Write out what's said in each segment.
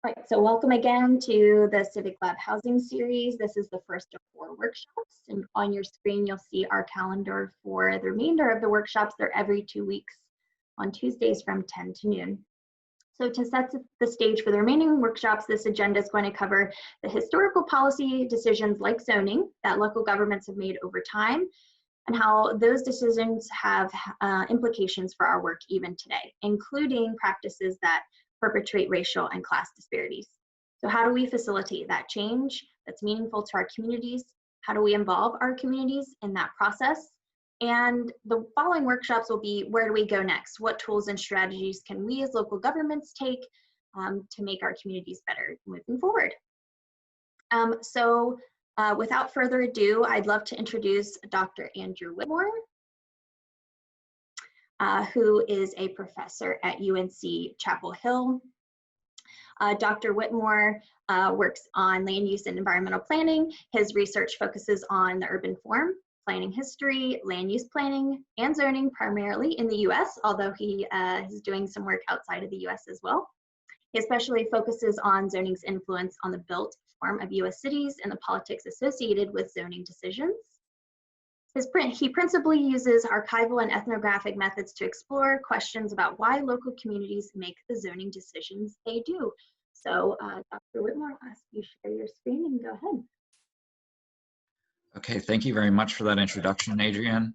All right, so welcome again to the Civic Lab Housing Series. This is the first of 4 workshops, and on your screen you'll see our calendar for the remainder of the workshops. They're every 2 weeks on Tuesdays from 10 to noon. So to set the stage for the remaining workshops, this agenda is going to cover the historical policy decisions like zoning that local governments have made over time, and how those decisions have implications for our work even today, including practices that perpetuate racial and class disparities. So how do we facilitate that change that's meaningful to our communities? How do we involve our communities in that process? And the following workshops will be, where do we go next? What tools and strategies can we as local governments take to make our communities better moving forward? Without further ado, I'd love to introduce Dr. Andrew Whitmore, who is a professor at UNC Chapel Hill. Dr. Whitmore works on land use and environmental planning. His research focuses on the urban form, planning history, land use planning, and zoning, primarily in the US, although he is doing some work outside of the US as well. He especially focuses on zoning's influence on the built form of US cities and the politics associated with zoning decisions. He principally uses archival and ethnographic methods to explore questions about why local communities make the zoning decisions they do. So Dr. Whitmore, I'll ask you to share your screen and go ahead. Okay, thank you very much for that introduction, Adrienne.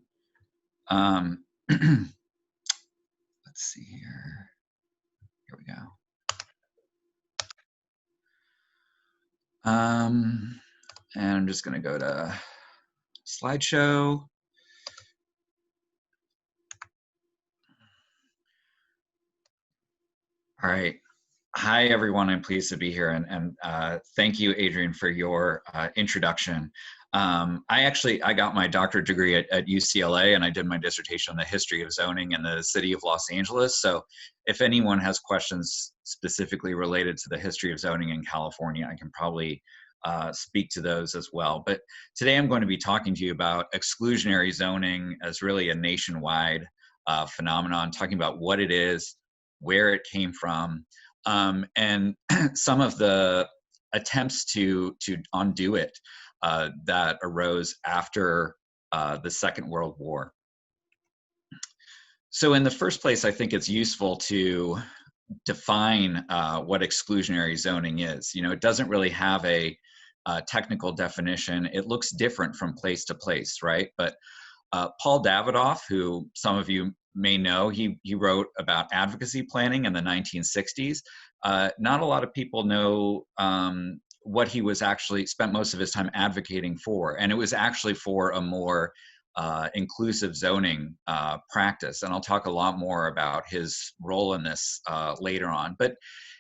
Let's see here. Here we go. And I'm just gonna go to slideshow. All right. Hi, everyone. I'm pleased to be here. And thank you, Adrienne, for your introduction. I got my doctorate degree at UCLA, and I did my dissertation on the history of zoning in the city of Los Angeles. So if anyone has questions specifically related to the history of zoning in California, I can probably speak to those as well. But today I'm going to be talking to you about exclusionary zoning as really a nationwide phenomenon, talking about what it is, where it came from, and some of the attempts to undo it that arose after the Second World War. So in the first place, I think it's useful to define what exclusionary zoning is. You know, it doesn't really have a technical definition. It looks different from place to place, right? But Paul Davidoff, who some of you may know, he wrote about advocacy planning in the 1960s. Not a lot of people know what he was actually spent most of his time advocating for, and it was actually for a more inclusive zoning practice. And I'll talk a lot more about his role in this later on. But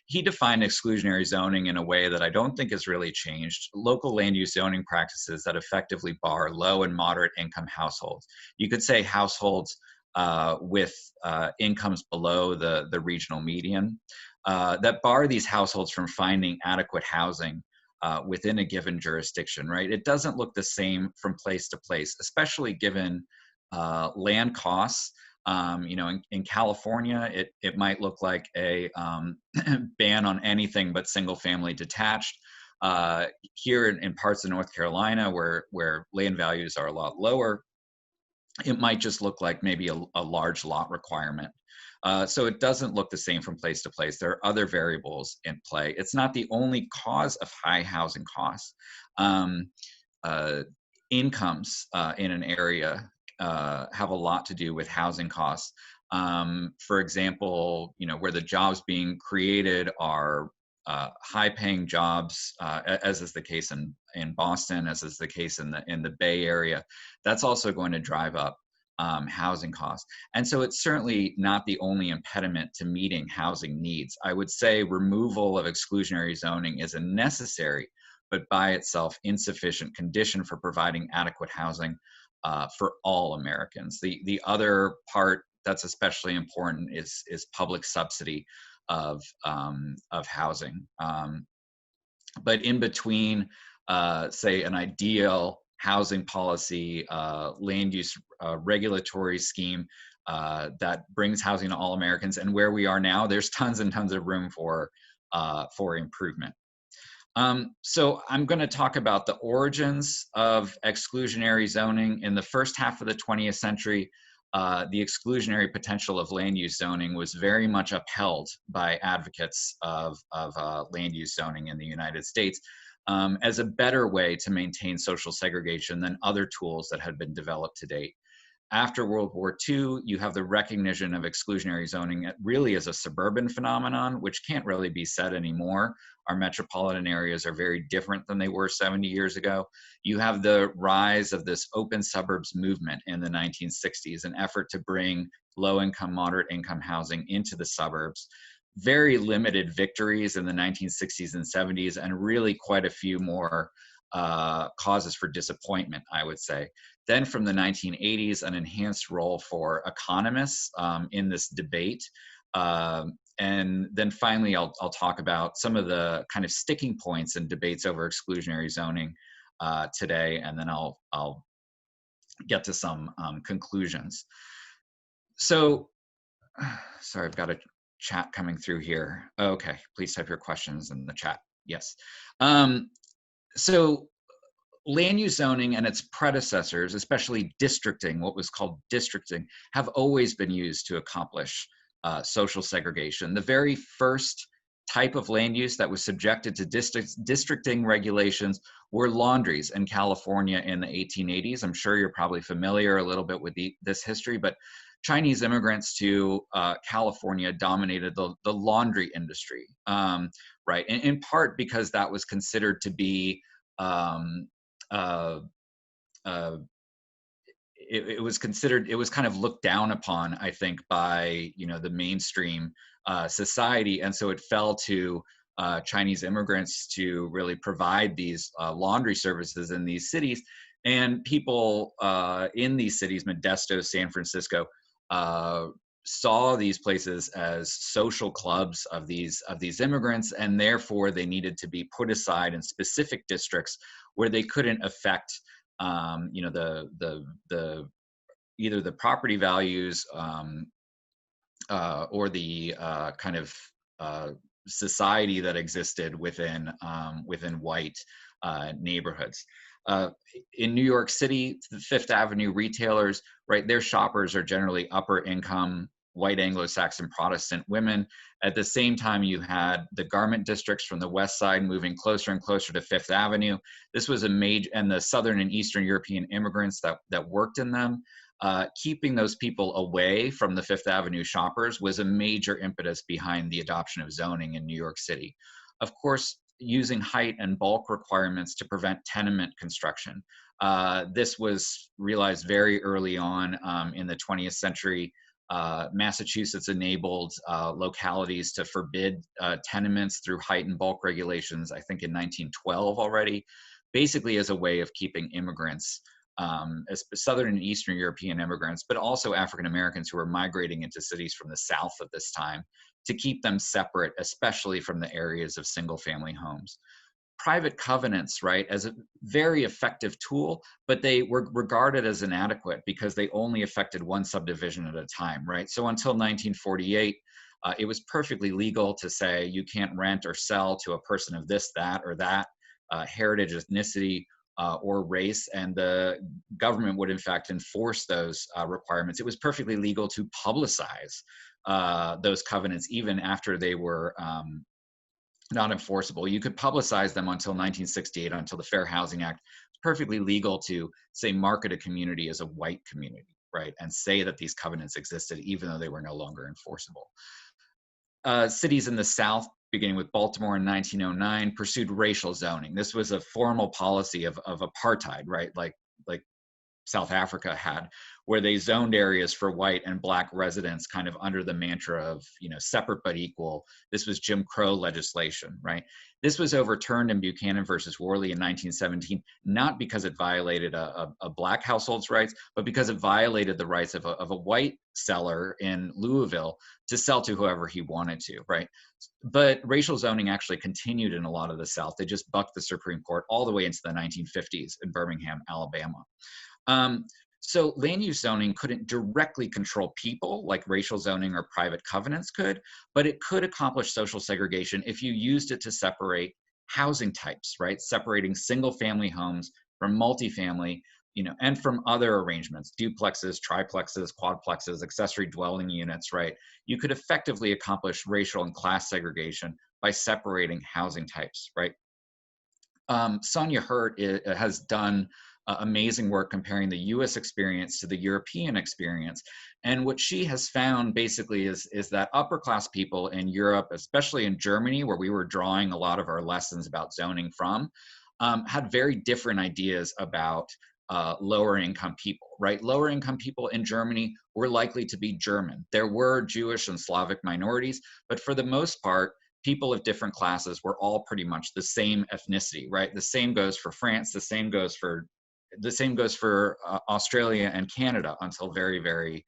he defined exclusionary zoning in a way that I don't think has really changed. Local land use zoning practices that effectively bar low and moderate income households. You could say households with incomes below the regional median, that bar these households from finding adequate housing within a given jurisdiction, right? It doesn't look the same from place to place, especially given land costs. You know, in California, it might look like a ban on anything but single family detached. Here in parts of North Carolina, where land values are a lot lower, it might just look like maybe a large lot requirement. So it doesn't look the same from place to place. There are other variables in play. It's not the only cause of high housing costs. Incomes in an area have a lot to do with housing costs. For example, you know, where the jobs being created are high-paying jobs, as is the case in Boston, as is the case in the Bay Area. That's also going to drive up housing costs. And so it's certainly not the only impediment to meeting housing needs. I would say removal of exclusionary zoning is a necessary, but by itself insufficient condition for providing adequate housing for all Americans. The other part that's especially important is public subsidy of housing. But in between, say, an ideal housing policy, land use regulatory scheme that brings housing to all Americans, and where we are now, there's tons and tons of room for for improvement. So I'm going to talk about the origins of exclusionary zoning. In the first half of the 20th century, the exclusionary potential of land use zoning was very much upheld by advocates of land use zoning in the United States as a better way to maintain social segregation than other tools that had been developed to date. After World War II, you have the recognition of exclusionary zoning really as a suburban phenomenon, which can't really be said anymore. Our metropolitan areas are very different than they were 70 years ago. You have the rise of this open suburbs movement in the 1960s, an effort to bring low-income, moderate-income housing into the suburbs. Very limited victories in the 1960s and 70s, and really quite a few more causes for disappointment, I would say. Then from the 1980s, an enhanced role for economists in this debate. And then finally, I'll talk about some of the kind of sticking points in debates over exclusionary zoning today, and then I'll get to some conclusions. So, sorry, I've got a chat coming through here. Okay, please type your questions in the chat. Yes. So land use zoning and its predecessors, especially districting, what was called districting, have always been used to accomplish social segregation. The very first type of land use that was subjected to districting regulations were laundries in California in the 1880s. I'm sure you're probably familiar a little bit with this history, but Chinese immigrants to California dominated the laundry industry, right? In part because that was considered to be it was considered, it was kind of looked down upon, I think, by the mainstream society, and so it fell to Chinese immigrants to really provide these laundry services in these cities. And people in these cities, Modesto, San Francisco, saw these places as social clubs of these immigrants, and therefore they needed to be put aside in specific districts where they couldn't affect either the property values or the kind of society that existed within white neighborhoods. In New York City, the Fifth Avenue retailers, right, their shoppers are generally upper income, white Anglo-Saxon Protestant women. At the same time, you had the garment districts from the West Side moving closer and closer to Fifth Avenue. This was a major, and the Southern and Eastern European immigrants that worked in them, keeping those people away from the Fifth Avenue shoppers was a major impetus behind the adoption of zoning in New York City. Of course, using height and bulk requirements to prevent tenement construction. This was realized very early on in the 20th century. Massachusetts enabled localities to forbid tenements through height and bulk regulations, I think in 1912 already, basically as a way of keeping immigrants, as Southern and Eastern European immigrants, but also African Americans who were migrating into cities from the South at this time, to keep them separate, especially from the areas of single family homes. Private covenants, right, as a very effective tool, but they were regarded as inadequate because they only affected one subdivision at a time, right? So until 1948, it was perfectly legal to say you can't rent or sell to a person of this, that, or that heritage, ethnicity, or race, and the government would in fact enforce those requirements. It was perfectly legal to publicize those covenants even after they were not enforceable. You could publicize them until 1968, until the Fair Housing Act. It's perfectly legal to, say, market a community as a white community, right? And say that these covenants existed even though they were no longer enforceable. Cities in the South, beginning with Baltimore in 1909, pursued racial zoning. This was a formal policy of apartheid, right? Like South Africa had, where they zoned areas for white and black residents kind of under the mantra of, separate but equal. This was Jim Crow legislation, right? This was overturned in Buchanan versus Worley in 1917, not because it violated a black household's rights, but because it violated the rights of a white seller in Louisville to sell to whoever he wanted to, right? But racial zoning actually continued in a lot of the South. They just bucked the Supreme Court all the way into the 1950s in Birmingham, Alabama. So land use zoning couldn't directly control people like racial zoning or private covenants could, but it could accomplish social segregation if you used it to separate housing types, right? Separating single family homes from multifamily, and from other arrangements, duplexes, triplexes, quadplexes, accessory dwelling units, right? You could effectively accomplish racial and class segregation by separating housing types, right? Sonia Hurt has done amazing work comparing the US experience to the European experience. And what she has found basically is that upper class people in Europe, especially in Germany, where we were drawing a lot of our lessons about zoning from, had very different ideas about lower income people, right? Lower income people in Germany were likely to be German. There were Jewish and Slavic minorities, but for the most part, people of different classes were all pretty much the same ethnicity, right? The same goes for France, the same goes for Australia and Canada until very, very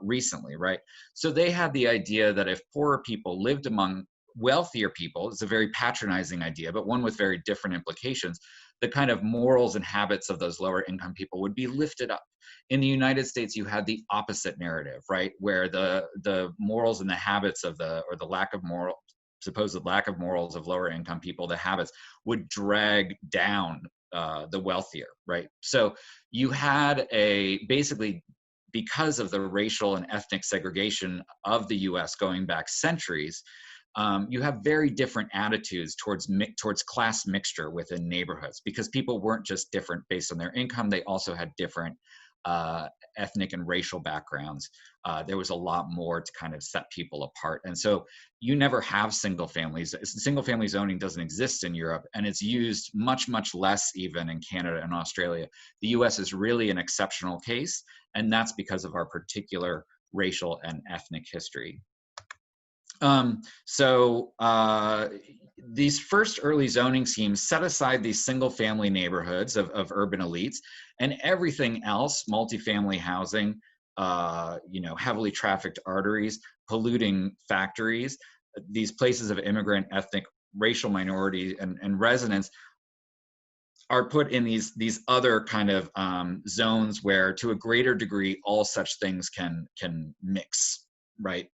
recently, right? So they had the idea that if poorer people lived among wealthier people, it's a very patronizing idea, but one with very different implications, the kind of morals and habits of those lower income people would be lifted up. In the United States, you had the opposite narrative, right? Where the morals and the habits of or the supposed lack of morals of lower income people, the habits would drag down the wealthier, right? So you had basically, because of the racial and ethnic segregation of the US going back centuries, you have very different attitudes towards class mixture within neighborhoods, because people weren't just different based on their income, they also had different ethnic and racial backgrounds. There was a lot more to kind of set people apart. And so you never have single families. Single family zoning doesn't exist in Europe, and it's used much, much less even in Canada and Australia. The US is really an exceptional case, and that's because of our particular racial and ethnic history. These first early zoning schemes set aside these single family neighborhoods of urban elites, and everything else, multifamily housing, heavily trafficked arteries, polluting factories, these places of immigrant, ethnic, racial minority and residents, are put in these other kind of zones where, to a greater degree, all such things can mix, right?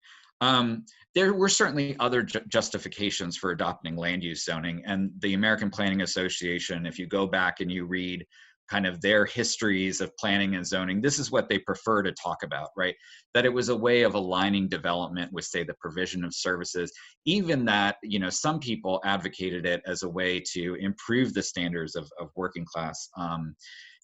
There were certainly other justifications for adopting land use zoning, and the American Planning Association, if you go back and you read kind of their histories of planning and zoning, this is what they prefer to talk about, right? That it was a way of aligning development with, say, the provision of services, even that, some people advocated it as a way to improve the standards of working class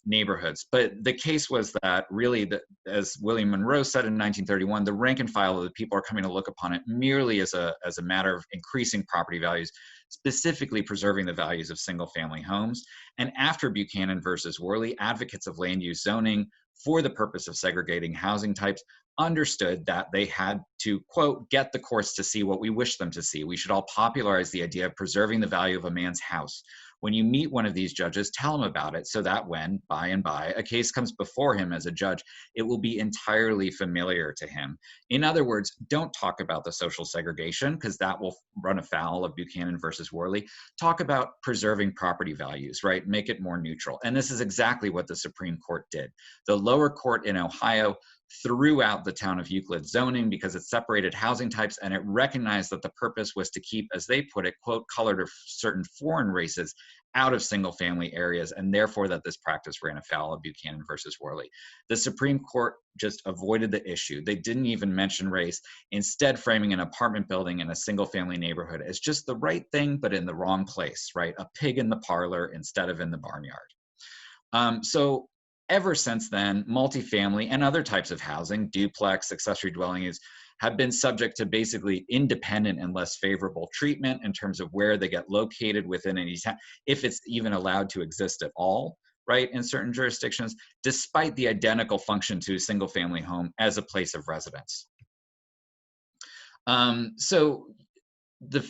neighborhoods. But the case was that really, as William Monroe said in 1931, the rank and file of the people are coming to look upon it merely as a matter of increasing property values, specifically preserving the values of single family homes. And after Buchanan versus Worley, advocates of land use zoning for the purpose of segregating housing types understood that they had to, quote, get the courts to see what we wish them to see. We should all popularize the idea of preserving the value of a man's house. When you meet one of these judges, tell him about it, so that when, by and by, a case comes before him as a judge, it will be entirely familiar to him. In other words, don't talk about the social segregation, because that will run afoul of Buchanan versus Worley. Talk about preserving property values, right? Make it more neutral. And this is exactly what the Supreme Court did. The lower court in Ohio threw out the town of Euclid zoning because it separated housing types, and it recognized that the purpose was to keep, as they put it, quote, colored or certain foreign races out of single family areas, and therefore that this practice ran afoul of Buchanan versus Worley. The Supreme Court just avoided the issue. They didn't even mention race, instead framing an apartment building in a single family neighborhood as just the right thing, but in the wrong place, right? A pig in the parlor instead of in the barnyard. So ever since then, multifamily and other types of housing, duplex, accessory dwelling units, have been subject to basically independent and less favorable treatment in terms of where they get located within any town, if it's even allowed to exist at all, right, in certain jurisdictions, despite the identical function to a single family home as a place of residence. So the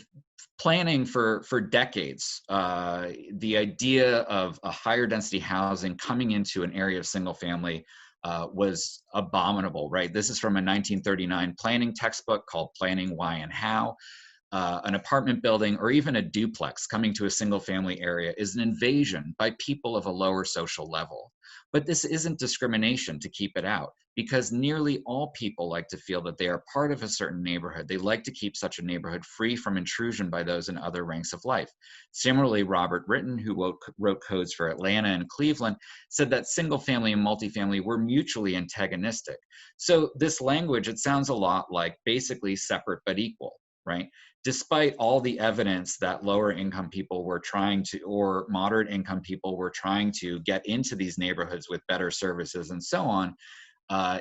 planning for decades, the idea of a higher density housing coming into an area of single family was abominable, right? This is from a 1939 planning textbook called Planning Why and How. an apartment building or even a duplex coming to a single family area is an invasion by people of a lower social level. But this isn't discrimination to keep it out, because nearly all people like to feel that they are part of a certain neighborhood. They like to keep such a neighborhood free from intrusion by those in other ranks of life. Similarly, Robert Britton, who wrote codes for Atlanta and Cleveland, said that single family and multifamily were mutually antagonistic. So this language, it sounds a lot like basically separate but equal, right? Despite all the evidence that lower income people were trying to, or moderate income people were trying to get into these neighborhoods with better services and so on,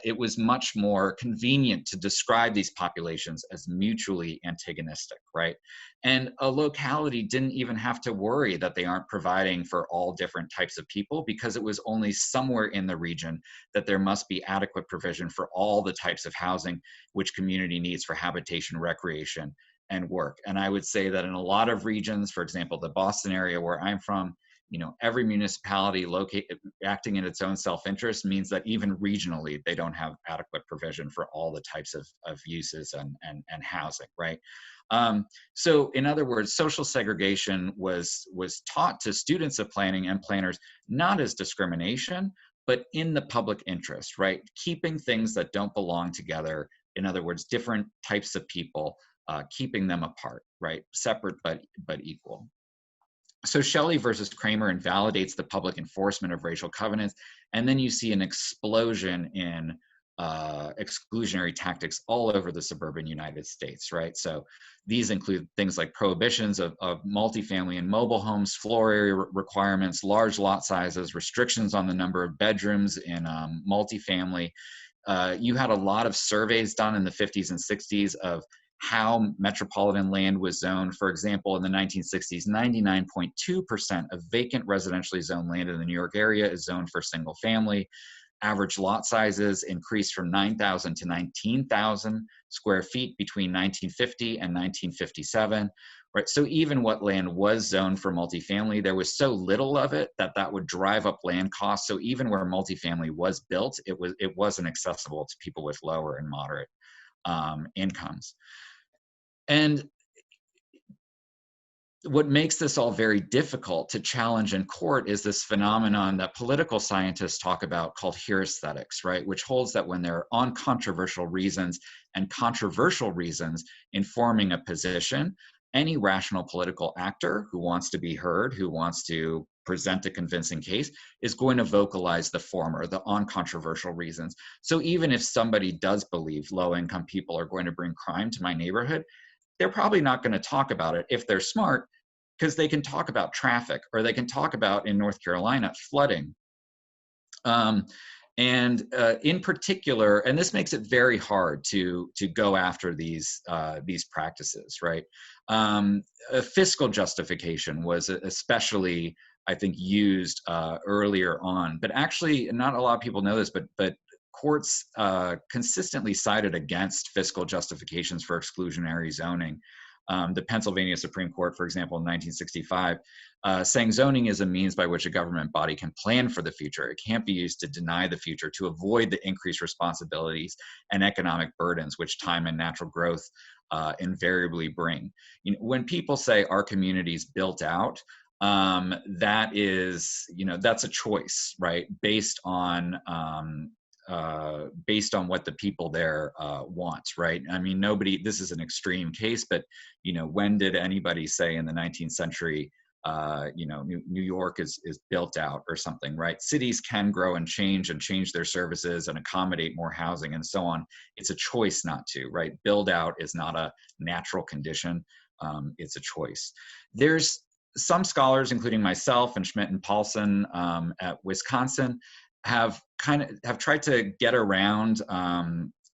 it was much more convenient to describe these populations as mutually antagonistic, right? And a locality didn't even have to worry that they aren't providing for all different types of people, because it was only somewhere in the region that there must be adequate provision for all the types of housing which community needs for habitation, recreation, and work. And I would say that in a lot of regions, for example, the Boston area where I'm from, every municipality acting in its own self-interest means that even regionally, they don't have adequate provision for all the types of uses and housing, right? So in other words, social segregation was taught to students of planning and planners, not as discrimination, but in the public interest, right? Keeping things that don't belong together, in other words, different types of people, keeping them apart, right? Separate but equal. So Shelley versus Kramer invalidates the public enforcement of racial covenants, and then you see an explosion in exclusionary tactics all over the suburban United States, right? So these include things like prohibitions of multifamily and mobile homes, floor area requirements, large lot sizes, restrictions on the number of bedrooms in multifamily. You had a lot of surveys done in the 50s and 60s of how metropolitan land was zoned. For example, in the 1960s, 99.2% of vacant residentially zoned land in the New York area is zoned for single family. Average lot sizes increased from 9,000 to 19,000 square feet between 1950 and 1957. Right, so even what land was zoned for multifamily, there was so little of it that would drive up land costs. So even where multifamily was built, it wasn't accessible to people with lower and moderate incomes. And what makes this all very difficult to challenge in court is this phenomenon that political scientists talk about called heuristics, right? Which holds that when there are uncontroversial reasons and controversial reasons informing a position, any rational political actor who wants to be heard, who wants to present a convincing case, is going to vocalize the former, the uncontroversial reasons. So even if somebody does believe low-income people are going to bring crime to my neighborhood, they're probably not going to talk about it if they're smart, because they can talk about traffic, or they can talk about, in North Carolina, flooding. In particular, and this makes it very hard to go after these practices, right? A fiscal justification was especially, I think, used earlier on, but actually not a lot of people know this, but courts consistently sided against fiscal justifications for exclusionary zoning. The Pennsylvania Supreme Court, for example, in 1965, saying zoning is a means by which a government body can plan for the future. It can't be used to deny the future, to avoid the increased responsibilities and economic burdens which time and natural growth invariably bring. When people say our community's built out, that is, that's a choice, right? Based on what the people there want, right? I mean, this is an extreme case, but, when did anybody say in the 19th century, New York is built out or something, right? Cities can grow and change their services and accommodate more housing and so on. It's a choice not to, right? Build out is not a natural condition. It's a choice. There's some scholars, including myself and Schmidt and Paulson at Wisconsin, have tried to get around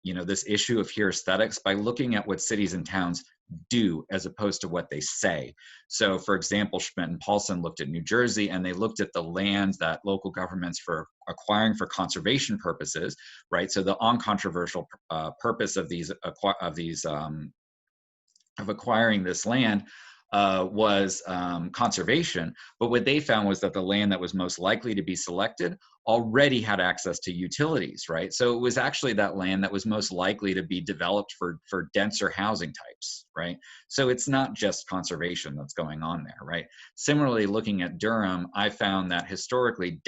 this issue of heuristics by looking at what cities and towns do as opposed to what they say. So for example, Schmidt and Paulson looked at New Jersey, and they looked at the land that local governments were acquiring for conservation purposes, right? So the uncontroversial purpose of acquiring this land was conservation. But what they found was that the land that was most likely to be selected already had access to utilities, right? So it was actually that land that was most likely to be developed for denser housing types, right? So it's not just conservation that's going on there, right? Similarly, looking at Durham, I found that historically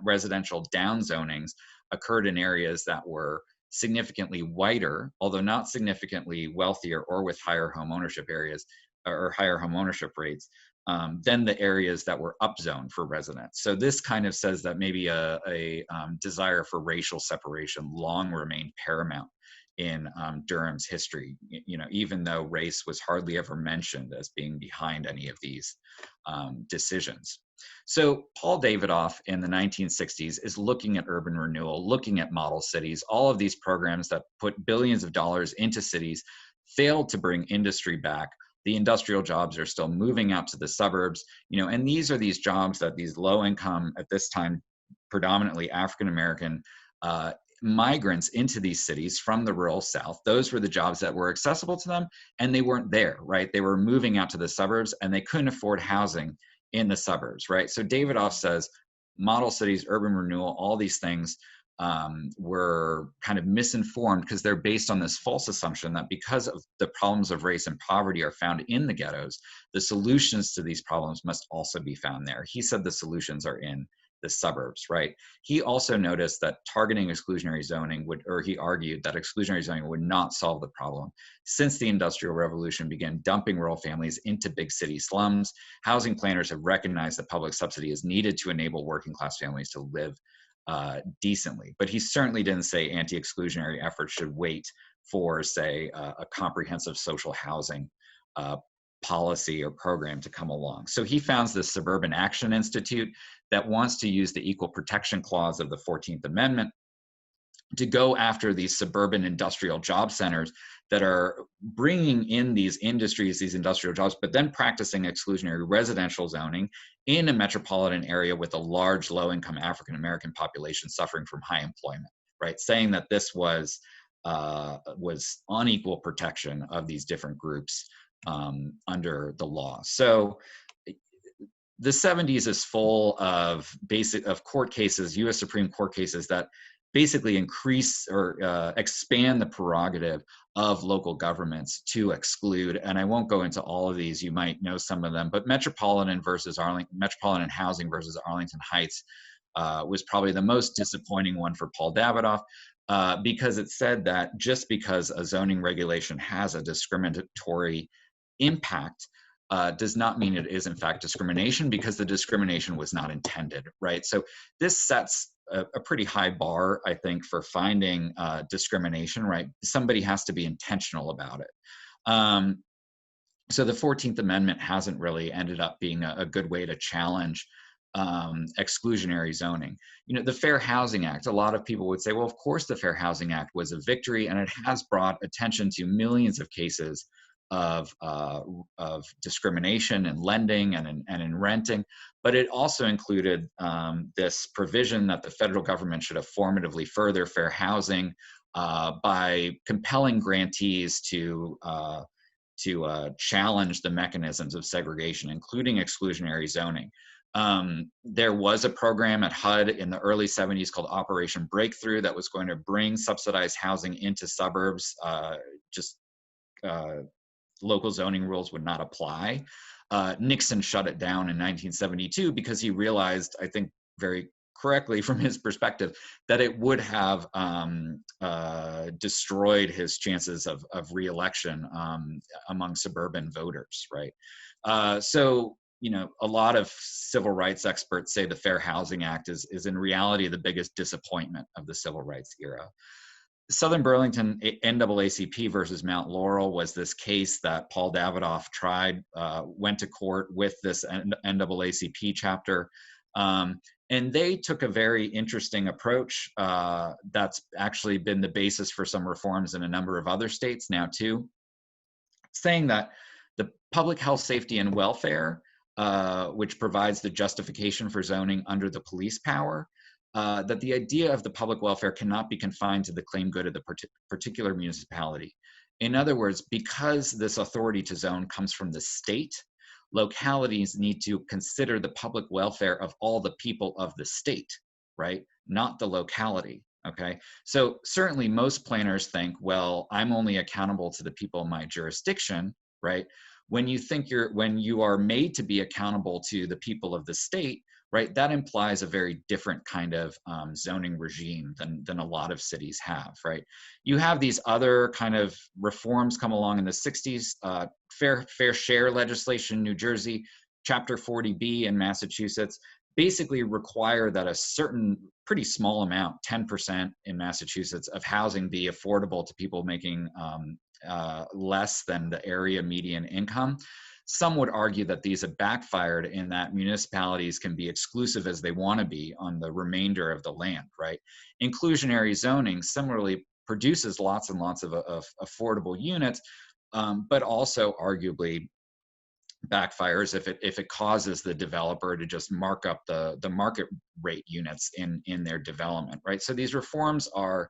residential downzonings occurred in areas that were significantly whiter, although not significantly wealthier or with higher home ownership areas or higher home ownership rates than the areas that were upzoned for residents. So this kind of says that maybe a desire for racial separation long remained paramount in Durham's history, you know, even though race was hardly ever mentioned as being behind any of these decisions. So Paul Davidoff in the 1960s is looking at urban renewal, looking at model cities. All of these programs that put billions of dollars into cities failed to bring industry back. The industrial jobs are still moving out to the suburbs, you know, and these are these jobs that these low income, at this time, predominantly African American migrants into these cities from the rural South. Those were the jobs that were accessible to them, and they weren't there, right? They were moving out to the suburbs, and they couldn't afford housing in the suburbs, right? So Davidoff says model cities, urban renewal, all these things were kind of misinformed because they're based on this false assumption that because of the problems of race and poverty are found in the ghettos, the solutions to these problems must also be found there. He said the solutions are in the suburbs, right? He also noticed that targeting exclusionary zoning would, or he argued that exclusionary zoning would not solve the problem. Since the Industrial Revolution began dumping rural families into big city slums, housing planners have recognized that public subsidy is needed to enable working class families to live decently. But he certainly didn't say anti-exclusionary efforts should wait for, say, a comprehensive social housing policy or program to come along. So he founds the Suburban Action Institute that wants to use the Equal Protection Clause of the 14th Amendment to go after these suburban industrial job centers that are bringing in these industries, these industrial jobs, but then practicing exclusionary residential zoning in a metropolitan area with a large low-income African-American population suffering from high employment, right? Saying that this was unequal protection of these different groups under the law. So the 70s is full of court cases, US Supreme Court cases that basically increase or expand the prerogative of local governments to exclude. And I won't go into all of these, you might know some of them, but Metropolitan Housing versus Arlington Heights was probably the most disappointing one for Paul Davidoff because it said that just because a zoning regulation has a discriminatory impact does not mean it is in fact discrimination because the discrimination was not intended, right? So this sets a pretty high bar, I think, for finding discrimination, right? Somebody has to be intentional about it. So the 14th Amendment hasn't really ended up being a good way to challenge exclusionary zoning. You know, the Fair Housing Act, a lot of people would say, well, of course the Fair Housing Act was a victory and it has brought attention to millions of cases of discrimination in lending and in renting, but it also included this provision that the federal government should affirmatively further fair housing by compelling grantees to challenge the mechanisms of segregation, including exclusionary zoning. There was a program at HUD in the early 70s called Operation Breakthrough that was going to bring subsidized housing into suburbs. Local zoning rules would not apply. Nixon shut it down in 1972 because he realized, I think very correctly from his perspective, that it would have destroyed his chances of re-election among suburban voters, right? So, you know, a lot of civil rights experts say the Fair Housing Act is in reality the biggest disappointment of the civil rights era. Southern Burlington NAACP versus Mount Laurel was this case that Paul Davidoff tried, went to court with this NAACP chapter. And they took a very interesting approach that's actually been the basis for some reforms in a number of other states now too, saying that the public health, safety, and welfare, which provides the justification for zoning under the police power, that the idea of the public welfare cannot be confined to the claimed good of the particular municipality. In other words, because this authority to zone comes from the state, localities need to consider the public welfare of all the people of the state, right? Not the locality. Okay. So certainly most planners think, well, I'm only accountable to the people in my jurisdiction, right? When you are made to be accountable to the people of the state, right, that implies a very different kind of zoning regime than a lot of cities have, right? You have these other kind of reforms come along in the 60s, fair share legislation in New Jersey, Chapter 40B in Massachusetts, basically require that a certain pretty small amount, 10% in Massachusetts, of housing be affordable to people making less than the area median income. Some would argue that these have backfired in that municipalities can be exclusive as they want to be on the remainder of the land, right? Inclusionary zoning similarly produces lots and lots of affordable units, but also arguably backfires if it causes the developer to just mark up the market rate units in their development, right? So these reforms are,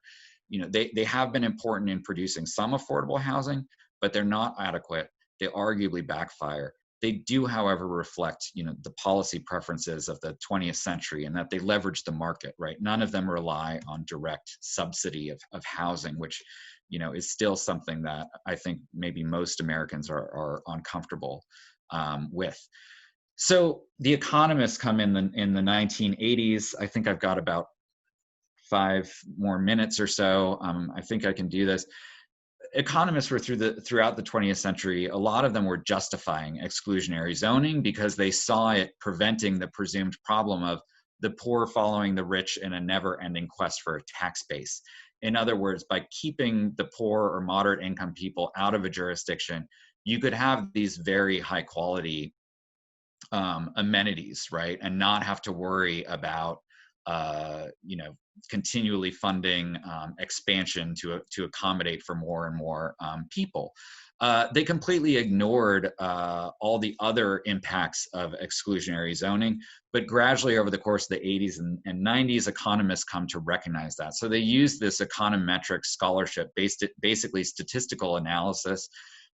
they have been important in producing some affordable housing, but they're not adequate. They arguably backfire. They do, however, reflect, the policy preferences of the 20th century, and that they leverage the market, right? None of them rely on direct subsidy of housing, which, is still something that I think maybe most Americans are uncomfortable with. So the economists come in the 1980s. I think I've got about 5 more minutes or so. I think I can do this. Economists were throughout the 20th century, a lot of them were justifying exclusionary zoning because they saw it preventing the presumed problem of the poor following the rich in a never-ending quest for a tax base. In other words, by keeping the poor or moderate income people out of a jurisdiction, you could have these very high quality amenities, right? And not have to worry about, continually funding expansion to accommodate for more and more people. They completely ignored all the other impacts of exclusionary zoning, but gradually over the course of the 80s and 90s, economists come to recognize that. So they use this econometric scholarship, basically statistical analysis,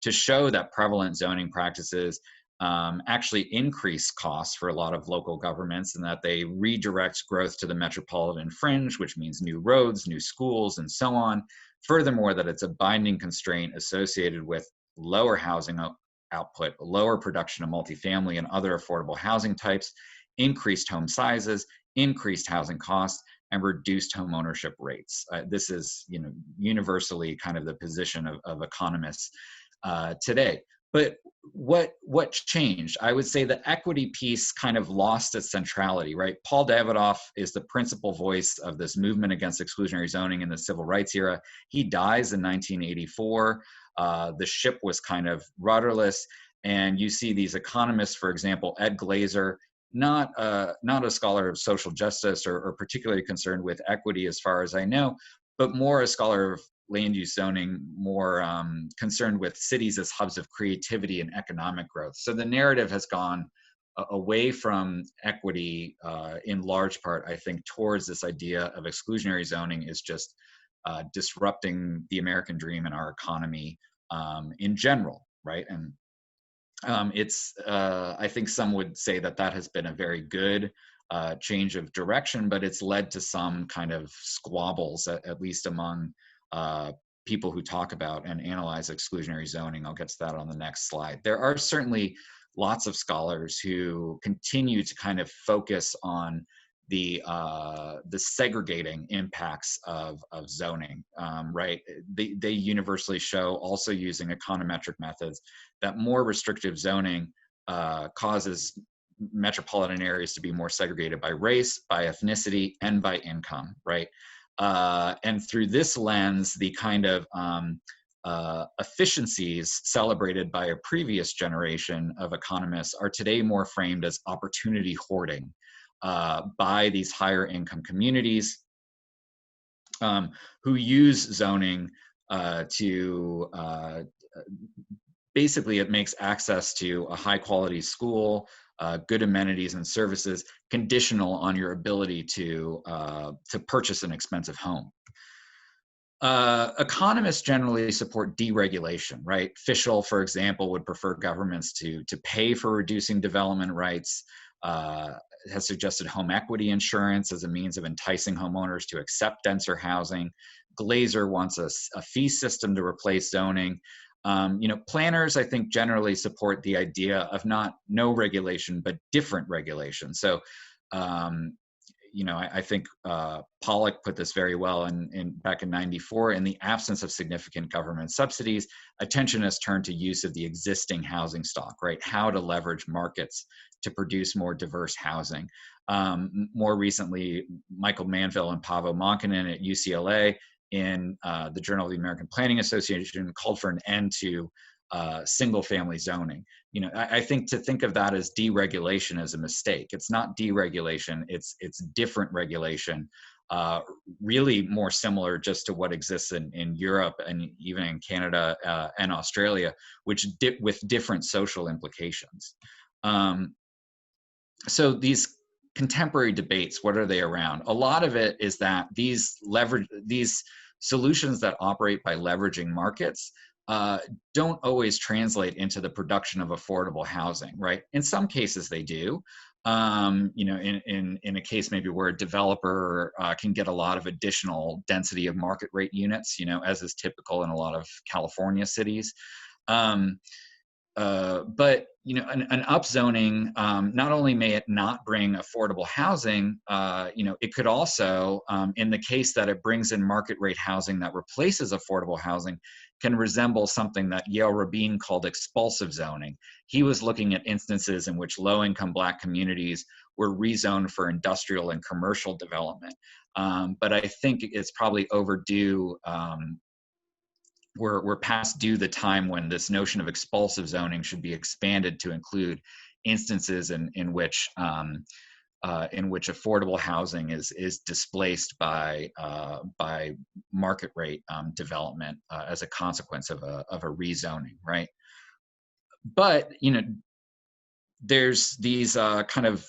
to show that prevalent zoning practices actually increase costs for a lot of local governments, and that they redirect growth to the metropolitan fringe, which means new roads, new schools, and so on. Furthermore, that it's a binding constraint associated with lower housing output, lower production of multifamily and other affordable housing types, increased home sizes, increased housing costs, and reduced home ownership rates. This is, universally kind of the position of economists today. But what changed? I would say the equity piece kind of lost its centrality, right? Paul Davidoff is the principal voice of this movement against exclusionary zoning in the civil rights era. He dies in 1984. The ship was kind of rudderless, and you see these economists, for example, Ed Glazer, not a scholar of social justice or particularly concerned with equity as far as I know, but more a scholar of land use zoning, more concerned with cities as hubs of creativity and economic growth. So the narrative has gone away from equity in large part, I think, towards this idea of exclusionary zoning is just disrupting the American dream and our economy in general, right? And I think some would say that has been a very good change of direction, but it's led to some kind of squabbles, at least among people who talk about and analyze exclusionary zoning. I'll get to that on the next slide. There are certainly lots of scholars who continue to kind of focus on the segregating impacts of zoning, right? They universally show, also using econometric methods, that more restrictive zoning causes metropolitan areas to be more segregated by race, by ethnicity, and by income, right? And through this lens, the kind of efficiencies celebrated by a previous generation of economists are today more framed as opportunity hoarding by these higher income communities who use zoning to basically, it makes access to a high quality school, good amenities and services conditional on your ability to purchase an expensive home. Economists generally support deregulation, right? Fischel, for example, would prefer governments to pay for reducing development rights. has suggested home equity insurance as a means of enticing homeowners to accept denser housing. Glazer wants a fee system to replace zoning. Planners, I think, generally support the idea of no regulation, but different regulation. So, I think Pollock put this very well back in '94. In the absence of significant government subsidies, attention has turned to use of the existing housing stock, right? How to leverage markets to produce more diverse housing. More recently, Michael Manville and Paavo Monkkonen at UCLA in the Journal of the American Planning Association called for an end to single-family zoning. I think to think of that as deregulation is a mistake. It's not deregulation. It's different regulation. Really more similar just to what exists in Europe and even in Canada and Australia, which with different social implications. So these contemporary debates, what are they around? A lot of it is that these solutions that operate by leveraging markets don't always translate into the production of affordable housing, right? In some cases they do. In a case maybe where a developer can get a lot of additional density of market rate units, as is typical in a lot of California cities. But an upzoning, not only may it not bring affordable housing, it could also, in the case that it brings in market rate housing that replaces affordable housing, can resemble something that Yael Rabin called expulsive zoning. He was looking at instances in which low-income Black communities were rezoned for industrial and commercial development. But I think it's probably overdue. We're past due the time when this notion of expulsive zoning should be expanded to include instances in which affordable housing is displaced by market rate development as a consequence of a rezoning, right? But there's these kind of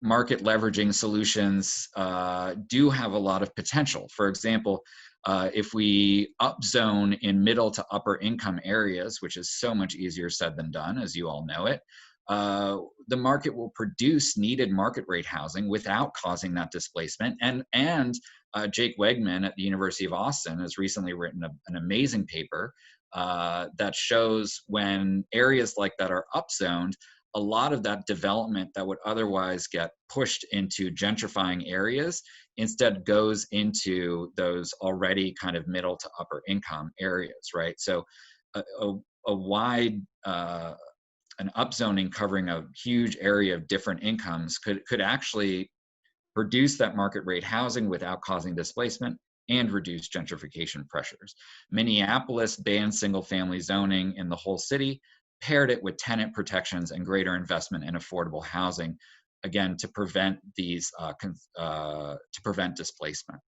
market leveraging solutions do have a lot of potential. For example, if we upzone in middle to upper income areas, which is so much easier said than done, as you all know it, the market will produce needed market rate housing without causing that displacement. And Jake Wegman at the University of Austin has recently written an amazing paper that shows when areas like that are upzoned, a lot of that development that would otherwise get pushed into gentrifying areas instead goes into those already kind of middle to upper income areas, right? So a wide, an upzoning covering a huge area of different incomes could actually produce that market rate housing without causing displacement and reduce gentrification pressures. Minneapolis banned single family zoning in the whole city, paired it with tenant protections and greater investment in affordable housing, again, to prevent these, to prevent displacement.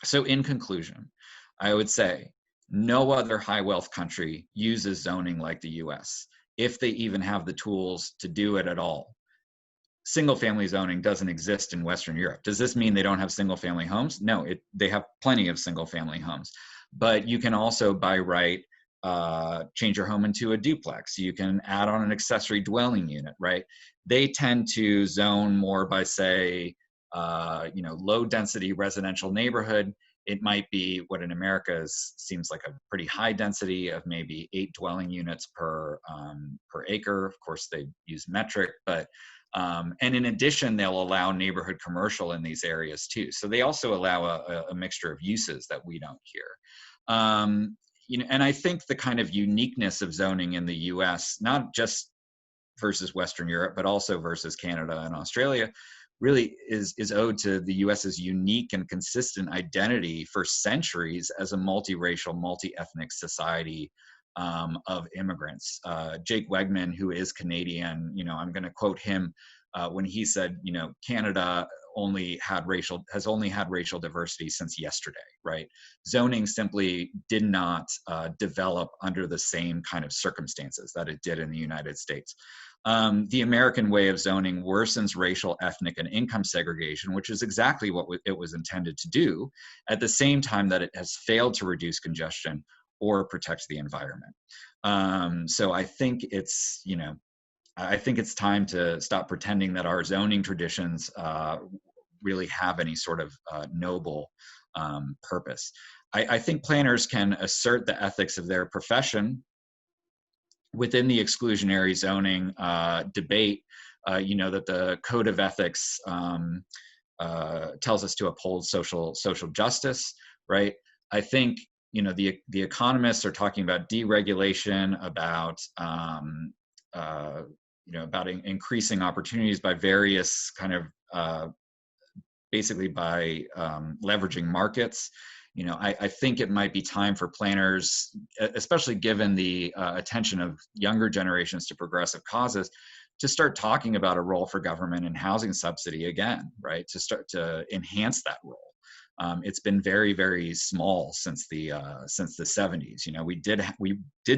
So in conclusion, I would say no other high wealth country uses zoning like the US, if they even have the tools to do it at all. Single family zoning doesn't exist in Western Europe. Does this mean they don't have single family homes? No, they have plenty of single family homes. But you can also, by right, change your home into a duplex. You can add on an accessory dwelling unit, right? They tend to zone more by, say, low density residential neighborhood. It might be what in America seems like a pretty high density of maybe 8 dwelling units per acre. Of course, they use metric, but and in addition, they'll allow neighborhood commercial in these areas too. So they also allow a mixture of uses that we don't hear. And I think the kind of uniqueness of zoning in the US, not just versus Western Europe, but also versus Canada and Australia, really is owed to the US's unique and consistent identity for centuries as a multiracial, multi-ethnic society of immigrants. Jake Wegman, who is Canadian, I'm going to quote him when he said, Canada has only had racial diversity since yesterday, right? Zoning simply did not develop under the same kind of circumstances that it did in the United States. The American way of zoning worsens racial, ethnic, and income segregation, which is exactly what it was intended to do, at the same time that it has failed to reduce congestion or protect the environment. So I think it's, I think it's time to stop pretending that our zoning traditions really have any sort of noble purpose. I think planners can assert the ethics of their profession within the exclusionary zoning debate. You know that the code of ethics tells us to uphold social justice, right? I think, you know, the economists are talking about deregulation, about you know, about increasing opportunities by various kind of basically by leveraging markets. You know, I think it might be time for planners, especially given the attention of younger generations to progressive causes, to start talking about a role for government in housing subsidy again, right? To start to enhance that role. It's been very, very small since the 70s. You know, we did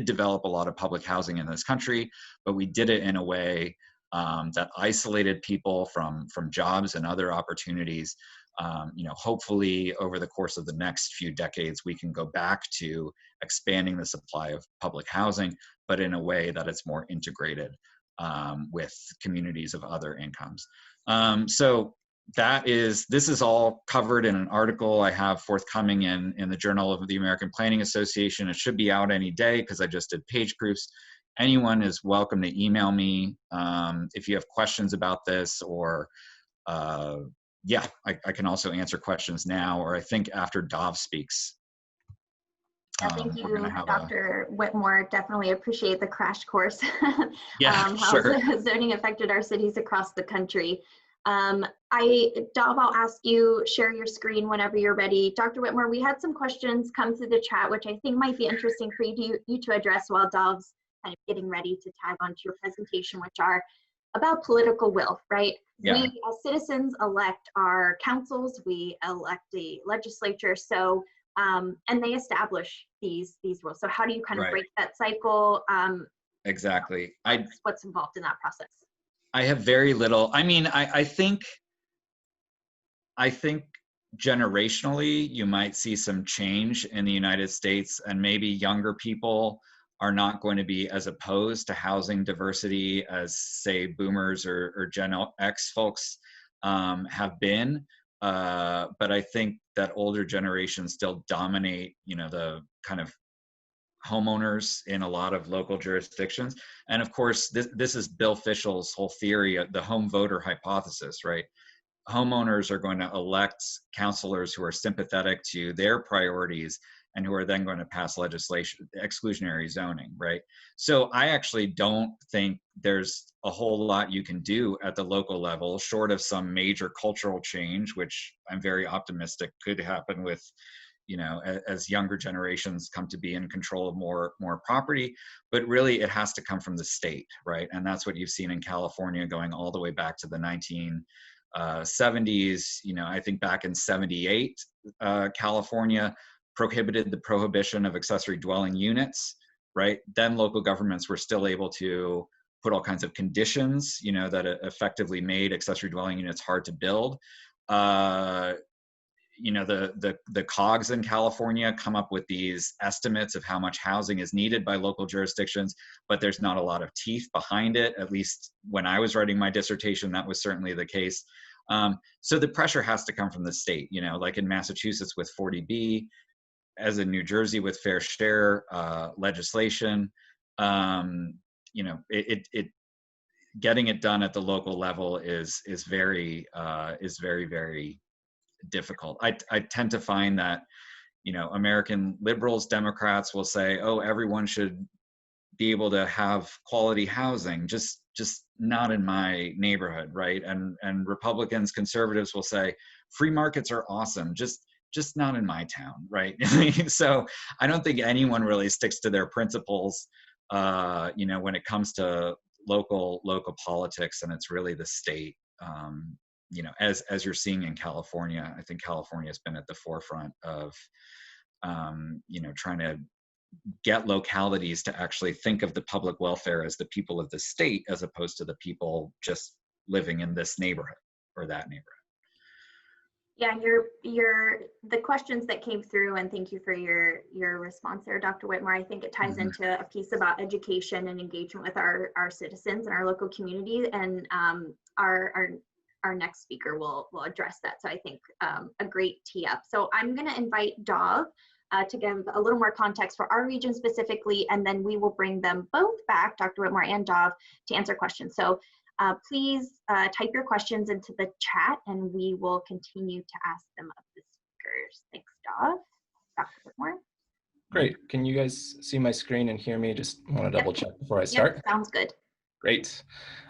develop a lot of public housing in this country, but we did it in a way that isolated people from jobs and other opportunities. You know, hopefully over the course of the next few decades, we can go back to expanding the supply of public housing, but in a way that it's more integrated with communities of other incomes. So this is all covered in an article I have forthcoming in the Journal of the American Planning Association. It should be out any day because I just did page proofs. Anyone is welcome to email me if you have questions about this, or yeah, I can also answer questions now, or I think after Dov speaks. Yeah, thank We're gonna you, have Dr. Whitmore. Definitely appreciate the crash course. Yeah, how sure. zoning affected our cities across the country. Dov, I'll ask you, share your screen whenever you're ready. Dr. Whitmore, we had some questions come through the chat, which I think might be interesting for you to address while Dov's kind of getting ready to tag onto your presentation, which are about political will, right? Yeah. We as citizens elect our councils, we elect the legislature, so and they establish these rules. So how do you kind of break that cycle? Exactly. What's involved in that process? I have very little. I mean, I think generationally you might see some change in the United States, and maybe younger people are not going to be as opposed to housing diversity as, say, boomers or Gen X folks have been. But I think that older generations still dominate, you know, the kind of homeowners in a lot of local jurisdictions. And of course, this is Bill Fischel's whole theory, the home voter hypothesis, right? Homeowners are going to elect counselors who are sympathetic to their priorities and who are then going to pass legislation, exclusionary zoning, right? So I actually don't think there's a whole lot you can do at the local level, short of some major cultural change, which I'm very optimistic could happen with, you know, as younger generations come to be in control of more property. But really it has to come from the state, right? And that's what you've seen in California going all the way back to the 1970s. You know, I think back in 78, California prohibited the prohibition of accessory dwelling units, right? Then local governments were still able to put all kinds of conditions, you know, that effectively made accessory dwelling units hard to build. You know, the COGS in California come up with these estimates of how much housing is needed by local jurisdictions, but there's not a lot of teeth behind it. At least when I was writing my dissertation, that was certainly the case. So the pressure has to come from the state, you know, like in Massachusetts with 40B, as in New Jersey with fair share legislation. You know, getting it done at the local level is very, very difficult. I tend to find that, you know, American liberals, Democrats will say, oh, everyone should be able to have quality housing, just not in my neighborhood, right? And Republicans, conservatives will say, free markets are awesome, just not in my town, right? So I don't think anyone really sticks to their principles, you know, when it comes to local politics, and it's really the state. You know, as you're seeing in California, I think California has been at the forefront of, you know, trying to get localities to actually think of the public welfare as the people of the state, as opposed to the people just living in this neighborhood or that neighborhood. Yeah, the questions that came through, and thank you for your response there, Dr. Whitmore. I think it ties into a piece about education and engagement with our citizens and our local community, and our next speaker will address that. So I think a great tee up. So I'm going to invite Dov to give a little more context for our region specifically, and then we will bring them both back, Dr. Whitmore and Dov, to answer questions. So please type your questions into the chat and we will continue to ask them of the speakers. Thanks, Dov. Dr. Whitmore. Great. Can you guys see my screen and hear me? Just want to double check before I start. Yep, sounds good. Great.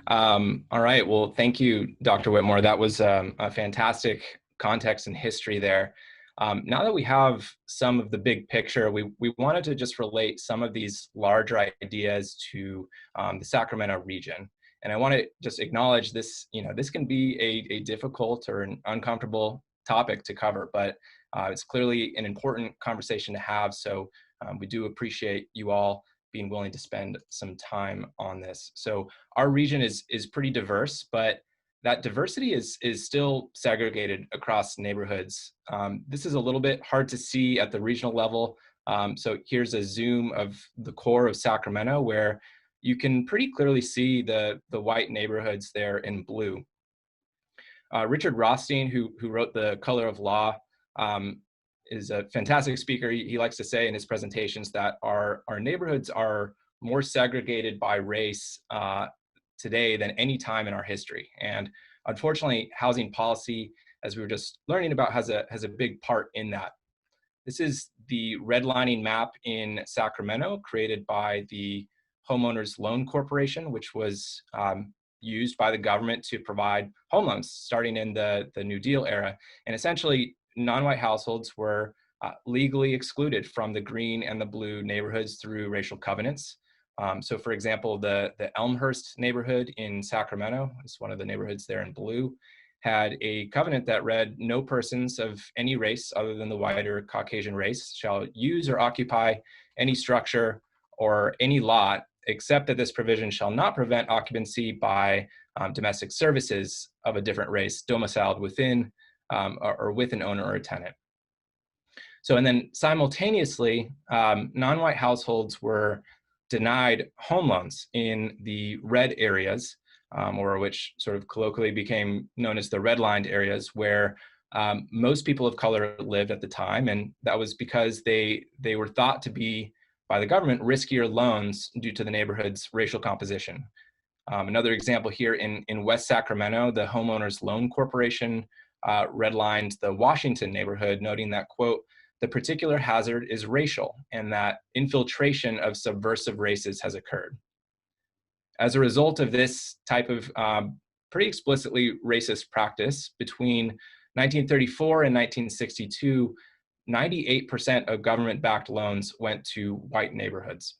All right. Well, thank you, Dr. Whitmore. That was a fantastic context and history there. Now that we have some of the big picture, we wanted to just relate some of these larger ideas to the Sacramento region. And I want to just acknowledge this, this can be a difficult or an uncomfortable topic to cover, but it's clearly an important conversation to have. So we do appreciate you all being willing to spend some time on this. So our region is pretty diverse, but that diversity is still segregated across neighborhoods. This is a little bit hard to see at the regional level. So here's a zoom of the core of Sacramento, where you can pretty clearly see the white neighborhoods there in blue. Richard Rothstein, who wrote The Color of Law, is a fantastic speaker. He likes to say in his presentations that our neighborhoods are more segregated by race today than any time in our history. And unfortunately, housing policy, as we were just learning about, has a big part in that. This is the redlining map in Sacramento created by the Homeowners Loan Corporation, which was used by the government to provide home loans starting in the New Deal era. And essentially, non-white households were legally excluded from the green and the blue neighborhoods through racial covenants. So for example, the Elmhurst neighborhood in Sacramento, is one of the neighborhoods there in blue, had a covenant that read, "No persons of any race other than the white or Caucasian race shall use or occupy any structure or any lot, except that this provision shall not prevent occupancy by domestic services of a different race domiciled within or with an owner or a tenant." So, and then simultaneously, non-white households were denied home loans in the red areas, or which sort of colloquially became known as the redlined areas, where most people of color lived at the time. And that was because they were thought to be, by the government, riskier loans due to the neighborhood's racial composition. Another example here in West Sacramento, the Homeowners Loan Corporation redlined the Washington neighborhood, noting that, quote, "The particular hazard is racial and that infiltration of subversive races has occurred." As a result of this type of pretty explicitly racist practice, between 1934 and 1962, 98% of government-backed loans went to white neighborhoods.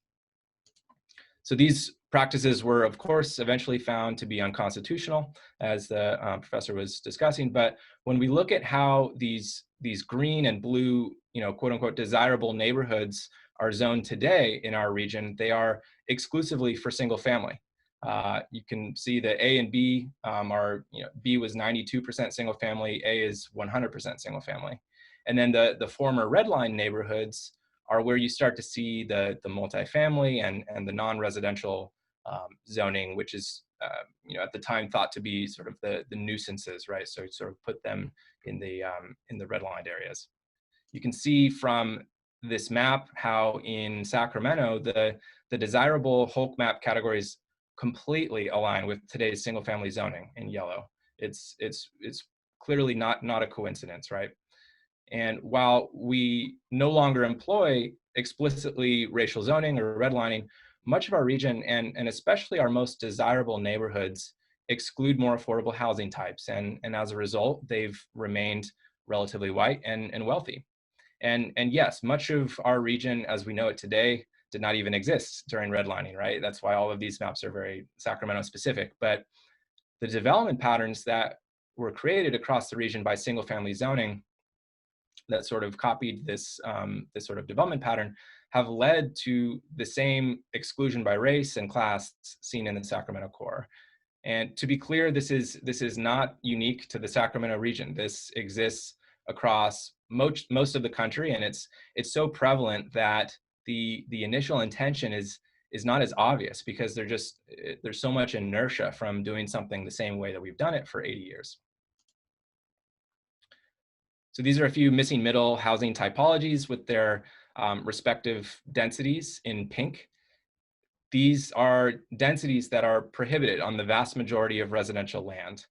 So these practices were, of course, eventually found to be unconstitutional, as the professor was discussing. But when we look at how these green and blue, quote unquote, desirable neighborhoods are zoned today in our region, they are exclusively for single family. You can see that A and B are, B was 92% single family, A is 100% single family. And then the former redline neighborhoods are where you start to see the multifamily and the non-residential zoning, which is at the time thought to be sort of the nuisances, right? So sort of put them in the redlined areas. You can see from this map how in Sacramento the desirable Hulk map categories completely align with today's single-family zoning in yellow. It's clearly not a coincidence, right? And while we no longer employ explicitly racial zoning or redlining, much of our region and especially our most desirable neighborhoods exclude more affordable housing types. And as a result, they've remained relatively white and wealthy. And yes, much of our region as we know it today did not even exist during redlining, right? That's why all of these maps are very Sacramento specific. But the development patterns that were created across the region by single family zoning that sort of copied this sort of development pattern have led to the same exclusion by race and class seen in the Sacramento core. And to be clear, this is not unique to the Sacramento region. This exists across most of the country, and it's so prevalent that the initial intention is not as obvious, because there's so much inertia from doing something the same way that we've done it for 80 years. So these are a few missing middle housing typologies with their respective densities in pink. These are densities that are prohibited on the vast majority of residential land.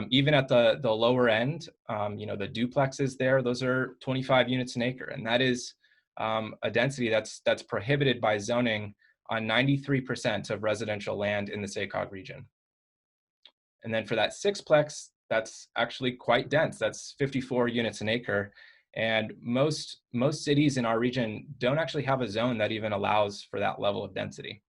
Even at the lower end, the duplexes there, those are 25 units an acre. And that is a density that's prohibited by zoning on 93% of residential land in the SACOG region. And then for that sixplex, that's actually quite dense. That's 54 units an acre. And most cities in our region don't actually have a zone that even allows for that level of density.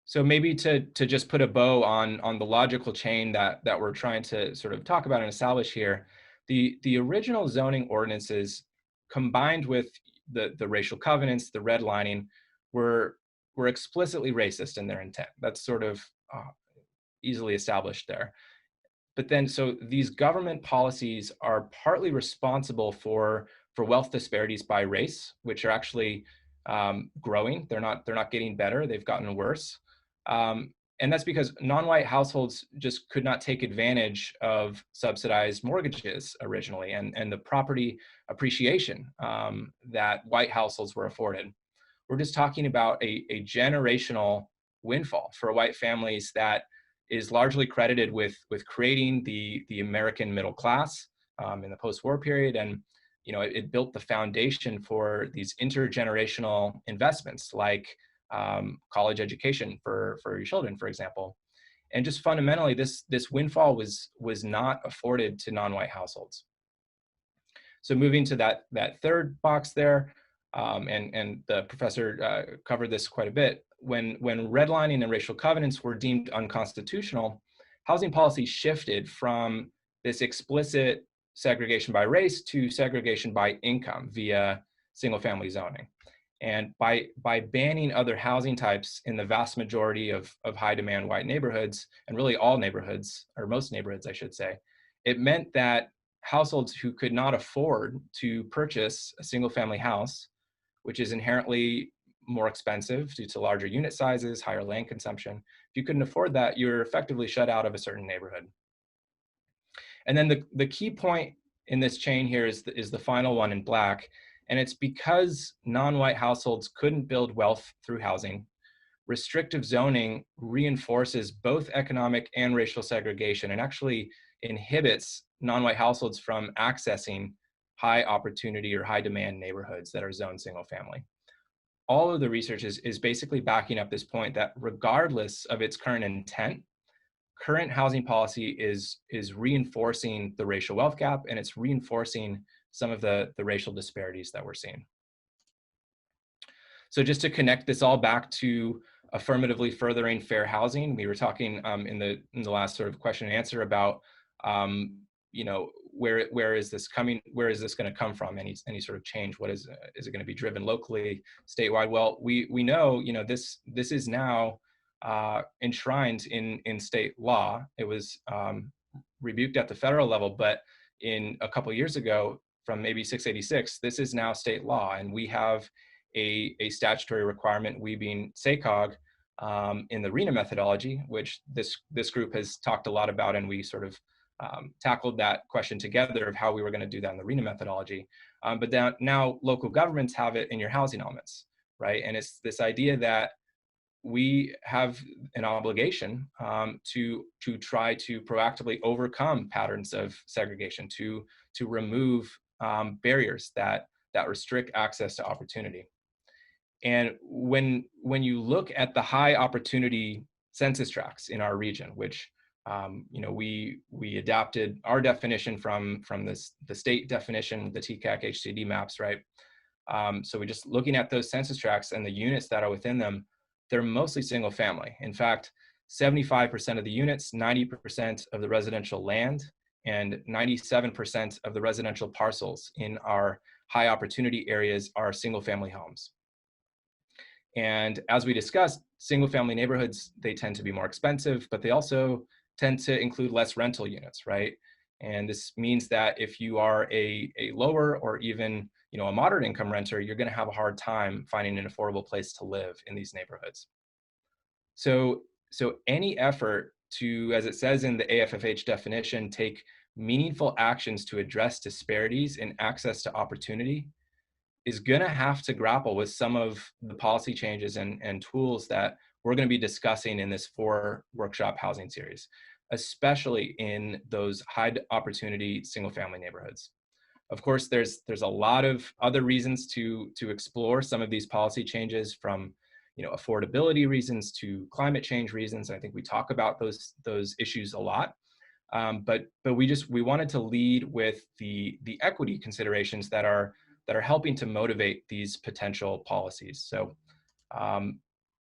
So maybe to just put a bow on the logical chain that we're trying to sort of talk about and establish here, the original zoning ordinances, combined with the racial covenants, the redlining, were explicitly racist in their intent. That's sort of easily established there. But then, so these government policies are partly responsible for wealth disparities by race, which are actually growing. They're not getting better. They've gotten worse. And that's because non-white households just could not take advantage of subsidized mortgages originally, and the property appreciation that white households were afforded. We're just talking about a generational windfall for white families that is largely credited with creating the American middle class in the post-war period. And it built the foundation for these intergenerational investments, like college education for your children, for example. And just fundamentally, this windfall was not afforded to non-white households. So moving to that third box there, and the professor covered this quite a bit. When redlining and racial covenants were deemed unconstitutional, housing policy shifted from this explicit segregation by race to segregation by income via single-family zoning. And by banning other housing types in the vast majority of high-demand white neighborhoods, and really all neighborhoods, or most neighborhoods, I should say, it meant that households who could not afford to purchase a single-family house, which is inherently more expensive due to larger unit sizes, higher land consumption. If you couldn't afford that, you're effectively shut out of a certain neighborhood. And then the key point in this chain here is the final one in black. And it's because non-white households couldn't build wealth through housing, restrictive zoning reinforces both economic and racial segregation, and actually inhibits non-white households from accessing high opportunity or high demand neighborhoods that are zoned single family. All of the research is basically backing up this point that regardless of its current intent, current housing policy is reinforcing the racial wealth gap, and it's reinforcing some of the racial disparities that we're seeing. So just to connect this all back to affirmatively furthering fair housing, we were talking in the last sort of question and answer about where is this coming? Where is this going to come from? Any sort of change? What is it going to be driven locally, statewide? Well, we know this is now enshrined in state law. It was rebuked at the federal level, but in a couple of years ago, from maybe 686, this is now state law, and we have a statutory requirement, we being SACOG, in the RENA methodology, which this group has talked a lot about, and we sort of tackled that question together of how we were going to do that in the RENA methodology. But now local governments have it in your housing elements, right? And it's this idea that we have an obligation to try to proactively overcome patterns of segregation, to remove barriers that restrict access to opportunity. And when you look at the high opportunity census tracts in our region, which we adapted our definition from the state definition, the TCAC HCD maps, right? So we're just looking at those census tracts and the units that are within them. They're mostly single family. In fact, 75% of the units, 90% of the residential land, and 97% of the residential parcels in our high opportunity areas are single family homes. And as we discussed, single family neighborhoods, they tend to be more expensive, but they also tend to include less rental units, right? And this means that if you are a lower or even a moderate income renter, you're going to have a hard time finding an affordable place to live in these neighborhoods. So any effort to, as it says in the AFFH definition, take meaningful actions to address disparities in access to opportunity is going to have to grapple with some of the policy changes and tools that we're going to be discussing in this 4-workshop housing series, especially in those high opportunity single family neighborhoods. Of course, there's a lot of other reasons to explore some of these policy changes, from affordability reasons to climate change reasons. I think we talk about those issues a lot. But we wanted to lead with the equity considerations that are helping to motivate these potential policies. So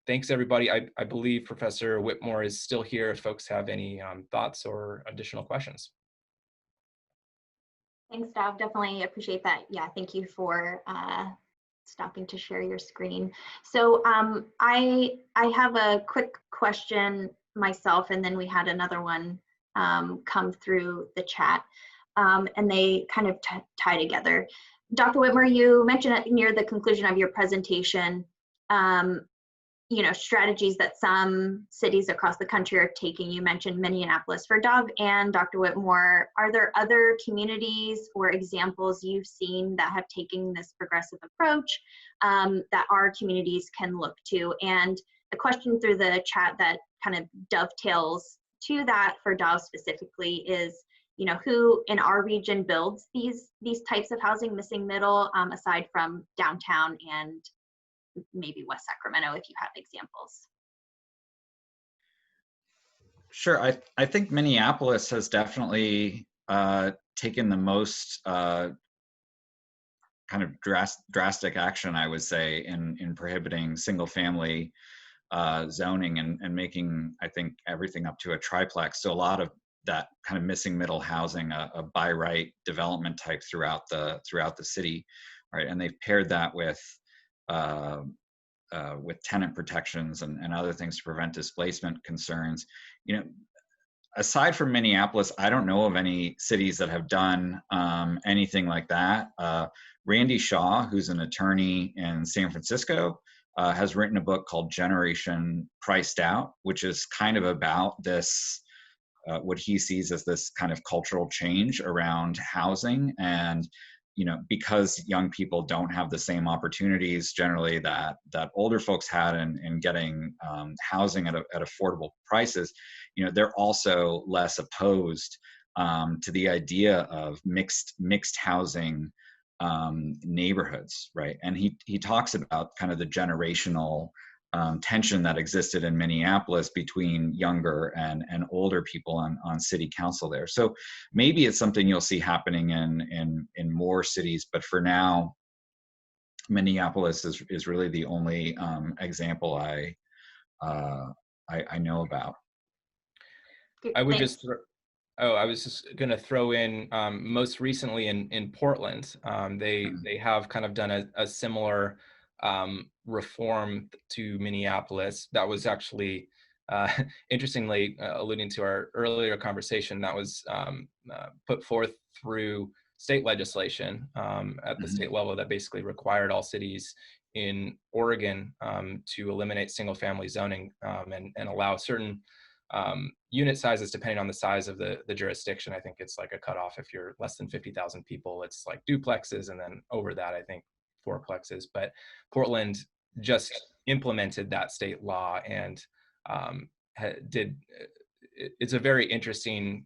thanks everybody. I believe Professor Whitmore is still here if folks have any thoughts or additional questions. Thanks, Dav. Definitely appreciate that. Yeah, thank you for stopping to share your screen. So I have a quick question myself, and then we had another one come through the chat, and they kind of tie together. Dr. Whitmore, you mentioned near the conclusion of your presentation, strategies that some cities across the country are taking. You mentioned Minneapolis. For Dav and Dr. Whitmore, are there other communities or examples you've seen that have taken this progressive approach that our communities can look to? And a question through the chat that kind of dovetails to that for Dav specifically is, who in our region builds these types of housing, missing middle, aside from downtown and maybe West Sacramento, if you have examples. Sure. I think Minneapolis has definitely taken the most kind of drastic action, I would say, in prohibiting single family zoning and making, I think, everything up to a triplex. So a lot of that kind of missing middle housing, a by right development type throughout the city, right? And they've paired that with tenant protections and other things to prevent displacement concerns. Aside from Minneapolis, I don't know of any cities that have done anything like that. Randy Shaw, who's an attorney in San Francisco, has written a book called Generation Priced Out, which is kind of about this, what he sees as this kind of cultural change around housing. And because young people don't have the same opportunities generally that older folks had in getting housing at affordable prices, they're also less opposed to the idea of mixed housing neighborhoods, right? And he talks about kind of the generational tension that existed in Minneapolis between younger and older people on city council there. So maybe it's something you'll see happening in more cities, but for now, Minneapolis is really the only example I know about. I would just I was just going to throw in most recently in Portland, they have kind of done a similar reform to Minneapolis that was actually, interestingly, alluding to our earlier conversation, that was put forth through state legislation at the state level that basically required all cities in Oregon to eliminate single family zoning and allow certain unit sizes depending on the size of the jurisdiction. I think it's like a cutoff if you're less than 50,000 people, it's like duplexes, and then over that, I think fourplexes. But Portland just implemented that state law and it's a very interesting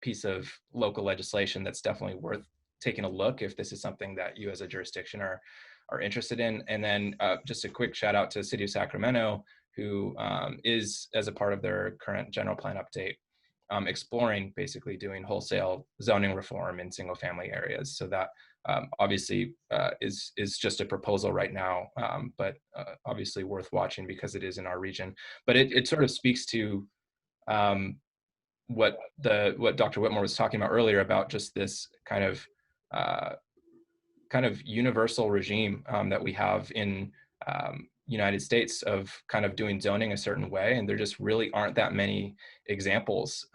piece of local legislation that's definitely worth taking a look if this is something that you as a jurisdiction are interested in. And then just a quick shout out to the city of Sacramento, who is, as a part of their current general plan update, exploring basically doing wholesale zoning reform in single family areas. So that obviously is just a proposal right now, but obviously worth watching because it is in our region. But it sort of speaks to what Dr. Whitmore was talking about earlier about just this kind of universal regime that we have in United States of kind of doing zoning a certain way, and there just really aren't that many examples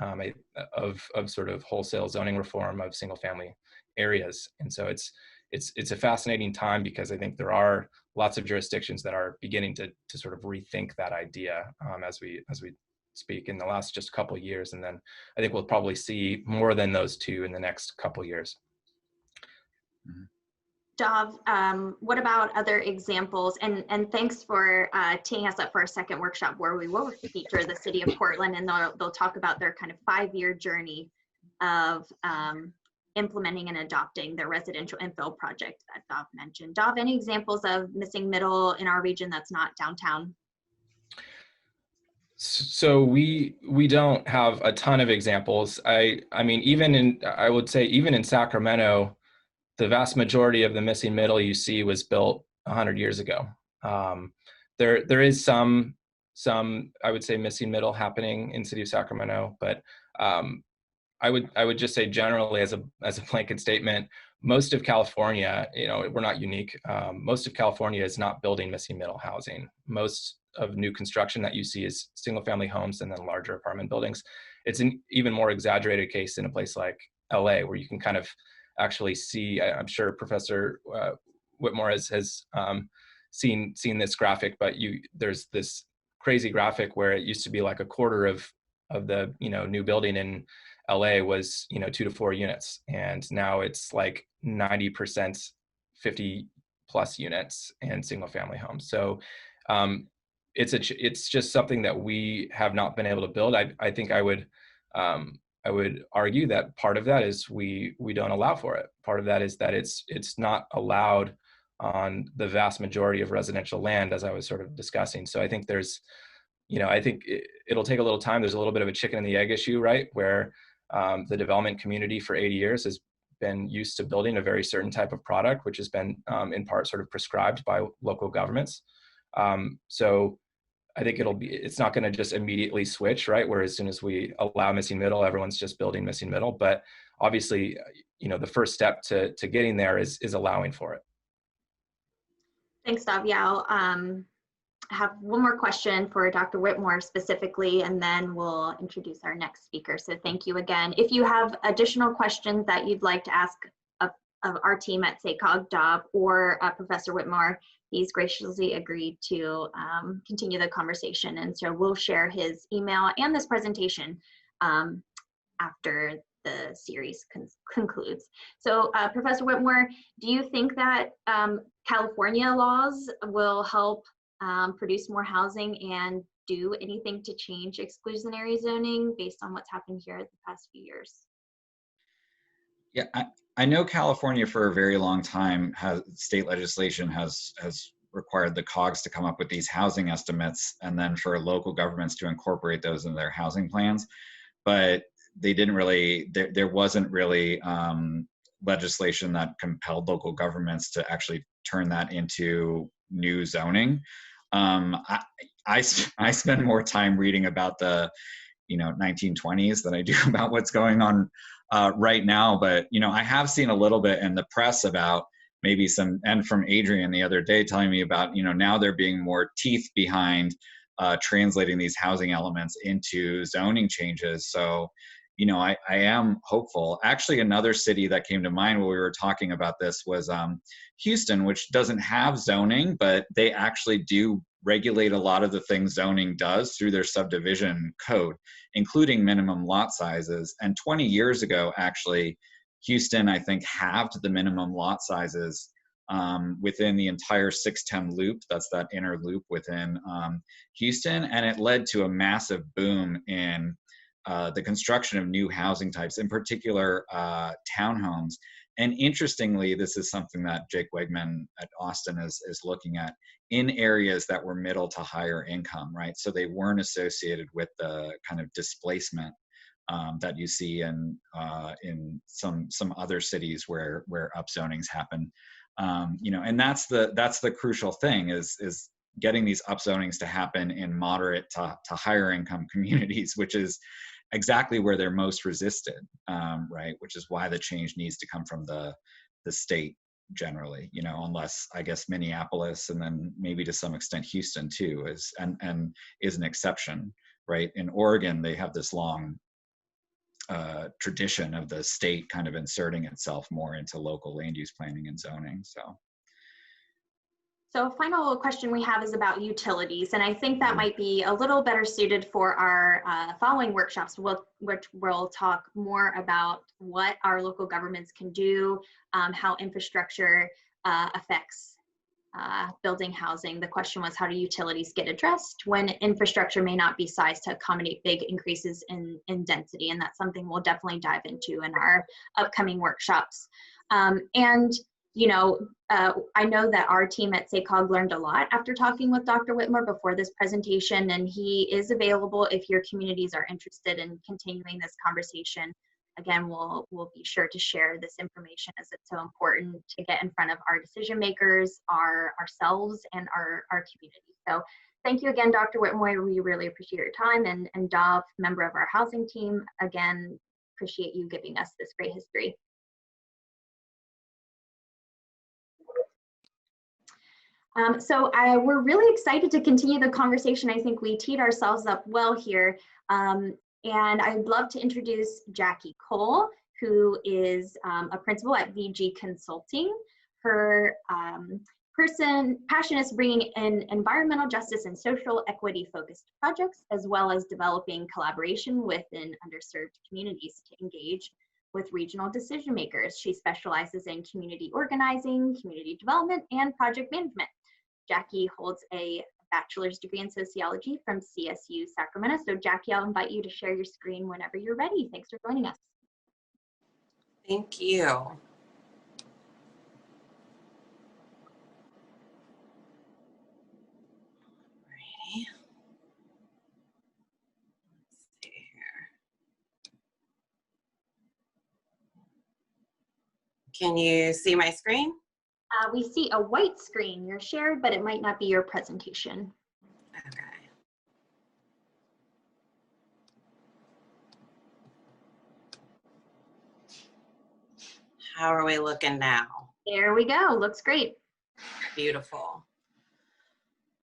of sort of wholesale zoning reform of single family areas. And so it's a fascinating time, because I think there are lots of jurisdictions that are beginning to sort of rethink that idea as we speak in the last just couple of years. And then I think we'll probably see more than those two in the next couple of years. Dov, what about other examples? And thanks for teeing us up for our second workshop, where we will feature the city of Portland, and they'll talk about their kind of 5-year journey of implementing and adopting their residential infill project that Dov mentioned. Dov, any examples of missing middle in our region that's not downtown? So we don't have a ton of examples. I mean, I would say even in Sacramento, the vast majority of the missing middle you see was built 100 years ago. There is some I would say missing middle happening in city of Sacramento, but I would just say generally as a blanket statement, most of California, we're not unique. Most of California is not building missing middle housing. Most of new construction that you see is single family homes and then larger apartment buildings. It's an even more exaggerated case in a place like LA, where you can kind of actually see, I'm sure Professor Whitmore has seen this graphic, but there's this crazy graphic where it used to be like a quarter of the new building in LA was 2 to 4 units, and now it's like 90% 50 plus units and single family homes. So it's just something that we have not been able to build. I think I would argue that part of that is we don't allow for it. Part of that is that it's not allowed on the vast majority of residential land, as I was sort of discussing. So I think there's, I think it'll take a little time. There's a little bit of a chicken and the egg issue, right? Where the development community for 80 years has been used to building a very certain type of product, which has been in part sort of prescribed by local governments. So I think it's not going to just immediately switch, right? Where as soon as we allow missing middle, everyone's just building missing middle. But obviously, the first step to getting there is allowing for it. Thanks, Dov. Yeah, I'll have one more question for Dr. Whitmore specifically, and then we'll introduce our next speaker. So thank you again. If you have additional questions that you'd like to ask of our team at SACOG, Dov, or Professor Whitmore, he's graciously agreed to continue the conversation. And so we'll share his email and this presentation after the series concludes. So Professor Whitmore, do you think that California laws will help produce more housing and do anything to change exclusionary zoning based on what's happened here the past few years? Yeah, I know California for a very long time state legislation has required the COGS to come up with these housing estimates, and then for local governments to incorporate those in their housing plans. But they didn't really, there wasn't really legislation that compelled local governments to actually turn that into new zoning. I spend more time reading about the 1920s than I do about what's going on right now. But I have seen a little bit in the press about maybe and from Adrian the other day telling me about now there being more teeth behind translating these housing elements into zoning changes. So I am hopeful. Actually, another city that came to mind when we were talking about this was Houston, which doesn't have zoning, but they actually do regulate a lot of the things zoning does through their subdivision code, including minimum lot sizes. And 20 years ago, actually, Houston, I think, halved the minimum lot sizes within the entire 610 loop. That's that inner loop within Houston. And it led to a massive boom in the construction of new housing types, in particular townhomes. And interestingly, this is something that Jake Wegman at Austin is looking at in areas that were middle to higher income, right? So they weren't associated with the kind of displacement that you see in some other cities where upzonings happen. And that's the crucial thing is getting these upzonings to happen in moderate to higher income communities, which is exactly where they're most resisted, right? Which is why the change needs to come from the state. generally, you know, unless I guess Minneapolis and then maybe to some extent Houston too is and is an exception, right? In Oregon, they have this long tradition of the state kind of inserting itself more into local land use planning and zoning. So final question we have is about utilities, and I think that might be a little better suited for our following workshops, which we'll talk more about what our local governments can do, how infrastructure affects building housing. The question was, how do utilities get addressed when infrastructure may not be sized to accommodate big increases in density? And that's something we'll definitely dive into in our upcoming workshops. And you know, I know that our team at SACOG learned a lot after talking with Dr. Whitmore before this presentation, and he is available if your communities are interested in continuing this conversation. Again, we'll be sure to share this information as it's so important to get in front of our decision makers, ourselves, and our community. So thank you again, Dr. Whitmore. We really appreciate your time, and Dov, member of our housing team, again, appreciate you giving us this great history. So we're really excited to continue the conversation. I think we teed ourselves up well here. And I'd love to introduce Jackie Cole, who is a principal at VG Consulting. Her passion is bringing in environmental justice and social equity focused projects, as well as developing collaboration within underserved communities to engage with regional decision makers. She specializes in community organizing, community development, and project management. Jackie holds a bachelor's degree in sociology from CSU Sacramento. So Jackie, I'll invite you to share your screen whenever you're ready. Thanks for joining us. Thank you. Alrighty. Let's see here. Can you see my screen? We see a white screen. You're shared, but it might not be your presentation. Okay. How are we looking now? There we go. Looks great. Beautiful.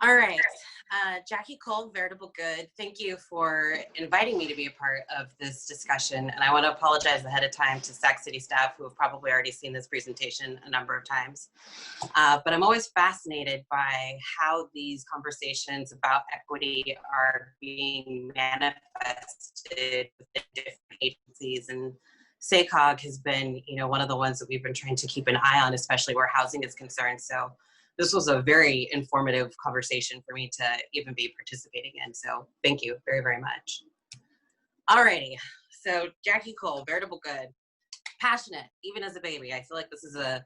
All right. Jackie Cole, Veritable Good, thank you for inviting me to be a part of this discussion. And I want to apologize ahead of time to Sac City staff who have probably already seen this presentation a number of times. But I'm always fascinated by how these conversations about equity are being manifested within different agencies. And SACOG has been, you know, one of the ones that we've been trying to keep an eye on, especially where housing is concerned. So this was a very informative conversation for me to even be participating in. So thank you very, very much. Alrighty, so Jackie Cole, Veritable Good, passionate, even as a baby. I feel like this is a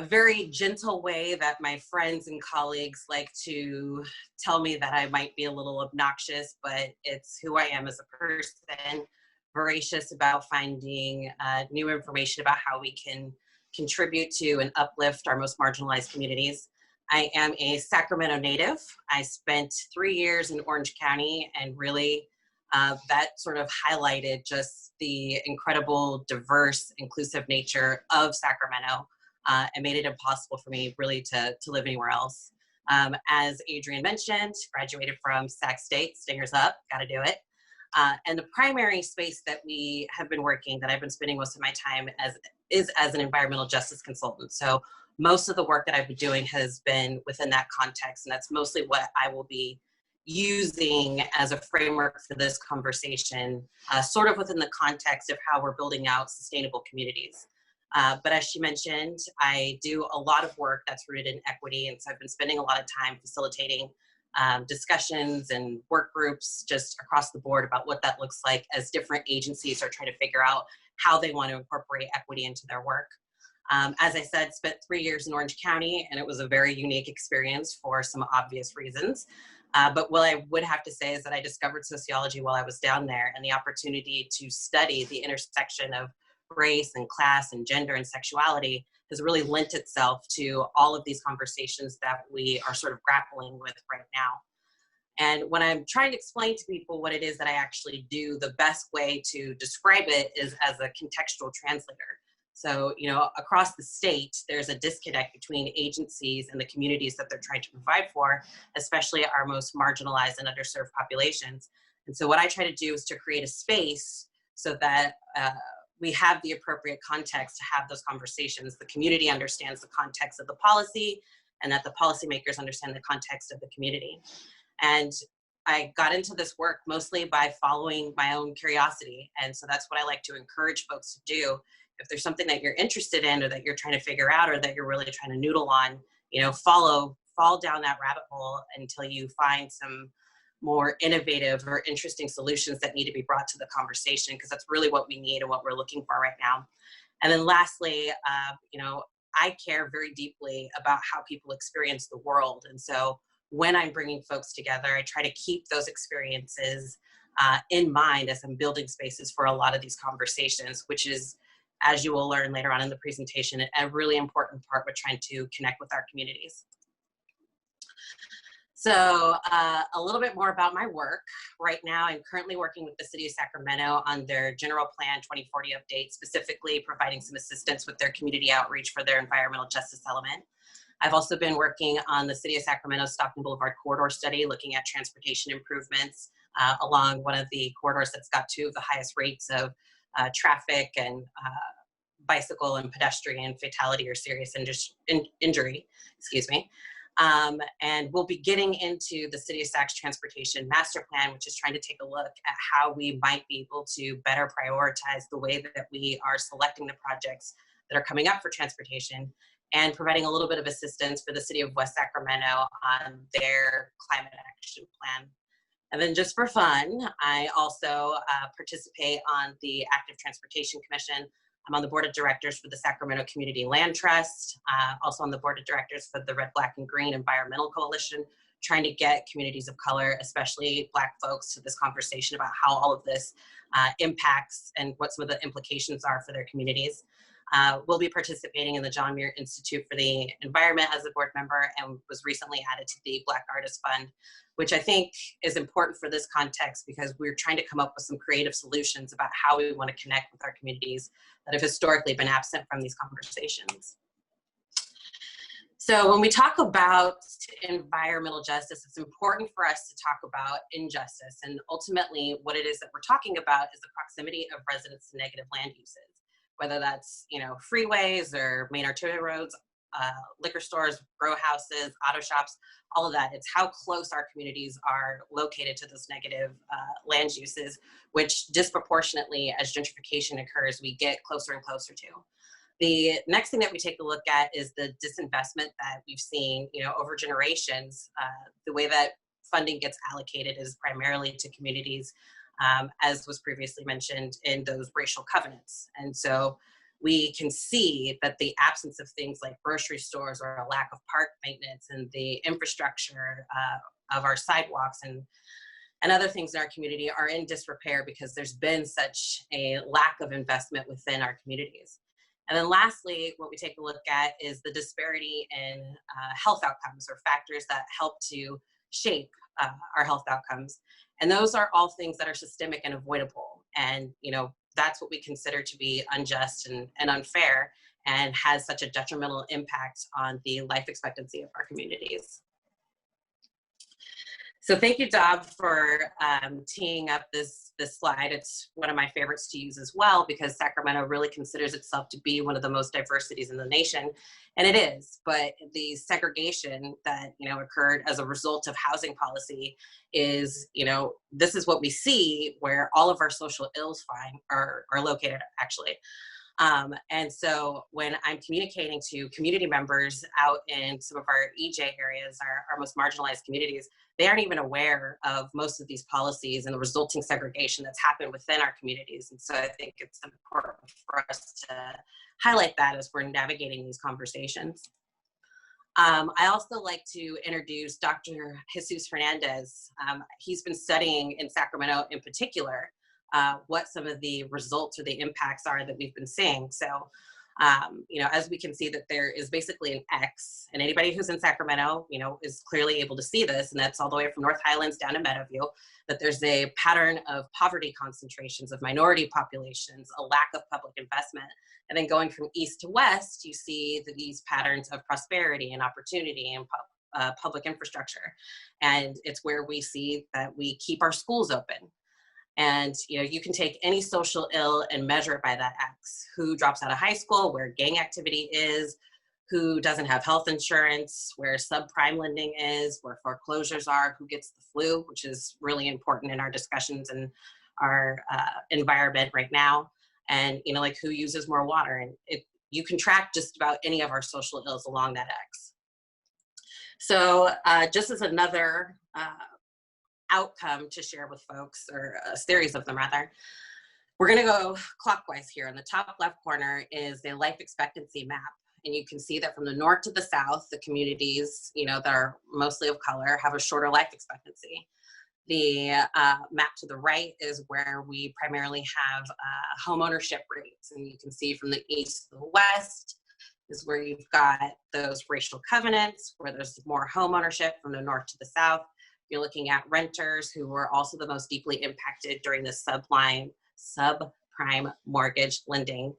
very gentle way that my friends and colleagues like to tell me that I might be a little obnoxious, but it's who I am as a person, voracious about finding new information about how we can contribute to and uplift our most marginalized communities. I am a Sacramento native. I spent 3 years in Orange County, and really that sort of highlighted just the incredible, diverse, inclusive nature of Sacramento and made it impossible for me really to live anywhere else. As Adrian mentioned, graduated from Sac State, Stingers up, gotta do it. And the primary space that we have been working, that I've been spending most of my time is as an environmental justice consultant. So most of the work that I've been doing has been within that context, and that's mostly what I will be using as a framework for this conversation, sort of within the context of how we're building out sustainable communities. But as she mentioned, I do a lot of work that's rooted in equity, and so I've been spending a lot of time facilitating discussions and work groups just across the board about what that looks like as different agencies are trying to figure out how they want to incorporate equity into their work. As I said, spent 3 years in Orange County, and it was a very unique experience for some obvious reasons. But what I would have to say is that I discovered sociology while I was down there, and the opportunity to study the intersection of race and class and gender and sexuality has really lent itself to all of these conversations that we are sort of grappling with right now. And when I'm trying to explain to people what it is that I actually do, the best way to describe it is as a contextual translator. So, you know, across the state, there's a disconnect between agencies and the communities that they're trying to provide for, especially our most marginalized and underserved populations. And so what I try to do is to create a space so that we have the appropriate context to have those conversations. The community understands the context of the policy, and that the policymakers understand the context of the community. And I got into this work mostly by following my own curiosity. And so that's what I like to encourage folks to do. If there's something that you're interested in, or that you're trying to figure out, or that you're really trying to noodle on, you know, fall down that rabbit hole until you find some more innovative or interesting solutions that need to be brought to the conversation, because that's really what we need and what we're looking for right now. And then lastly, you know, I care very deeply about how people experience the world. And so when I'm bringing folks together, I try to keep those experiences in mind as I'm building spaces for a lot of these conversations, which is, as you will learn later on in the presentation, a really important part with trying to connect with our communities. So a little bit more about my work. Right now, I'm currently working with the City of Sacramento on their General Plan 2040 update, specifically providing some assistance with their community outreach for their environmental justice element. I've also been working on the City of Sacramento Stockton Boulevard corridor study, looking at transportation improvements along one of the corridors that's got two of the highest rates of traffic and bicycle and pedestrian fatality or serious injury, excuse me. And we'll be getting into the City of Sac's Transportation Master Plan, which is trying to take a look at how we might be able to better prioritize the way that we are selecting the projects that are coming up for transportation, and providing a little bit of assistance for the City of West Sacramento on their climate action plan. And then just for fun, I also participate on the Active Transportation Commission. I'm on the board of directors for the Sacramento Community Land Trust, also on the board of directors for the Red, Black, and Green Environmental Coalition, trying to get communities of color, especially Black folks, to this conversation about how all of this impacts and what some of the implications are for their communities. We'll be participating in the John Muir Institute for the Environment as a board member, and was recently added to the Black Artist Fund, which I think is important for this context, because we're trying to come up with some creative solutions about how we want to connect with our communities that have historically been absent from these conversations. So when we talk about environmental justice, it's important for us to talk about injustice, and ultimately what it is that we're talking about is the proximity of residents to negative land uses, whether that's, you know, freeways or main arterial roads, liquor stores, grow houses, auto shops, all of that. It's how close our communities are located to those negative land uses, which disproportionately, as gentrification occurs, we get closer and closer to. The next thing that we take a look at is the disinvestment that we've seen, you know, over generations. The way that funding gets allocated is primarily to communities, as was previously mentioned, in those racial covenants. And so we can see that the absence of things like grocery stores, or a lack of park maintenance, and the infrastructure of our sidewalks and other things in our community are in disrepair, because there's been such a lack of investment within our communities. And then lastly, what we take a look at is the disparity in health outcomes, or factors that help to shape our health outcomes. And those are all things that are systemic and avoidable. And, you know, that's what we consider to be unjust and unfair, and has such a detrimental impact on the life expectancy of our communities. So thank you, Dob, for teeing up this slide. It's one of my favorites to use as well, because Sacramento really considers itself to be one of the most diverse cities in the nation, and it is. But the segregation that, you know, occurred as a result of housing policy is, you know, this is what we see, where all of our social ills are located, actually. And so when I'm communicating to community members out in some of our EJ areas, our most marginalized communities, they aren't even aware of most of these policies and the resulting segregation that's happened within our communities. And so I think it's important for us to highlight that as we're navigating these conversations. I also like to introduce Dr. Jesus Hernandez. He's been studying in Sacramento in particular what some of the results or the impacts are that we've been seeing. So You know, as we can see that there is basically an X, and anybody who's in Sacramento, you know, is clearly able to see this, and that's all the way from North Highlands down to Meadowview, that there's a pattern of poverty concentrations, of minority populations, a lack of public investment. And then going from east to west, you see these patterns of prosperity and opportunity and public infrastructure. And it's where we see that we keep our schools open. And you know, you can take any social ill and measure it by that X. Who drops out of high school, where gang activity is, who doesn't have health insurance, where subprime lending is, where foreclosures are, who gets the flu, which is really important in our discussions and our environment right now. And you know, like who uses more water. And you can track just about any of our social ills along that X. So just as another outcome to share with folks, or a series of them rather, we're going to go clockwise here. In the top left corner is the life expectancy map, and you can see that from the north to the south, the communities, you know, that are mostly of color have a shorter life expectancy. The map to the right is where we primarily have home ownership rates, and you can see from the east to the west is where you've got those racial covenants, where there's more home ownership. From the north to the south, you're looking at renters, who were also the most deeply impacted during the subprime mortgage lending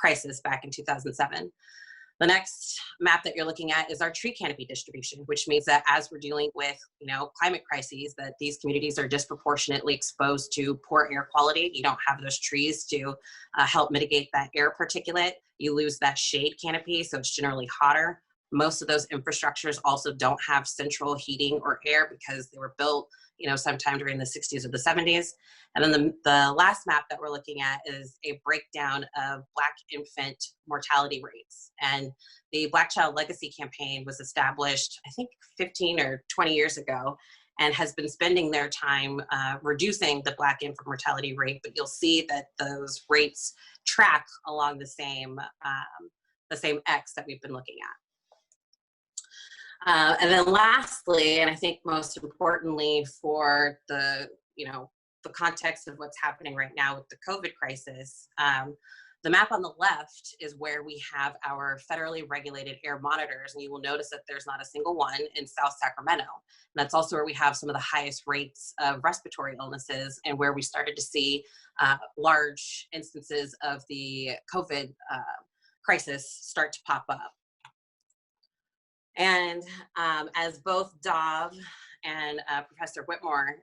crisis back in 2007. The next map that you're looking at is our tree canopy distribution, which means that as we're dealing with, you know, climate crises, that these communities are disproportionately exposed to poor air quality. You don't have those trees to help mitigate that air particulate. You lose that shade canopy, so it's generally hotter. Most of those infrastructures also don't have central heating or air because they were built, you know, sometime during the 60s or the 70s. And then the last map that we're looking at is a breakdown of Black infant mortality rates. And the Black Child Legacy Campaign was established, I think, 15 or 20 years ago, and has been spending their time reducing the Black infant mortality rate. But you'll see that those rates track along the same X that we've been looking at. And then lastly, and I think most importantly for the, you know, the context of what's happening right now with the COVID crisis, the map on the left is where we have our federally regulated air monitors, and you will notice that there's not a single one in South Sacramento. And that's also where we have some of the highest rates of respiratory illnesses, and where we started to see large instances of the COVID crisis start to pop up. And as both Dov and Professor Whitmore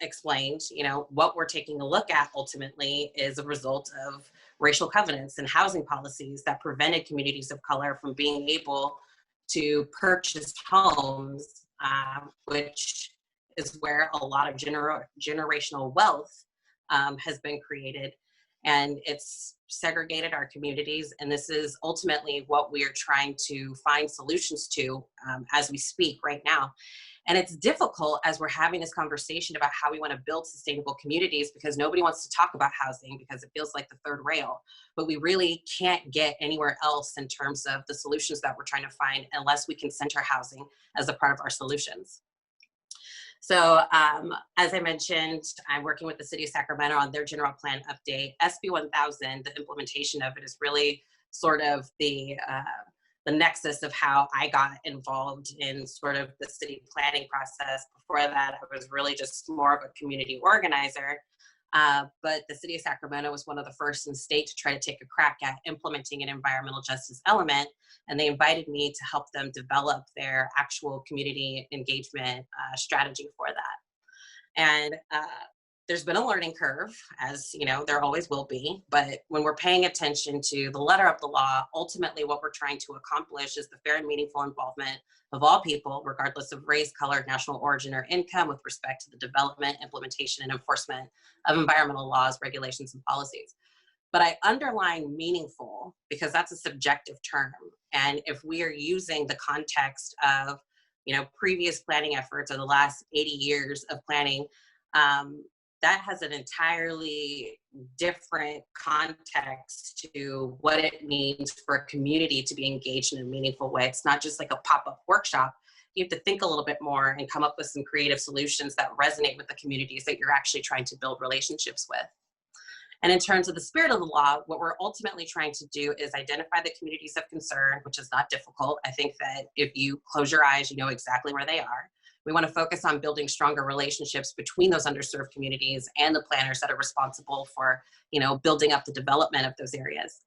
explained, you know, what we're taking a look at ultimately is a result of racial covenants and housing policies that prevented communities of color from being able to purchase homes, which is where a lot of generational wealth has been created. And it's segregated our communities. And this is ultimately what we are trying to find solutions to as we speak right now. And it's difficult as we're having this conversation about how we want to build sustainable communities, because nobody wants to talk about housing because it feels like the third rail. But we really can't get anywhere else in terms of the solutions that we're trying to find unless we can center housing as a part of our solutions. So as I mentioned, I'm working with the City of Sacramento on their general plan update. SB 1000, the implementation of it is really sort of the nexus of how I got involved in sort of the city planning process. Before that, I was really just more of a community organizer. But the City of Sacramento was one of the first in the state to try to take a crack at implementing an environmental justice element. And they invited me to help them develop their actual community engagement strategy for that. And there's been a learning curve, as you know, there always will be. But when we're paying attention to the letter of the law, ultimately what we're trying to accomplish is the fair and meaningful involvement of all people, regardless of race, color, national origin, or income, with respect to the development, implementation, and enforcement of environmental laws, regulations, and policies. But I underline meaningful because that's a subjective term. And if we are using the context of, you know, previous planning efforts or the last 80 years of planning, that has an entirely different context to what it means for a community to be engaged in a meaningful way. It's not just like a pop-up workshop. You have to think a little bit more and come up with some creative solutions that resonate with the communities that you're actually trying to build relationships with. And in terms of the spirit of the law, what we're ultimately trying to do is identify the communities of concern, which is not difficult. I think that if you close your eyes, you know exactly where they are. We want to focus on building stronger relationships between those underserved communities and the planners that are responsible for, you know, building up the development of those areas.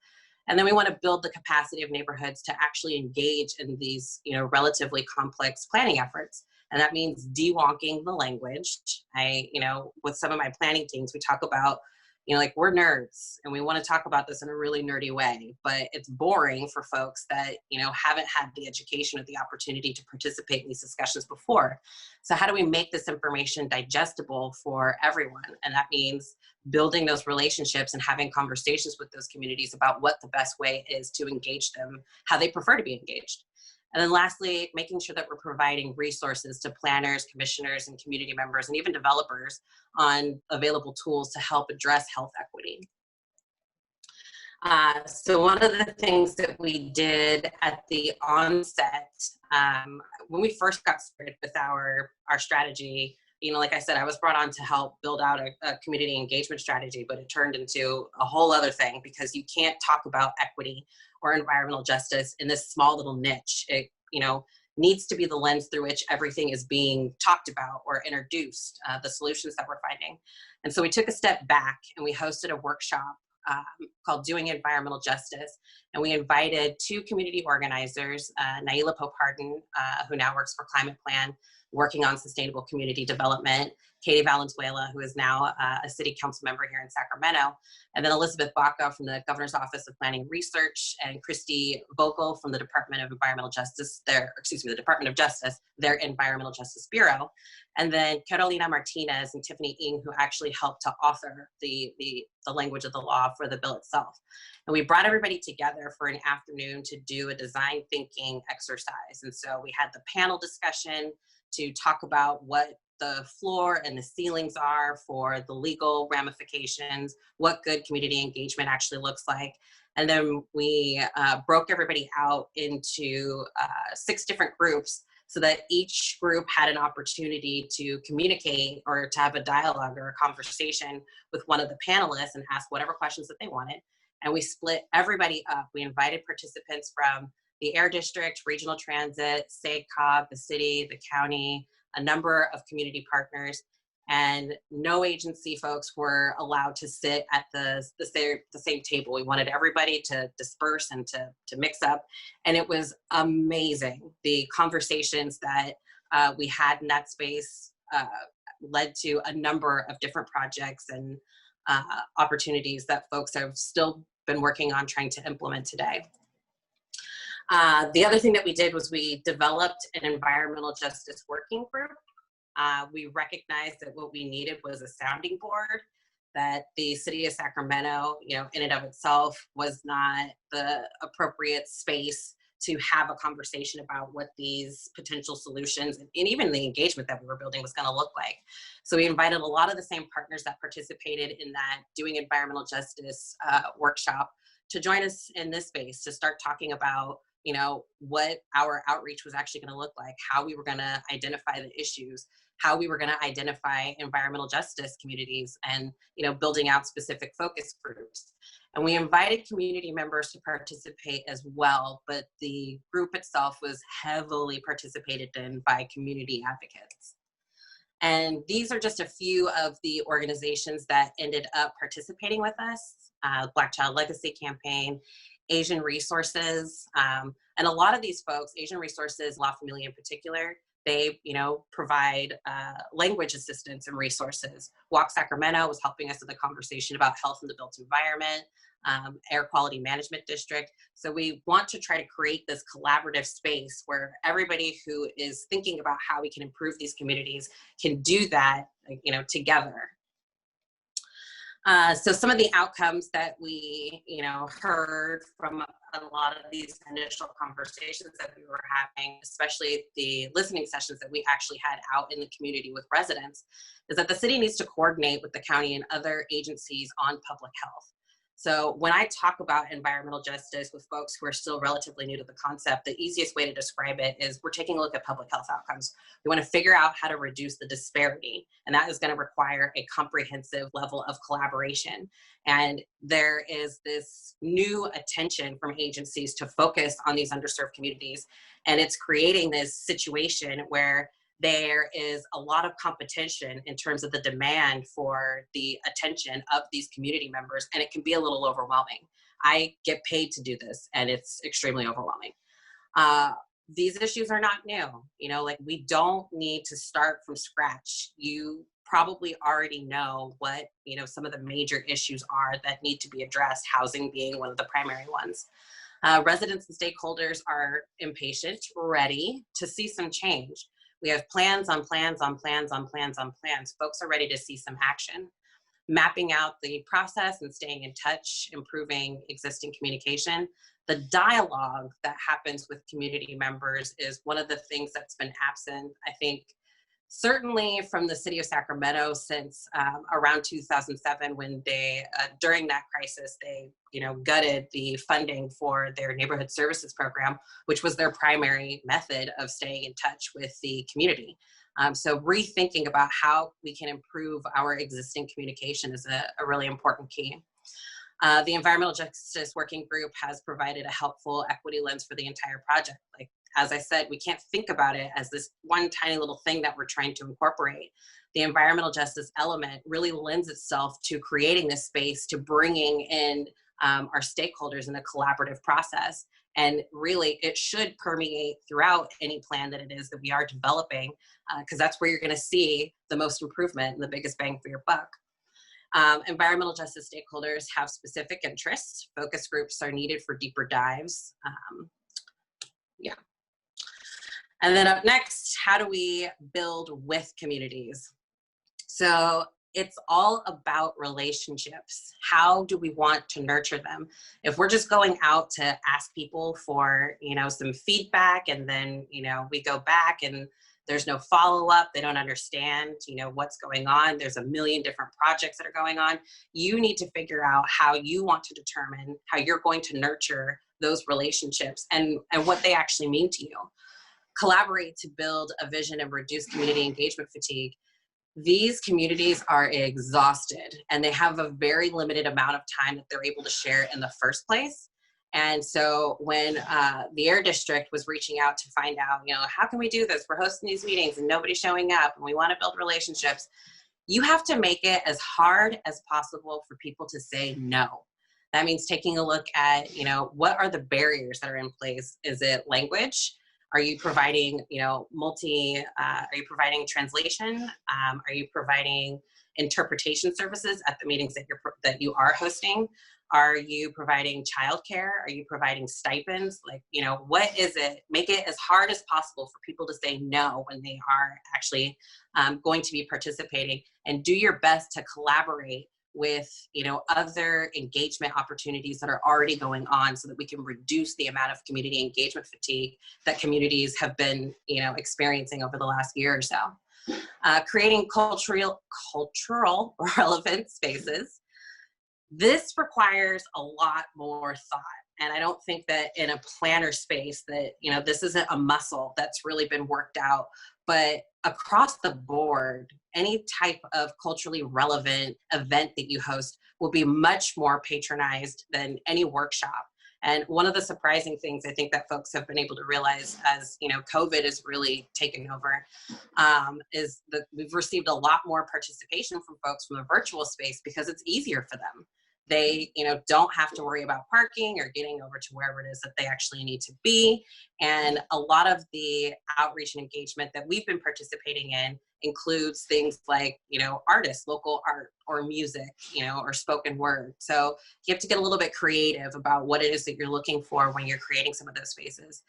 And then we want to build the capacity of neighborhoods to actually engage in these, you know, relatively complex planning efforts. And that means de-wonking the language. You know, with some of my planning teams, we talk about, you know, like, we're nerds and we want to talk about this in a really nerdy way, but it's boring for folks that, you know, haven't had the education or the opportunity to participate in these discussions before. So how do we make this information digestible for everyone? And that means building those relationships and having conversations with those communities about what the best way is to engage them, how they prefer to be engaged. And then lastly, making sure that we're providing resources to planners, commissioners, and community members, and even developers on available tools to help address health equity. So one of the things that we did at the onset, when we first got started with our strategy, you know, like I said, I was brought on to help build out a community engagement strategy, but it turned into a whole other thing, because you can't talk about equity or environmental justice in this small little niche. It, you know, needs to be the lens through which everything is being talked about or introduced, the solutions that we're finding. And so we took a step back and we hosted a workshop called Doing Environmental Justice. And we invited 2 community organizers, Naila Pope-Harden, who now works for Climate Plan, working on sustainable community development, Katie Valenzuela, who is now a city council member here in Sacramento, and then Elizabeth Baca from the Governor's Office of Planning Research, and Christy Vogel from the Department of Environmental Justice, the Department of Justice, their Environmental Justice Bureau, and then Carolina Martinez and Tiffany Ng, who actually helped to author the language of the law for the bill itself. And we brought everybody together for an afternoon to do a design thinking exercise. And so we had the panel discussion to talk about what the floor and the ceilings are for the legal ramifications, what good community engagement actually looks like. And then we broke everybody out into 6 different groups so that each group had an opportunity to communicate or to have a dialogue or a conversation with one of the panelists and ask whatever questions that they wanted. And we split everybody up. We invited participants from the Air District, Regional Transit, SAGCOG, the city, the county, a number of community partners, and no agency folks were allowed to sit at the same table. We wanted everybody to disperse and to mix up, and it was amazing. The conversations that we had in that space led to a number of different projects and opportunities that folks have still been working on trying to implement today. The other thing that we did was we developed an environmental justice working group. We recognized that what we needed was a sounding board, that the city of Sacramento, you know, in and of itself was not the appropriate space to have a conversation about what these potential solutions and even the engagement that we were building was going to look like. So we invited a lot of the same partners that participated in that Doing Environmental Justice workshop to join us in this space, to start talking about, you know, what our outreach was actually going to look like, how we were going to identify the issues, how we were going to identify environmental justice communities, and, you know, building out specific focus groups. And we invited community members to participate as well, but the group itself was heavily participated in by community advocates. And these are just a few of the organizations that ended up participating with us: Black Child Legacy Campaign, Asian Resources, and a lot of these folks, Asian Resources, La Familia in particular, they, you know, provide language assistance and resources. Walk Sacramento was helping us with a conversation about health in the built environment, Air Quality Management District. So we want to try to create this collaborative space where everybody who is thinking about how we can improve these communities can do that, you know, together. So some of the outcomes that we, you know, heard from a lot of these initial conversations that we were having, especially the listening sessions that we actually had out in the community with residents, is that the city needs to coordinate with the county and other agencies on public health. So when I talk about environmental justice with folks who are still relatively new to the concept, the easiest way to describe it is we're taking a look at public health outcomes. We want to figure out how to reduce the disparity, and that is going to require a comprehensive level of collaboration. And there is this new attention from agencies to focus on these underserved communities, and it's creating this situation where there is a lot of competition in terms of the demand for the attention of these community members, and it can be a little overwhelming. I get paid to do this, and it's extremely overwhelming. These issues are not new. You know, like, we don't need to start from scratch. You probably already know what, you know, some of the major issues are that need to be addressed, housing being one of the primary ones. Residents and stakeholders are impatient, ready to see some change. We have plans on plans on plans on plans on plans. Folks are ready to see some action. Mapping out the process and staying in touch, improving existing communication. The dialogue that happens with community members is one of the things that's been absent, I think, certainly from the city of Sacramento since around 2007, when they, during that crisis, they, you know, gutted the funding for their neighborhood services program, which was their primary method of staying in touch with the community. So rethinking about how we can improve our existing communication is a really important key. The Environmental Justice Working Group has provided a helpful equity lens for the entire project. Like, as I said, we can't think about it as this one tiny little thing that we're trying to incorporate. The environmental justice element really lends itself to creating this space, to bringing in our stakeholders in a collaborative process. And really, it should permeate throughout any plan that it is that we are developing, because that's where you're going to see the most improvement and the biggest bang for your buck. Environmental justice stakeholders have specific interests. Focus groups are needed for deeper dives. Yeah. And then up next, how do we build with communities? So it's all about relationships. How do we want to nurture them? If we're just going out to ask people for, you know, some feedback, and then, you know, we go back and there's no follow-up, they don't understand, you know, what's going on. There's a million different projects that are going on. You need to figure out how you want to determine how you're going to nurture those relationships and what they actually mean to you. Collaborate to build a vision and reduce community engagement fatigue. These communities are exhausted, and they have a very limited amount of time that they're able to share in the first place. And so when the Air District was reaching out to find out, you know, how can we do this? We're hosting these meetings and nobody's showing up, and we want to build relationships. You have to make it as hard as possible for people to say no. That means taking a look at, you know, what are the barriers that are in place? Is it language? Are you providing, you know, are you providing translation? Are you providing interpretation services at the meetings that you are hosting? Are you providing childcare? Are you providing stipends? Like, you know, what is it? Make it as hard as possible for people to say no when they are actually going to be participating, and do your best to collaborate with, you know, other engagement opportunities that are already going on, so that we can reduce the amount of community engagement fatigue that communities have been, you know, experiencing over the last year or so. Creating cultural relevant spaces. This requires a lot more thought. And I don't think that in a planner space that, you know, this isn't a muscle that's really been worked out, but across the board, any type of culturally relevant event that you host will be much more patronized than any workshop. And one of the surprising things I think that folks have been able to realize as, you know, COVID is really taking over, is that we've received a lot more participation from folks from the virtual space because it's easier for them. They, you know, don't have to worry about parking or getting over to wherever it is that they actually need to be. And a lot of the outreach and engagement that we've been participating in includes things like, you know, artists, local art or music, you know, or spoken word. So you have to get a little bit creative about what it is that you're looking for when you're creating some of those spaces.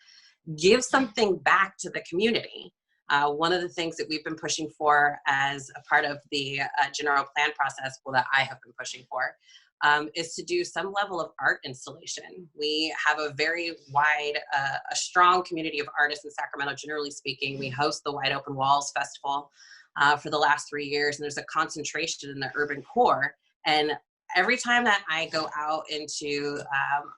Give something back to the community. One of the things that we've been pushing for as a part of the general plan process, well, that I have been pushing for, is to do some level of art installation. We have a very wide, a strong community of artists in Sacramento, generally speaking. We host the Wide Open Walls Festival for the last 3 years, and there's a concentration in the urban core. And every time that I go out into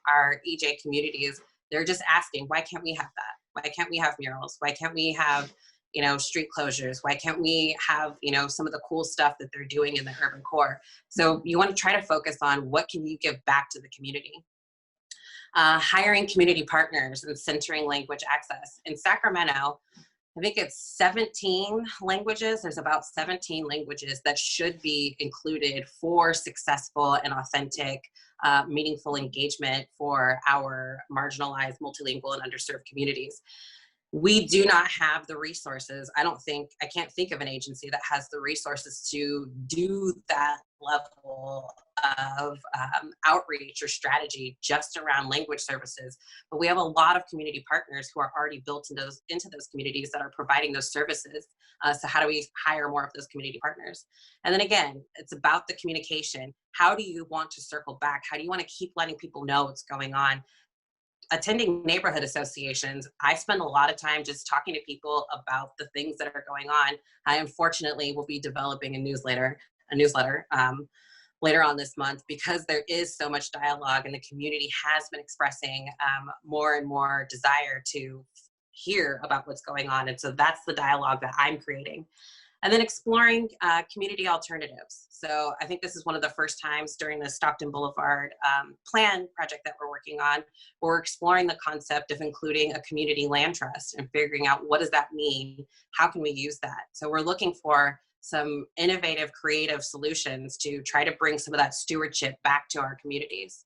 our EJ communities, they're just asking, why can't we have that? Why can't we have murals? Why can't we have, you know, street closures? Why can't we have, you know, some of the cool stuff that they're doing in the urban core? So you want to try to focus on what can you give back to the community. Hiring community partners and centering language access. In Sacramento, I think it's 17 languages. There's about 17 languages that should be included for successful and authentic, meaningful engagement for our marginalized, multilingual, and underserved communities. We do not have the resources. I can't think of an agency that has the resources to do that level of outreach or strategy just around language services. But we have a lot of community partners who are already built into those communities that are providing those services. So how do we hire more of those community partners? And then again, it's about the communication. How do you want to circle back? How do you want to keep letting people know what's going on? Attending neighborhood associations, I spend a lot of time just talking to people about the things that are going on. I unfortunately will be developing a newsletter later on this month, because there is so much dialogue and the community has been expressing more and more desire to hear about what's going on. And so that's the dialogue that I'm creating. And then exploring community alternatives. So I think this is one of the first times during the Stockton Boulevard plan project that we're working on, we're exploring the concept of including a community land trust and figuring out what does that mean? How can we use that? So we're looking for some innovative, creative solutions to try to bring some of that stewardship back to our communities.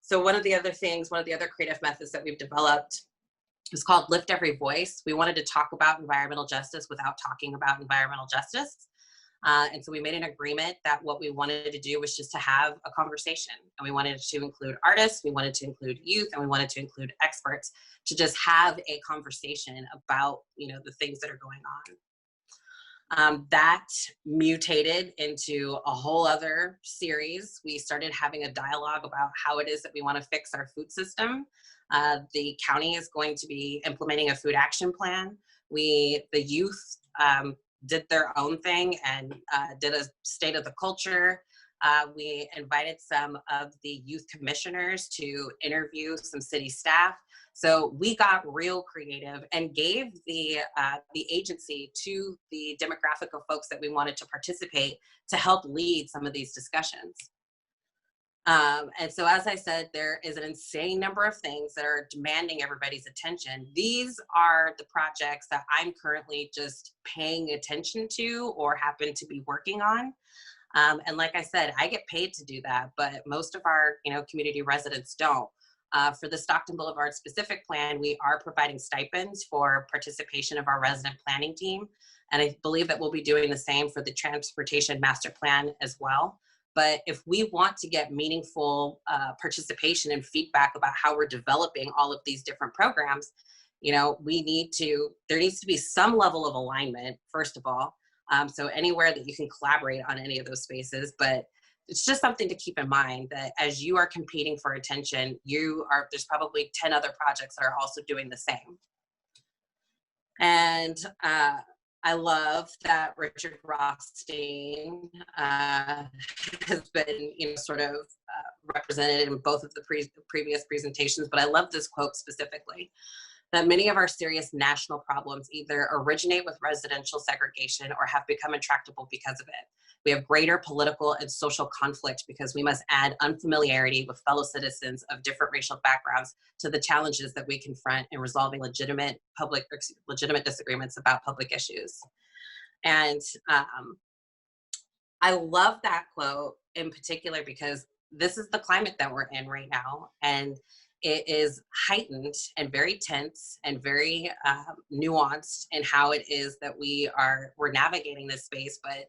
So one of the other creative methods that we've developed is called Lift Every Voice. We wanted to talk about environmental justice without talking about environmental justice. And so we made an agreement that what we wanted to do was just to have a conversation. And we wanted to include artists, we wanted to include youth, and we wanted to include experts to just have a conversation about, you know, the things that are going on. That mutated into a whole other series. We started having a dialogue about how it is that we want to fix our food system. The county is going to be implementing a food action plan. The youth did their own thing and did a state of the culture. We invited some of the youth commissioners to interview some city staff. So we got real creative and gave the agency to the demographic of folks that we wanted to participate to help lead some of these discussions. And so, as I said, there is an insane number of things that are demanding everybody's attention. These are the projects that I'm currently just paying attention to or happen to be working on. And like I said, I get paid to do that, but most of our, you know, community residents don't. For the Stockton Boulevard specific plan, we are providing stipends for participation of our resident planning team. And I believe that we'll be doing the same for the transportation master plan as well. But if we want to get meaningful participation and feedback about how we're developing all of these different programs, you know, there needs to be some level of alignment, first of all. So anywhere that you can collaborate on any of those spaces, but it's just something to keep in mind that as you are competing for attention, there's probably 10 other projects that are also doing the same. And I love that Richard Rothstein has been, you know, sort of represented in both of the previous presentations, but I love this quote specifically, that many of our serious national problems either originate with residential segregation or have become intractable because of it. We have greater political and social conflict because we must add unfamiliarity with fellow citizens of different racial backgrounds to the challenges that we confront in resolving legitimate disagreements about public issues. And I love that quote in particular because this is the climate that we're in right now. And it is heightened and very tense and very nuanced in how it is that we're navigating this space. But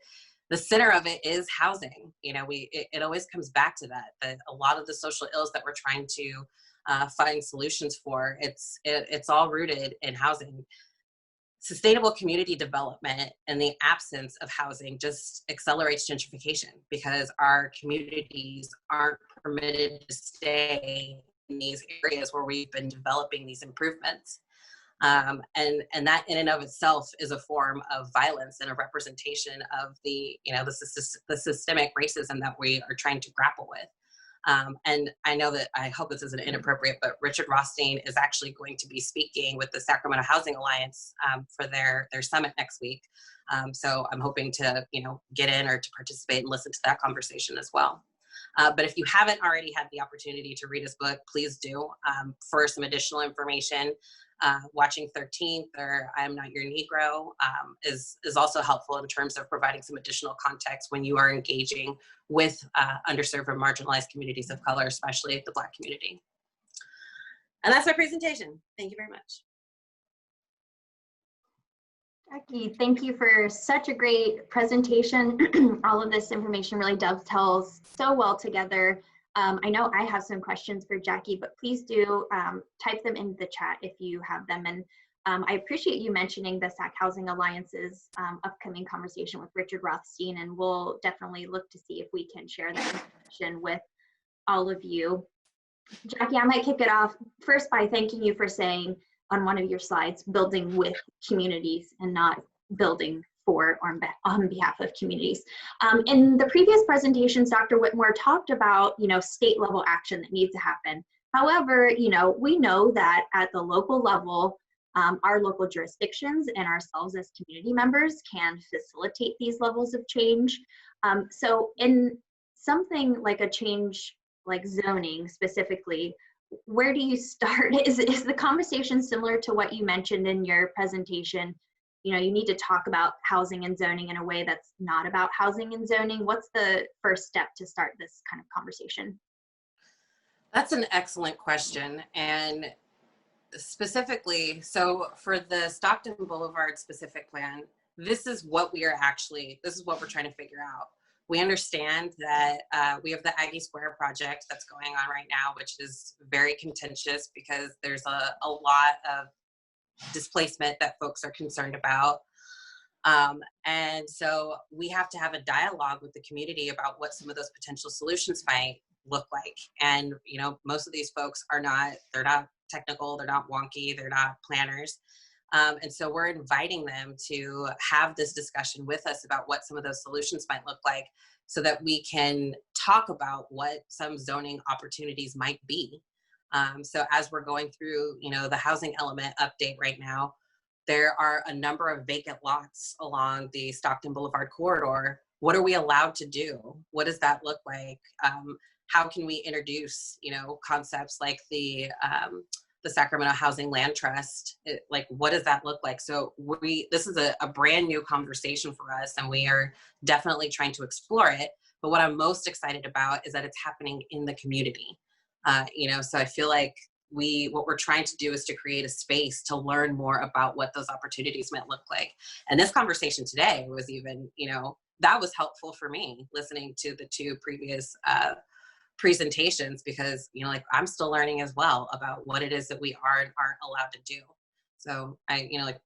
the center of it is housing. You know, it always comes back to that a lot of the social ills that we're trying to find solutions for, it's all rooted in housing. Sustainable community development in the absence of housing just accelerates gentrification because our communities aren't permitted to stay in these areas where we've been developing these improvements. And that in and of itself is a form of violence and a representation of the, the systemic racism that we are trying to grapple with. And I know that, I hope this isn't inappropriate, but Richard Rothstein is actually going to be speaking with the Sacramento Housing Alliance for their summit next week. So I'm hoping to, get in or to participate and listen to that conversation as well. But if you haven't already had the opportunity to read his book, please do. For some additional information, watching 13th or I Am Not Your Negro is also helpful in terms of providing some additional context when you are engaging with underserved and marginalized communities of color, especially the Black community. And that's my presentation. Thank you very much. Jackie, thank you for such a great presentation. All of this information really dovetails so well together. I know I have some questions for Jackie, but please do type them in the chat if you have them. And I appreciate you mentioning the SAC Housing Alliance's upcoming conversation with Richard Rothstein, and we'll definitely look to see if we can share that information with all of you. Jackie, I might kick it off first by thanking you for saying on one of your slides, building with communities and not building for or on behalf of communities. In the previous presentations, Dr. Whitmore talked about, state level action that needs to happen. However, we know that at the local level, our local jurisdictions and ourselves as community members can facilitate these levels of change. So in something like a change like zoning specifically, where do you start? Is the conversation similar to what you mentioned in your presentation? You need to talk about housing and zoning in a way that's not about housing and zoning. What's the first step to start this kind of conversation? That's an excellent question. And specifically, so for the Stockton Boulevard specific plan, this is what we're trying to figure out. We understand that we have the Aggie Square project that's going on right now, which is very contentious because there's a lot of displacement that folks are concerned about. And so we have to have a dialogue with the community about what some of those potential solutions might look like. And, most of these folks they're not technical, they're not wonky, they're not planners. And so we're inviting them to have this discussion with us about what some of those solutions might look like so that we can talk about what some zoning opportunities might be. So as we're going through, the housing element update right now, there are a number of vacant lots along the Stockton Boulevard corridor. What are we allowed to do? What does that look like? How can we introduce, concepts like the Sacramento Housing Land Trust? What does that look like? So this is a brand new conversation for us, and we are definitely trying to explore it. But what I'm most excited about is that it's happening in the community. So I feel like what we're trying to do is to create a space to learn more about what those opportunities might look like. And this conversation today was even, that was helpful for me, listening to the two previous presentations, because I'm still learning as well about what it is that we aren't allowed to do. So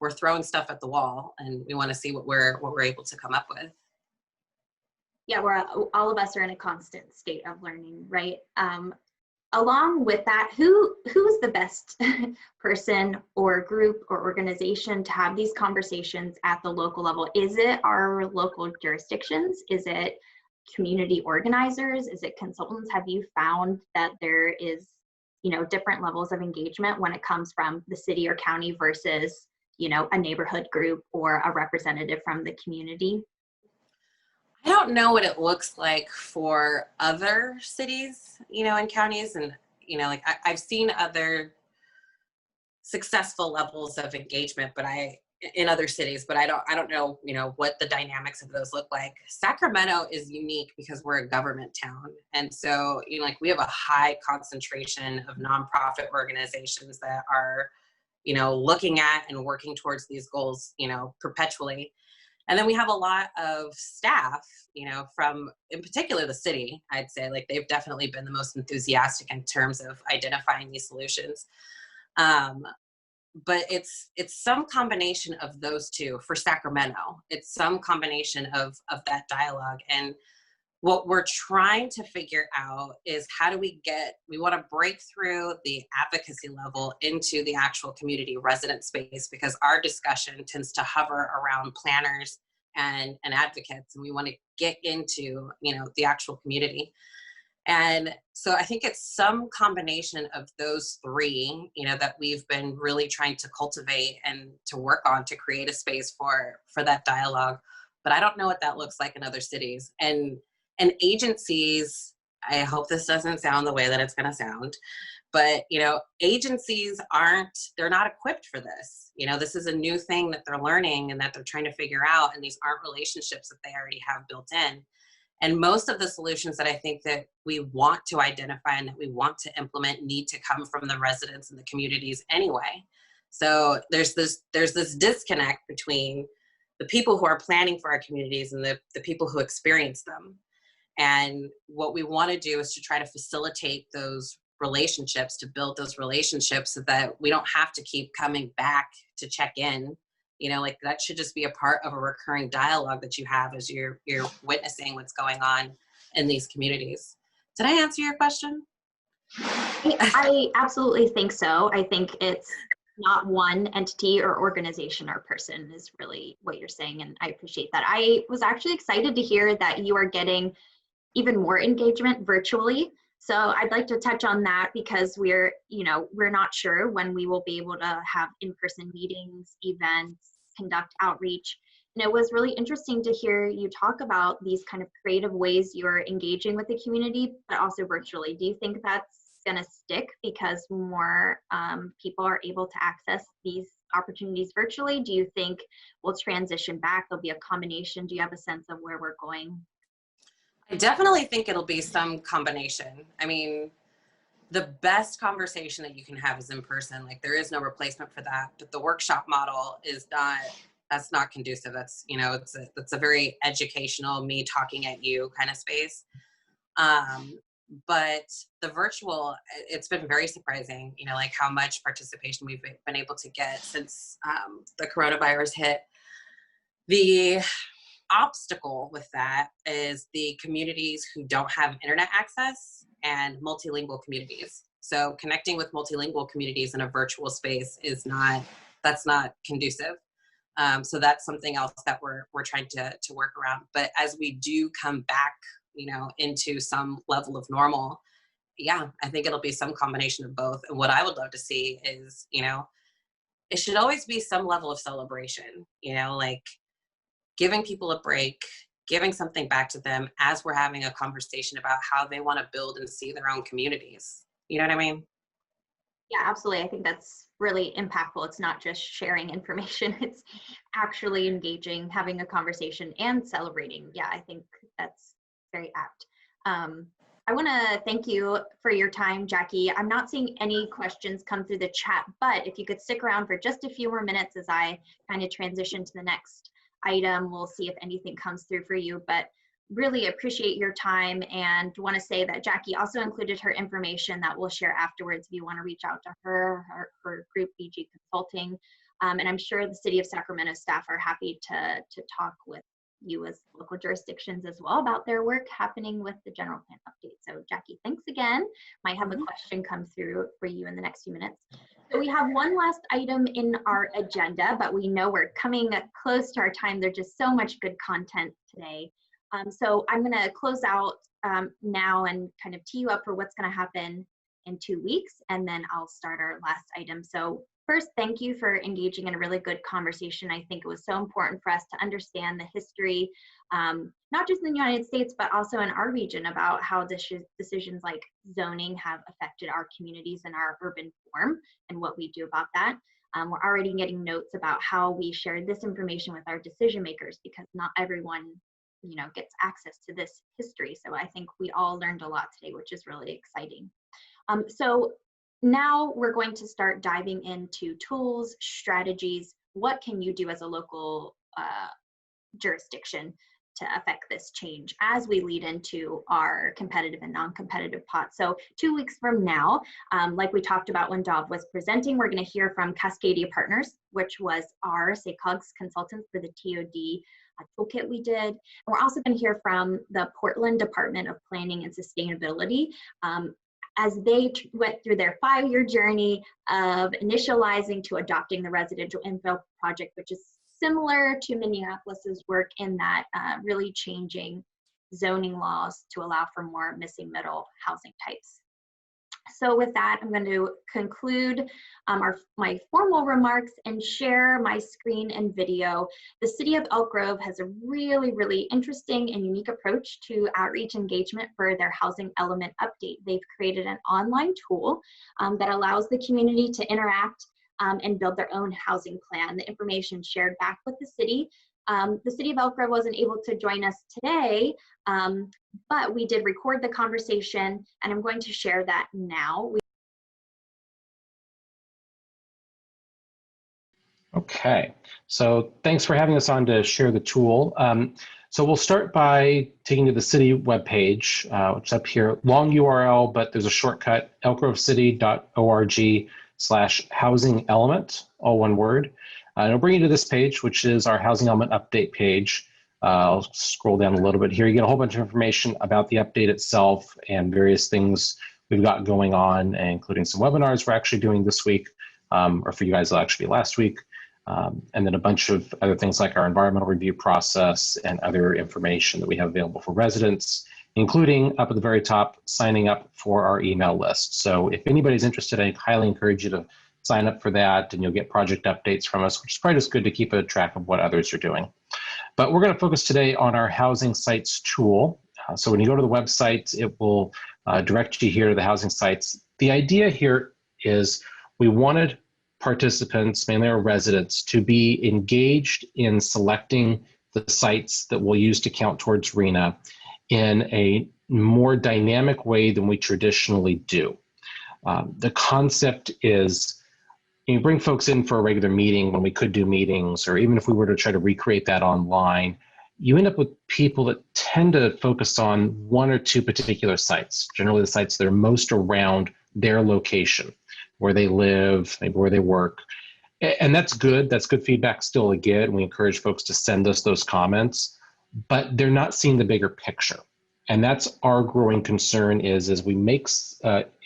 we're throwing stuff at the wall, and we want to see what we're able to come up with. Yeah, all of us are in a constant state of learning, right? Along with that, who's the best person or group or organization to have these conversations at the local level? Is it our local jurisdictions? Is it community organizers? Is it consultants? Have you found that there is, different levels of engagement when it comes from the city or county versus, a neighborhood group or a representative from the community? I don't know what it looks like for other cities, and counties, and I've seen other successful levels of engagement, but in other cities, but I don't know, what the dynamics of those look like. Sacramento is unique because we're a government town. And so, we have a high concentration of nonprofit organizations that are, looking at and working towards these goals, perpetually. And then we have a lot of staff, from, in particular, the city, I'd say, they've definitely been the most enthusiastic in terms of identifying these solutions. But it's some combination of those two for Sacramento. It's some combination of that dialogue. And what we're trying to figure out is how do we want to break through the advocacy level into the actual community resident space, because our discussion tends to hover around planners and advocates, and we want to get into, the actual community. And so I think it's some combination of those three, that we've been really trying to cultivate and to work on to create a space for that dialogue. But I don't know what that looks like in other cities. And agencies, I hope this doesn't sound the way that it's going to sound, but, agencies they're not equipped for this. This is a new thing that they're learning and that they're trying to figure out. And these aren't relationships that they already have built in. And most of the solutions that I think that we want to identify and that we want to implement need to come from the residents and the communities anyway. So there's this disconnect between the people who are planning for our communities and the people who experience them. And what we want to do is to try to facilitate those relationships, to build those relationships so that we don't have to keep coming back to check in. That should just be a part of a recurring dialogue that you have as you're witnessing what's going on in these communities. Did I answer your question? I absolutely think so. I think it's not one entity or organization or person is really what you're saying, and I appreciate that. I was actually excited to hear that you are getting even more engagement virtually. So I'd like to touch on that because we're not sure when we will be able to have in-person meetings, events, conduct outreach. And it was really interesting to hear you talk about these kind of creative ways you're engaging with the community, but also virtually. Do you think that's going to stick because more people are able to access these opportunities virtually? Do you think we'll transition back? There'll be a combination. Do you have a sense of where we're going? I definitely think it'll be some combination. I mean, the best conversation that you can have is in person. Like, there is no replacement for that. But the workshop model that's not conducive. That's, it's a very educational, me talking at you kind of space. But the virtual, it's been very surprising, like how much participation we've been able to get since the coronavirus hit. The obstacle with that is the communities who don't have internet access and multilingual communities. So connecting with multilingual communities in a virtual space that's not conducive. So that's something else that we're trying to work around. But as we do come back, into some level of normal, I think it'll be some combination of both. And what I would love to see is, it should always be some level of celebration, like giving people a break, giving something back to them as we're having a conversation about how they want to build and see their own communities. You know what I mean? Yeah, absolutely. I think that's really impactful. It's not just sharing information, it's actually engaging, having a conversation, and celebrating. Yeah, I think that's very apt. I want to thank you for your time, Jackie. I'm not seeing any questions come through the chat, but if you could stick around for just a few more minutes as I kind of transition to the next item, we'll see if anything comes through for you. But really appreciate your time, and want to say that Jackie also included her information that we'll share afterwards if you want to reach out to her group, BG Consulting. And I'm sure the City of Sacramento staff are happy to talk with you as local jurisdictions as well about their work happening with the general plan update. So Jackie, thanks again. Might have a question come through for you in the next few minutes. So we have one last item in our agenda, but we know we're coming close to our time. There's just so much good content today. So I'm going to close out now and kind of tee you up for what's going to happen in 2 weeks, and then I'll start our last item. So first, thank you for engaging in a really good conversation. I think it was so important for us to understand the history, not just in the United States, but also in our region, about how decisions like zoning have affected our communities and our urban form and what we do about that. We're already getting notes about how we shared this information with our decision makers, because not everyone gets access to this history. So I think we all learned a lot today, which is really exciting. So now we're going to start diving into tools, strategies. What can you do as a local jurisdiction to affect this change as we lead into our competitive and non-competitive pot? So 2 weeks from now, like we talked about when Dov was presenting, we're going to hear from Cascadia Partners, which was our SACOG's consultant for the TOD toolkit we did. And we're also going to hear from the Portland Department of Planning and Sustainability as they went through their 5-year journey of initializing to adopting the residential infill project, which is similar to Minneapolis's work in that really changing zoning laws to allow for more missing middle housing types. So with that, I'm going to conclude my formal remarks and share my screen and video. The City of Elk Grove has a really, really interesting and unique approach to outreach engagement for their housing element update. They've created an online tool that allows the community to interact and build their own housing plan. The information shared back with the city. The City of Elk Grove wasn't able to join us today, but we did record the conversation, and I'm going to share that now. Okay, so thanks for having us on to share the tool. So we'll start by taking you to the city webpage, which is up here, long URL, but there's a shortcut, elkgrovecity.org/housing element, all one word. And it'll bring you to this page, which is our housing element update page. I'll scroll down a little bit here. You get a whole bunch of information about the update itself and various things we've got going on, including some webinars we're actually doing this week, or for you guys, it'll actually be last week. And then a bunch of other things like our environmental review process and other information that we have available for residents, including up at the very top, signing up for our email list. So if anybody's interested, I highly encourage you to sign up for that, and you'll get project updates from us, which is probably just good to keep a track of what others are doing. But we're going to focus today on our housing sites tool. So when you go to the website, it will direct you here to the housing sites. The idea here is we wanted participants, mainly our residents, to be engaged in selecting the sites that we'll use to count towards RHNA in a more dynamic way than we traditionally do. The concept is, you bring folks in for a regular meeting when we could do meetings, or even if we were to try to recreate that online, you end up with people that tend to focus on one or two particular sites, generally the sites that are most around their location, where they live, maybe where they work. And that's good feedback still to get, and we encourage folks to send us those comments, but they're not seeing the bigger picture. And that's our growing concern is as we make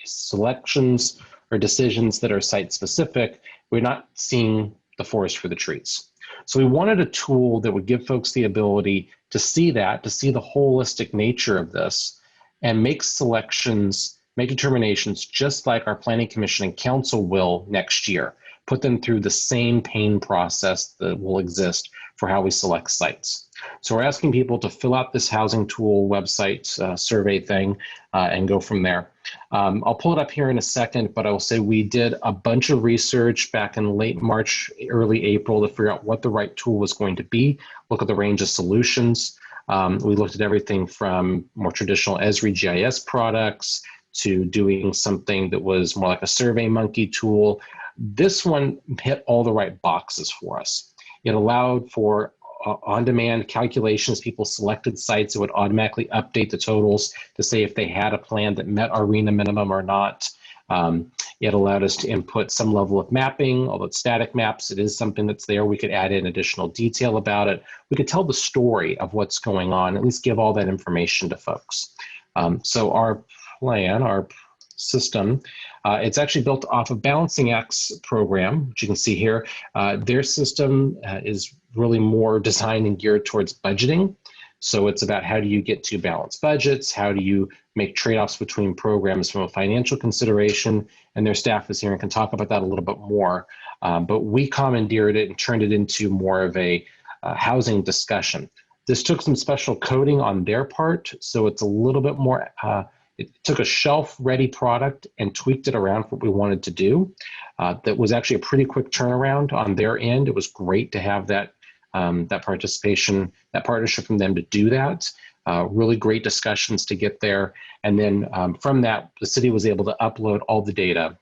selections or decisions that are site specific, we're not seeing the forest for the trees. So we wanted a tool that would give folks the ability to see that, to see the holistic nature of this, and make selections, make determinations just like our Planning Commission and Council will next year. Put them through the same pain process that will exist for how we select sites. So we're asking people to fill out this housing tool website survey thing and go from there. I'll pull it up here in a second, but I will say we did a bunch of research back in late March, early April to figure out what the right tool was going to be, look at the range of solutions. We looked at everything from more traditional Esri GIS products to doing something that was more like a SurveyMonkey tool. This one hit all the right boxes for us. It allowed for on-demand calculations. People selected sites, it would automatically update the totals to say if they had a plan that met our RHNA minimum or not. It allowed us to input some level of mapping, although it's static maps, it is something that's there. We could add in additional detail about it. We could tell the story of what's going on, at least give all that information to folks. So our plan, our system, it's actually built off of Balancing Act's program, which you can see here. Their system is really more designed and geared towards budgeting. So it's about how do you get to balanced budgets, how do you make trade-offs between programs from a financial consideration, and their staff is here and can talk about that a little bit more. But we commandeered it and turned it into more of a housing discussion. This took some special coding on their part, so it's a little bit more, it took a shelf-ready product and tweaked it around for what we wanted to do. That was actually a pretty quick turnaround on their end. It was great to have that that participation, that partnership from them to do that. Really great discussions to get there. And then from that, the city was able to upload all the data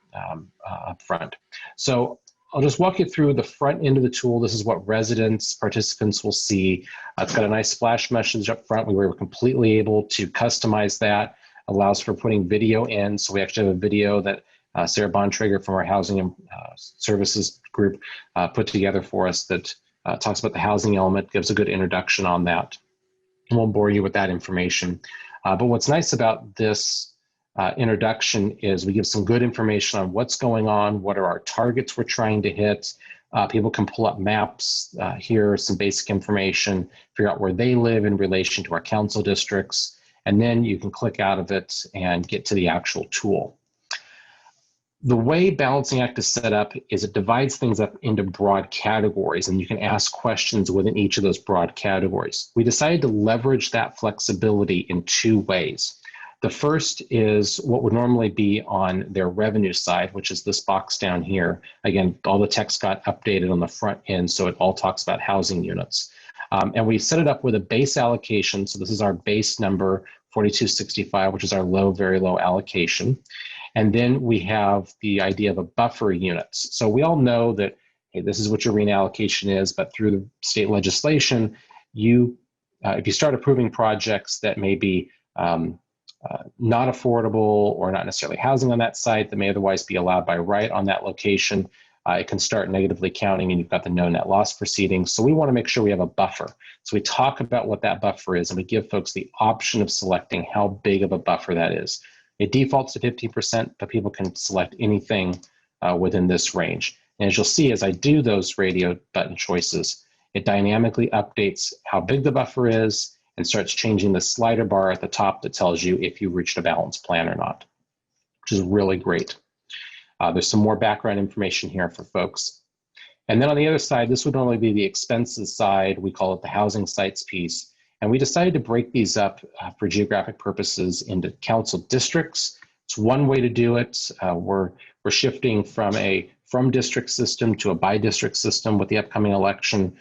up front. So I'll just walk you through the front end of the tool. This is what residents, participants will see. It's got a nice splash message up front. We were completely able to customize that. Allows for putting video in. So we actually have a video that Sarah Bontrager from our Housing and Services group put together for us that talks about the housing element, gives a good introduction on that. I won't bore you with that information. But what's nice about this introduction is we give some good information on what's going on, what are our targets we're trying to hit. People can pull up maps here, some basic information, figure out where they live in relation to our council districts, and then you can click out of it and get to the actual tool. The way Balancing Act is set up is it divides things up into broad categories, and you can ask questions within each of those broad categories. We decided to leverage that flexibility in two ways. The first is what would normally be on their revenue side, which is this box down here. Again, all the text got updated on the front end, so it all talks about housing units. And we set it up with a base allocation. So this is our base number, 4265, which is our low, very low allocation. And then we have the idea of a buffer units. So we all know that, hey, this is what your RENA allocation is, but through the state legislation, if you start approving projects that may be not affordable or not necessarily housing on that site that may otherwise be allowed by right on that location, it can start negatively counting and you've got the no net loss proceedings. So we want to make sure we have a buffer. So we talk about what that buffer is and we give folks the option of selecting how big of a buffer that is. It defaults to 15%, but people can select anything within this range. And as you'll see, as I do those radio button choices, it dynamically updates how big the buffer is and starts changing the slider bar at the top that tells you if you reached a balanced plan or not, which is really great. There's some more background information here for folks. And then on the other side, this would normally be the expenses side. We call it the housing sites piece. And we decided to break these up for geographic purposes into council districts. It's one way to do it. We're shifting from a district system to a by district system with the upcoming election.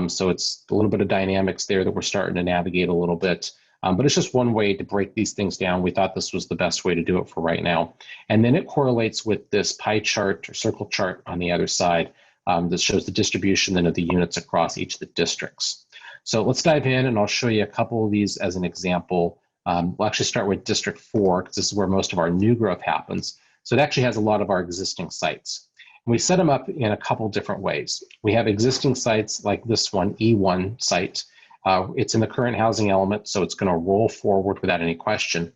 So it's a little bit of dynamics there that we're starting to navigate a little bit. But it's just one way to break these things down. We thought this was the best way to do it for right now. And then it correlates with this pie chart or circle chart on the other side that shows the distribution then of the units across each of the districts. So let's dive in and I'll show you a couple of these as an example. We'll actually start with District 4 because this is where most of our new growth happens. So it actually has a lot of our existing sites. And we set them up in a couple different ways. We have existing sites like this one, E1 site. It's in the current housing element, so it's going to roll forward without any question.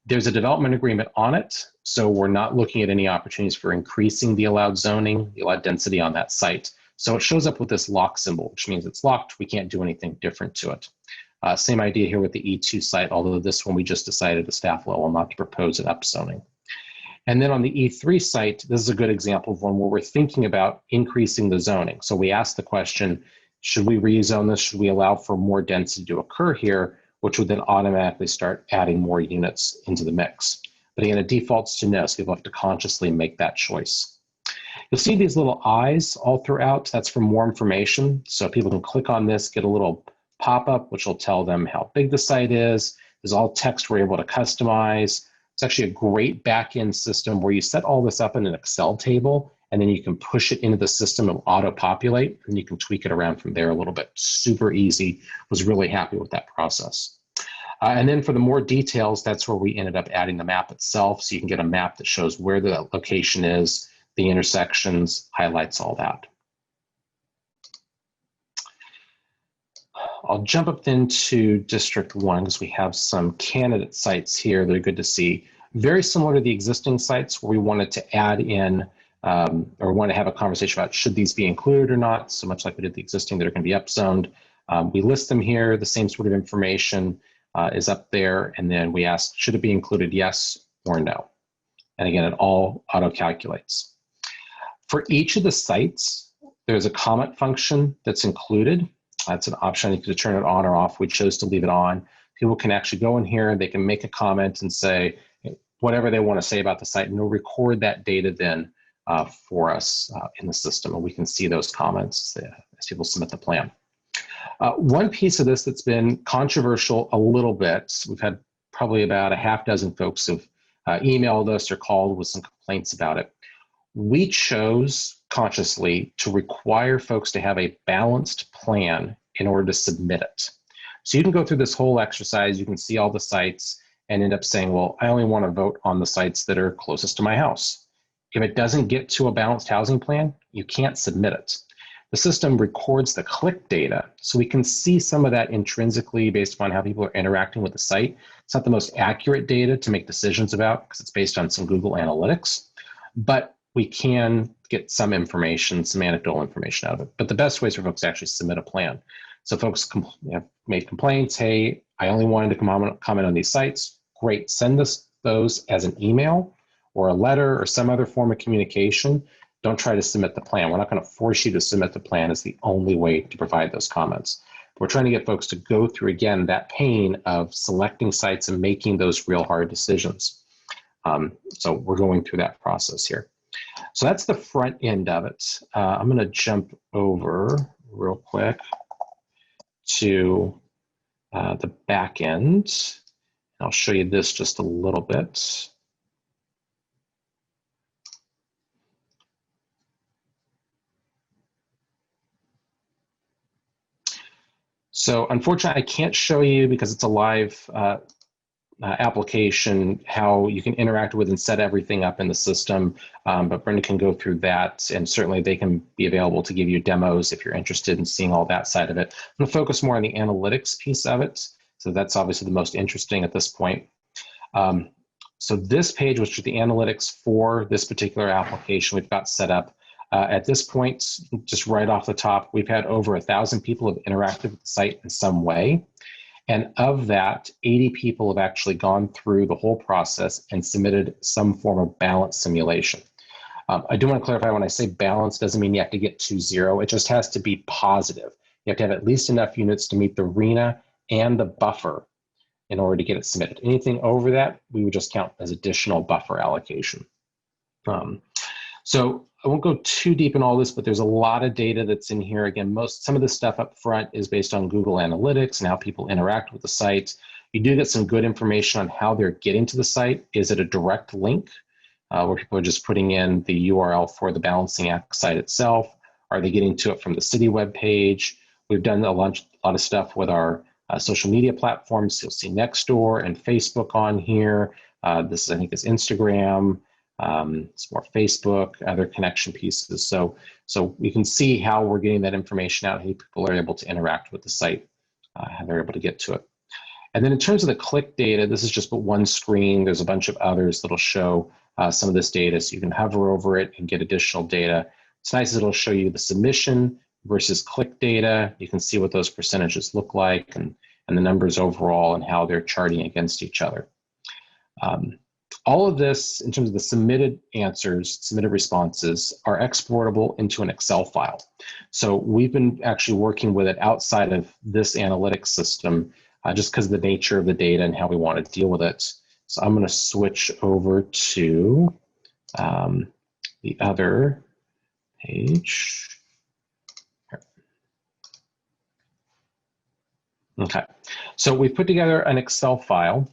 There's a development agreement on it, so we're not looking at any opportunities for increasing the allowed zoning, the allowed density on that site. So it shows up with this lock symbol, which means it's locked. We can't do anything different to it. Same idea here with the E2 site, although this one we just decided at the staff level not to propose an upzoning. And then on the E3 site, this is a good example of one where we're thinking about increasing the zoning. So we asked the question, should we rezone this? Should we allow for more density to occur here, which would then automatically start adding more units into the mix? But again, it defaults to no, so people have to consciously make that choice. You'll see these little eyes all throughout. That's for more information. So people can click on this, get a little pop-up, which will tell them how big the site is. There's all text we're able to customize. It's actually a great back-end system where you set all this up in an Excel table, and then you can push it into the system and auto-populate, and you can tweak it around from there a little bit. Super easy. Was really happy with that process. And then for the more details, that's where we ended up adding the map itself. So you can get a map that shows where the location is, the intersections, highlights all that. I'll jump up then to District 1 because we have some candidate sites here that are good to see. Very similar to the existing sites where we wanted to add in or want to have a conversation about should these be included or not, so much like we did the existing that are going to be upzoned. We list them here, the same sort of information is up there, and then we ask, should it be included, yes or no? And again, it all auto-calculates. For each of the sites, there's a comment function that's included. That's an option. You can turn it on or off. We chose to leave it on. People can actually go in here, they can make a comment and say whatever they want to say about the site, and it'll record that data then for us in the system, and we can see those comments as people submit the plan. One piece of this that's been controversial a little bit, we've had probably about a half dozen folks who've emailed us or called with some complaints about it. We chose consciously to require folks to have a balanced plan in order to submit it. So you can go through this whole exercise, you can see all the sites and end up saying, well, I only want to vote on the sites that are closest to my house. If it doesn't get to a balanced housing plan, you can't submit it. The system records the click data, so we can see some of that intrinsically based upon how people are interacting with the site. It's not the most accurate data to make decisions about because it's based on some Google Analytics, but we can get some information, some anecdotal information out of it. But the best way is for folks to actually submit a plan. So folks have made complaints, hey, I only wanted to comment on these sites. Great, send us those as an email or a letter or some other form of communication. Don't try to submit the plan. We're not going to force you to submit the plan as the only way to provide those comments. We're trying to get folks to go through, again, that pain of selecting sites and making those real hard decisions. So we're going through that process here. So that's the front end of it. I'm going to jump over real quick to the back end. I'll show you this just a little bit. So unfortunately, I can't show you because it's a live application, how you can interact with and set everything up in the system. But Brenda can go through that, and certainly they can be available to give you demos if you're interested in seeing all that side of it. I'm going to focus more on the analytics piece of it. So that's obviously the most interesting at this point. So this page, which is the analytics for this particular application we've got set up. At this point, just right off the top, we've had over 1,000 people have interacted with the site in some way. And of that, 80 people have actually gone through the whole process and submitted some form of balance simulation. I do want to clarify, when I say balance, doesn't mean you have to get to 0. It just has to be positive. You have to have at least enough units to meet the RENA and the buffer in order to get it submitted. Anything over that, we would just count as additional buffer allocation. So I won't go too deep in all this, but there's a lot of data that's in here. Again, some of the stuff up front is based on Google Analytics and how people interact with the site. You do get some good information on how they're getting to the site. Is it a direct link where people are just putting in the URL for the balancing app site itself? Are they getting to it from the city web page? We've done a lot of stuff with our social media platforms. You'll see Nextdoor and Facebook on here. This is, I think, is Instagram. It's more Facebook, other connection pieces. So we can see how we're getting that information out, how people are able to interact with the site, how they're able to get to it. And then in terms of the click data, this is just but one screen. There's a bunch of others that'll show some of this data. So you can hover over it and get additional data. It's nice, it'll show you the submission versus click data. You can see what those percentages look like and the numbers overall and how they're charting against each other. All of this, in terms of the submitted answers, submitted responses, are exportable into an Excel file. So we've been actually working with it outside of this analytics system, just because of the nature of the data and how we want to deal with it. So I'm going to switch over to the other page. Okay, so we've put together an Excel file,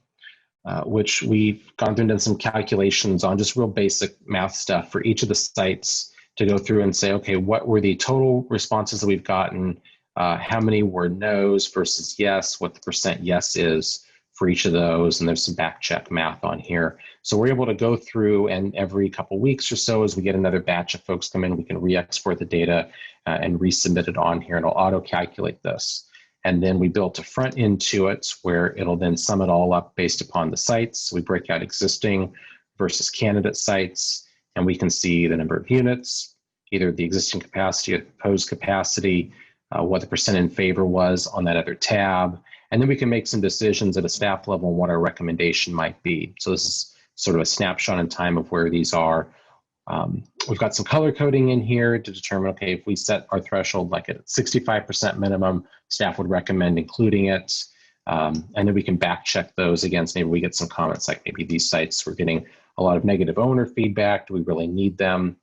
which we've gone through and done some calculations on, just real basic math stuff for each of the sites to go through and say, okay, what were the total responses that we've gotten? How many were no's versus yes? What the percent yes is for each of those? And there's some back check math on here. So we're able to go through, and every couple weeks or so, as we get another batch of folks come in, we can re-export the data and resubmit it on here, and it'll auto-calculate this. And then we built a front end to it where it'll then sum it all up based upon the sites. We break out existing versus candidate sites, and we can see the number of units, either the existing capacity or the proposed capacity, what the percent in favor was on that other tab. And then we can make some decisions at a staff level on what our recommendation might be. So this is sort of a snapshot in time of where these are. We've got some color coding in here to determine, okay, if we set our threshold like at 65% minimum, staff would recommend including it. And then we can back check those against, maybe we get some comments like maybe these sites we're getting a lot of negative owner feedback. Do we really need them?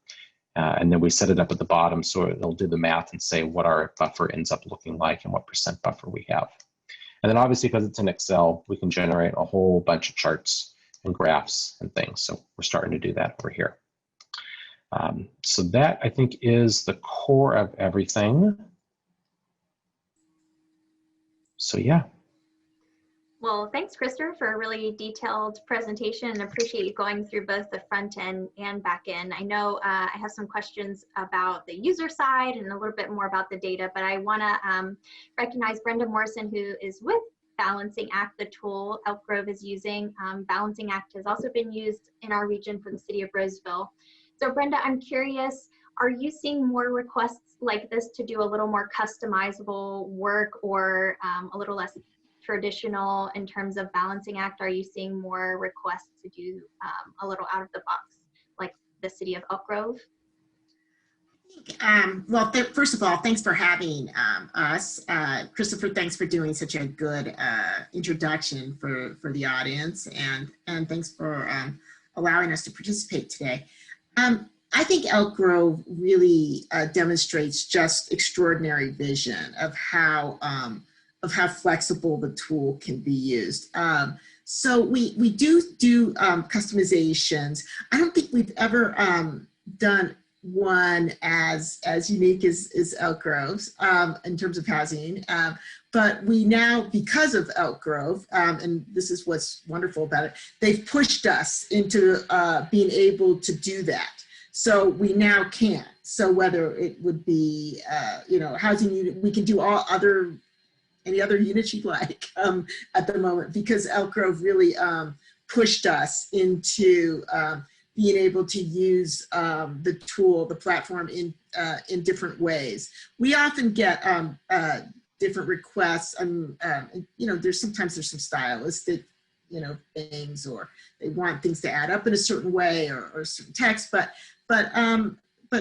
And then we set it up at the bottom so it'll do the math and say what our buffer ends up looking like and what percent buffer we have. And then obviously, because it's in Excel, we can generate a whole bunch of charts and graphs and things. So we're starting to do that over here. So that, I think, is the core of everything. So yeah. Well, thanks, Christopher, for a really detailed presentation, and appreciate you going through both the front end and back end. I know I have some questions about the user side and a little bit more about the data, but I want to recognize Brenda Morrison, who is with Balancing Act, the tool Elk Grove is using. Balancing Act has also been used in our region for the city of Roseville. So Brenda, I'm curious, are you seeing more requests like this to do a little more customizable work, or a little less traditional in terms of Balancing Act? Are you seeing more requests to do a little out of the box, like the city of Elk Grove? Well, first of all, thanks for having us. Christopher, thanks for doing such a good introduction for the audience, and thanks for allowing us to participate today. I think Elk Grove really demonstrates just extraordinary vision of how flexible the tool can be used. So we do customizations. I don't think we've ever done one as unique as Elk Grove's in terms of housing. But we now, because of Elk Grove, and this is what's wonderful about it, they've pushed us into being able to do that. So we now can. So whether it would be, housing unit, we can do any other units you'd like at the moment, because Elk Grove really pushed us into being able to use the tool, the platform in different ways. We often get different requests, sometimes there's some stylistic, things, or they want things to add up in a certain way, or certain text, but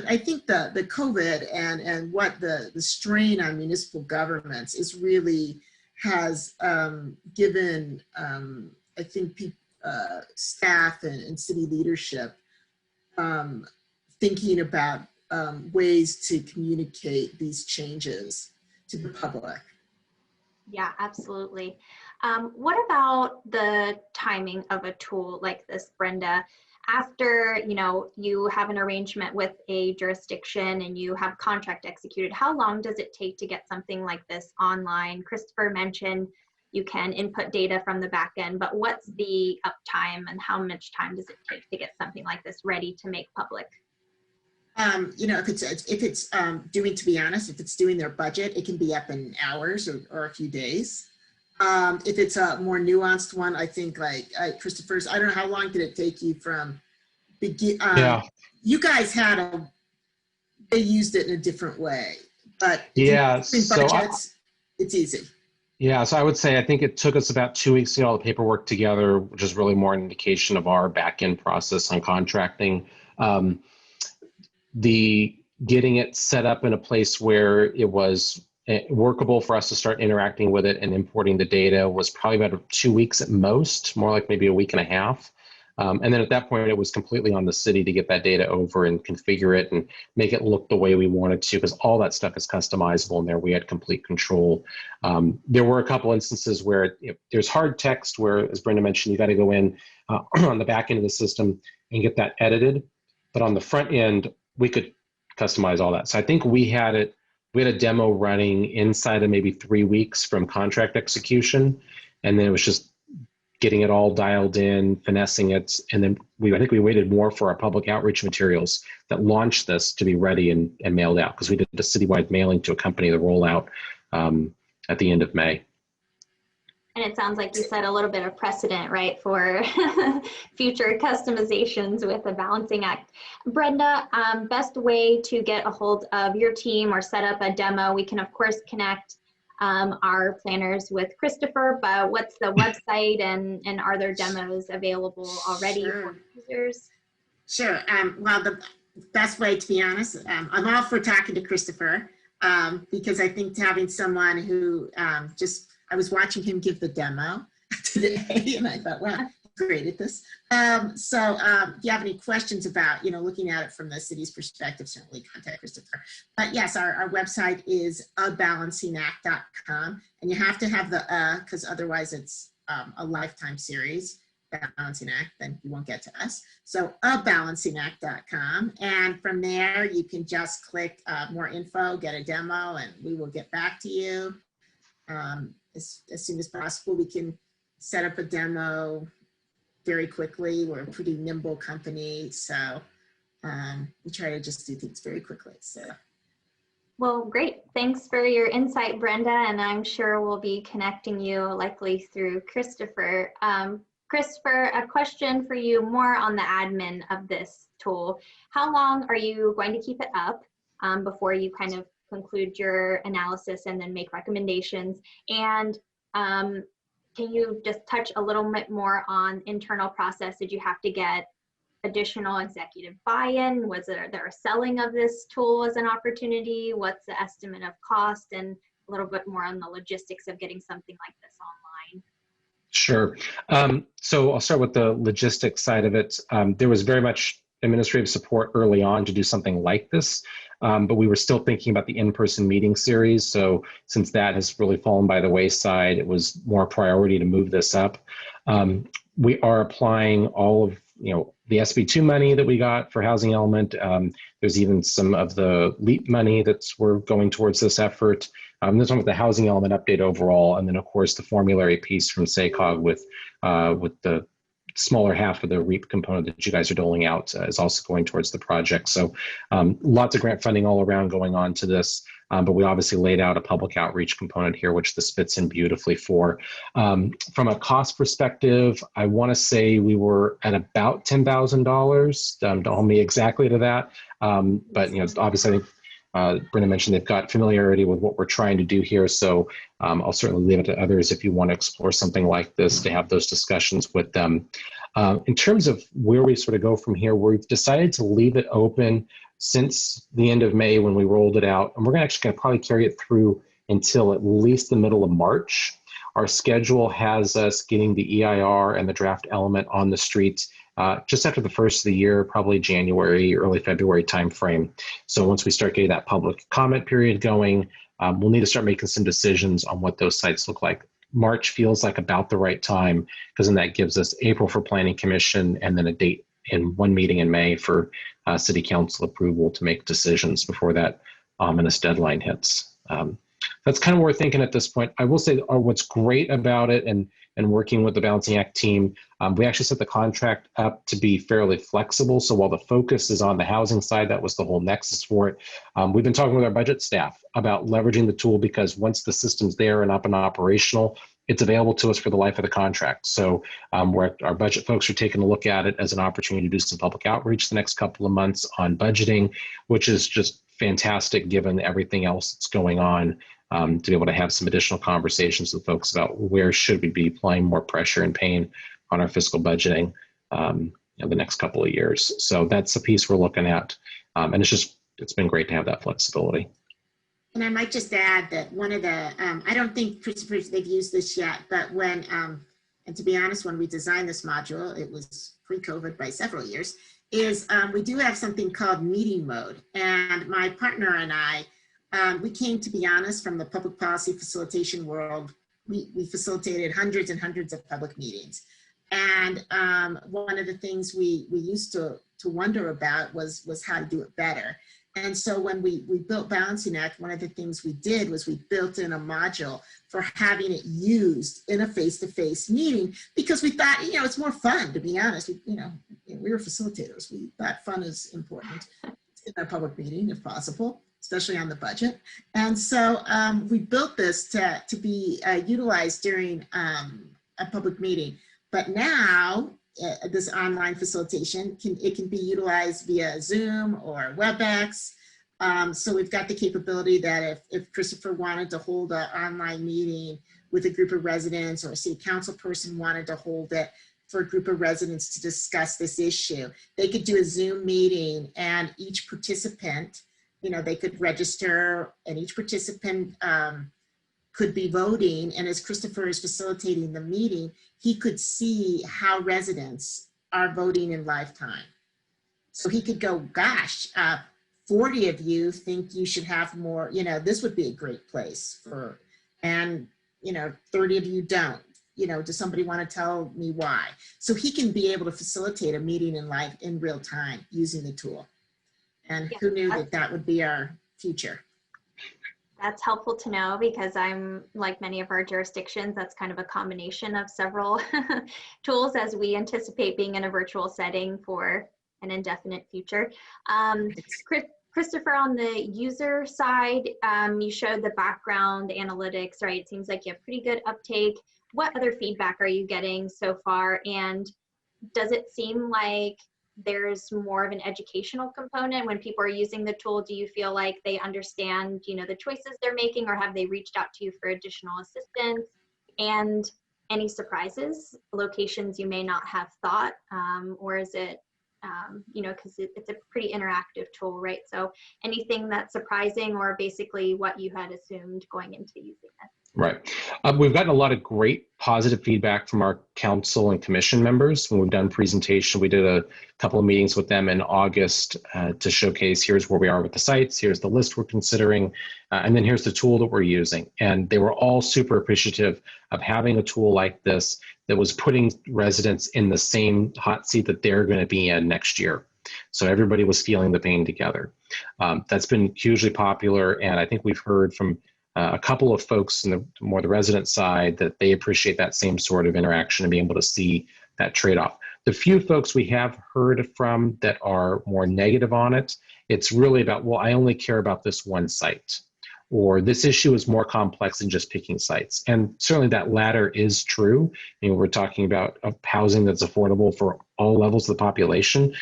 I think the COVID and what the strain on municipal governments is really has given, I think, staff and city leadership thinking about ways to communicate these changes to the public. Yeah, absolutely. What about the timing of a tool like this, Brenda? After you have an arrangement with a jurisdiction and you have contract executed, how long does it take to get something like this online? Christopher mentioned you can input data from the back end, but what's the uptime and how much time does it take to get something like this ready to make public? If it's doing their budget, it can be up in hours or a few days. If it's a more nuanced one, I think like Christopher's, I don't know, how long did it take you from begin? Yeah. You guys they used it in a different way, but yeah, budgets, it's easy. Yeah, so I would say I think it took us about 2 weeks to get all the paperwork together, which is really more an indication of our back-end process on contracting. The getting it set up in a place where it was workable for us to start interacting with it and importing the data was probably about 2 weeks at most, more like maybe a week and a half. And then at that point, it was completely on the city to get that data over and configure it and make it look the way we wanted to, because all that stuff is customizable in there. We had complete control. There were a couple instances where there's hard text where, as Brenda mentioned, you got to go in on the back end of the system and get that edited. But on the front end, we could customize all that. So I think we had a demo running inside of maybe 3 weeks from contract execution. And then it was just getting it all dialed in, finessing it. And then I think we waited more for our public outreach materials that launched this to be ready and mailed out, because we did a citywide mailing to accompany the rollout at the end of May. And it sounds like you set a little bit of precedent, right, for future customizations with the Balancing Act. Brenda, best way to get a hold of your team or set up a demo, we can of course connect our planners with Christopher, but what's the website, and are there demos available already for users? Sure. Well, the best way, to be honest, I'm all for talking to Christopher because I think having someone who I was watching him give the demo today, and I thought, wow, great at this. So if you have any questions about, looking at it from the city's perspective, certainly contact Christopher. But yes, our website is abalancingact.com, and you have to have the because otherwise it's a lifetime series, Balancing Act, then you won't get to us. So abalancingact.com, and from there you can just click more info, get a demo, and we will get back to you as soon as possible. We can set up a demo very quickly. We're a pretty nimble company, so we try to just do things very quickly. So. Well, great. Thanks for your insight, Brenda, and I'm sure we'll be connecting you likely through Christopher. Christopher, a question for you more on the admin of this tool. How long are you going to keep it up before you kind of conclude your analysis and then make recommendations? And can you just touch a little bit more on internal process? Did you have to get additional executive buy-in? Was there a selling of this tool as an opportunity? What's the estimate of cost, and a little bit more on the logistics of getting something like this online? Sure. So I'll start with the logistics side of it. There was very much administrative support early on to do something like this, but we were still thinking about the in-person meeting series. So since that has really fallen by the wayside, it was more priority to move this up. We are applying all of the SB2 money that we got for Housing Element. There's even some of the LEAP money we're going towards this effort. This one with the Housing Element update overall, and then of course the formulary piece from SACOG with the smaller half of the REAP component that you guys are doling out is also going towards the project. So lots of grant funding all around going on to this, but we obviously laid out a public outreach component here, which this fits in beautifully for. From a cost perspective, I want to say we were at about $10,000. Don't hold me exactly to that, but obviously I think Brenda mentioned they've got familiarity with what we're trying to do here, so I'll certainly leave it to others if you want to explore something like this to have those discussions with them. In terms of where we sort of go from here, we've decided to leave it open since the end of May when we rolled it out, and we're actually going to probably carry it through until at least the middle of March. Our schedule has us getting the EIR and the draft element on the street just after the first of the year, probably January, early February timeframe. So once we start getting that public comment period going, we'll need to start making some decisions on what those sites look like. March feels like about the right time, because then that gives us April for Planning Commission and then a date in one meeting in May for City Council approval to make decisions before that ominous deadline hits. That's kind of what we're thinking at this point. I will say what's great about it and working with the Balancing Act team, we actually set the contract up to be fairly flexible. So while the focus is on the housing side, that was the whole nexus for it. We've been talking with our budget staff about leveraging the tool, because once the system's there and up and operational, it's available to us for the life of the contract. So our budget folks are taking a look at it as an opportunity to do some public outreach the next couple of months on budgeting, which is just fantastic given everything else that's going on, to be able to have some additional conversations with folks about where should we be applying more pressure and pain on our fiscal budgeting the next couple of years. So that's the piece we're looking at. And it's been great to have that flexibility. And I might just add that one of the, I don't think they've used this yet, but when, and to be honest, when we designed this module, it was pre-COVID by several years, is we do have something called meeting mode. And my partner and I, we came, to be honest, from the public policy facilitation world. We facilitated hundreds and hundreds of public meetings. And one of the things we used to wonder about was how to do it better. And so when we built Balancing Act, one of the things we did was we built in a module for having it used in a face-to-face meeting, because we thought, it's more fun, to be honest. We were facilitators. We thought fun is important in a public meeting, if possible, especially on the budget. And so we built this to be utilized during a public meeting. But now, this online facilitation can be utilized via Zoom or WebEx. So we've got the capability that if Christopher wanted to hold an online meeting with a group of residents, or a city council person wanted to hold it for a group of residents to discuss this issue, they could do a Zoom meeting, and each participant, they could register, and each participant could be voting. And as Christopher is facilitating the meeting, he could see how residents are voting in live time. So he could go, gosh, 40 of you think you should have more, this would be a great place for, and 30 of you don't. Does somebody want to tell me why? So he can be able to facilitate a meeting in real time using the tool. And who knew that would be our future? That's helpful to know because I'm, like many of our jurisdictions, that's kind of a combination of several tools as we anticipate being in a virtual setting for an indefinite future. Christopher, on the user side, you showed the background analytics, right? It seems like you have pretty good uptake. What other feedback are you getting so far? And does it seem like there's more of an educational component when people are using the tool? Do you feel like they understand, the choices they're making, or have they reached out to you for additional assistance? And any surprises, locations you may not have thought, or is it, because it's a pretty interactive tool, right? So anything that's surprising or basically what you had assumed going into using it? Right. We've gotten a lot of great positive feedback from our council and commission members when we've done presentation. We did a couple of meetings with them in August to showcase here's where we are with the sites, here's the list we're considering, and then here's the tool that we're using. And they were all super appreciative of having a tool like this that was putting residents in the same hot seat that they're going to be in next year. So everybody was feeling the pain together. That's been hugely popular, and I think we've heard from a couple of folks in the resident side that they appreciate that same sort of interaction and being able to see that trade-off. The few folks we have heard from that are more negative on it, it's really about, well, I only care about this one site, or this issue is more complex than just picking sites. And certainly that latter is true. We're talking about housing that's affordable for all levels of the population.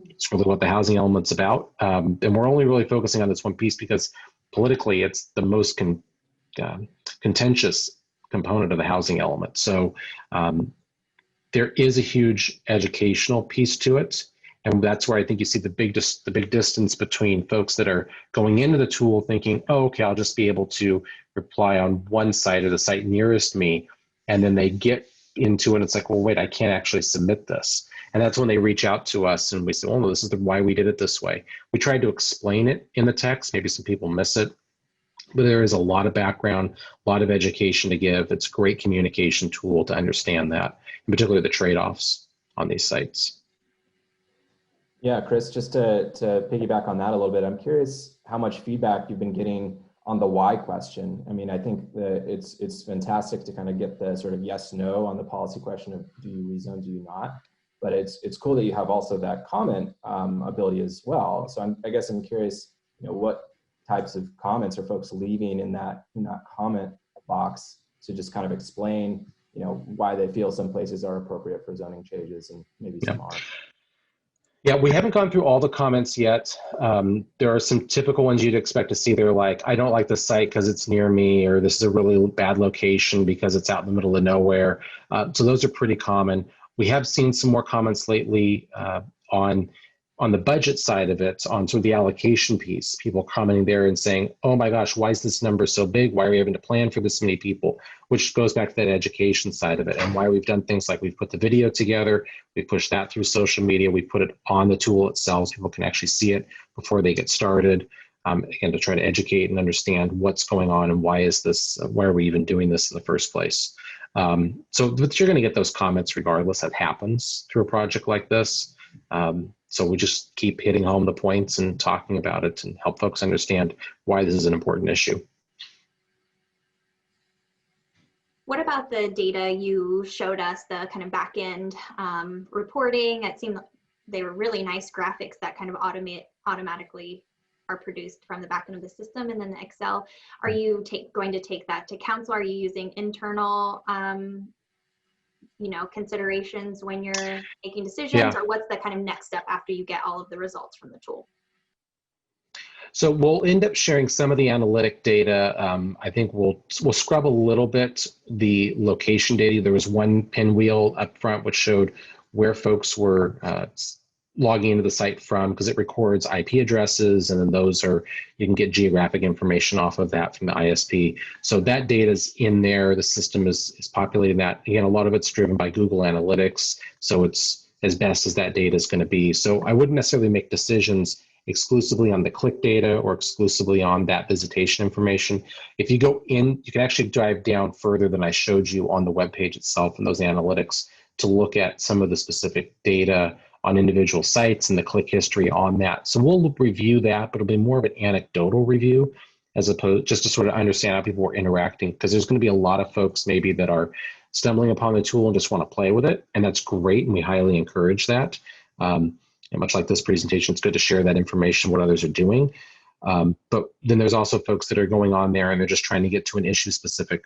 It's really what the housing element's about. And we're only really focusing on this one piece because politically, it's the most contentious component of the housing element. So there is a huge educational piece to it. And that's where I think you see the big distance between folks that are going into the tool thinking, oh, okay, I'll just be able to reply on one site or the site nearest me. And then they get into it. It's like, well, wait, I can't actually submit this. And that's when they reach out to us and we say, oh, no, this is why we did it this way. We tried to explain it in the text. Maybe some people miss it, but there is a lot of background, a lot of education to give. It's a great communication tool to understand that, and particularly the trade-offs on these sites. Yeah, Chris, just to piggyback on that a little bit, I'm curious how much feedback you've been getting on the why question. I mean, I think that it's fantastic to kind of get the sort of yes, no on the policy question of do you rezone, do you not? But it's cool that you have also that comment ability as well. So I guess I'm curious, what types of comments are folks leaving in that comment box to just kind of explain, why they feel some places are appropriate for zoning changes and maybe some aren't. Yeah, we haven't gone through all the comments yet. There are some typical ones you'd expect to see. They're like, I don't like the site because it's near me, or this is a really bad location because it's out in the middle of nowhere. So those are pretty common. We have seen some more comments lately on the budget side of it, on sort of the allocation piece, people commenting there and saying, oh my gosh, why is this number so big? Why are we having to plan for this many people? Which goes back to that education side of it, and why we've done things like we've put the video together, we push that through social media, we put it on the tool itself so people can actually see it before they get started, again, to try to educate and understand what's going on and why are we even doing this in the first place. But you're gonna get those comments regardless. That happens through a project like this. So we just keep hitting home the points and talking about it and help folks understand why this is an important issue. What about the data you showed us, the kind of back end reporting? It seemed they were really nice graphics that kind of automatically are produced from the back end of the system, and then the Excel. Are you going to take that to council? Are you using internal considerations when you're making decisions, or what's the kind of next step after you get all of the results from the tool? So we'll end up sharing some of the analytic data. I think we'll scrub a little bit the location data. There was one pinwheel up front which showed where folks were logging into the site from, because it records IP addresses, and then you can get geographic information off of that from the ISP. So that data is in there. The system is populating that. Again, a lot of it's driven by Google Analytics, so it's as best as that data is going to be. So I wouldn't necessarily make decisions exclusively on the click data or exclusively on that visitation information. If you go in, you can actually dive down further than I showed you on the web page itself and those analytics to look at some of the specific data on individual sites and the click history on that. So we'll review that, but it'll be more of an anecdotal review. as opposed just to sort of understand how people are interacting, because there's going to be a lot of folks maybe that are stumbling upon the tool and just want to play with it, and that's great, and we highly encourage that. And much like this presentation, it's good to share that information, what others are doing. But then there's also folks that are going on there and they're just trying to get to an issue-specific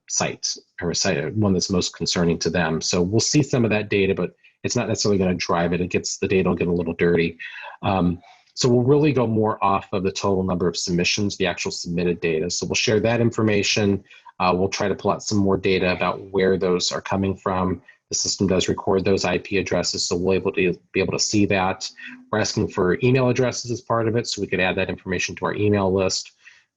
site, or a site, one that's most concerning to them. So we'll see some of that data, but it's not necessarily going to drive it. The data will get a little dirty. So we'll really go more off of the total number of submissions, the actual submitted data. So we'll share that information. We'll try to pull out some more data about where those are coming from. The system does record those IP addresses, so we'll be able to see that. We're asking for email addresses as part of it, so we could add that information to our email list.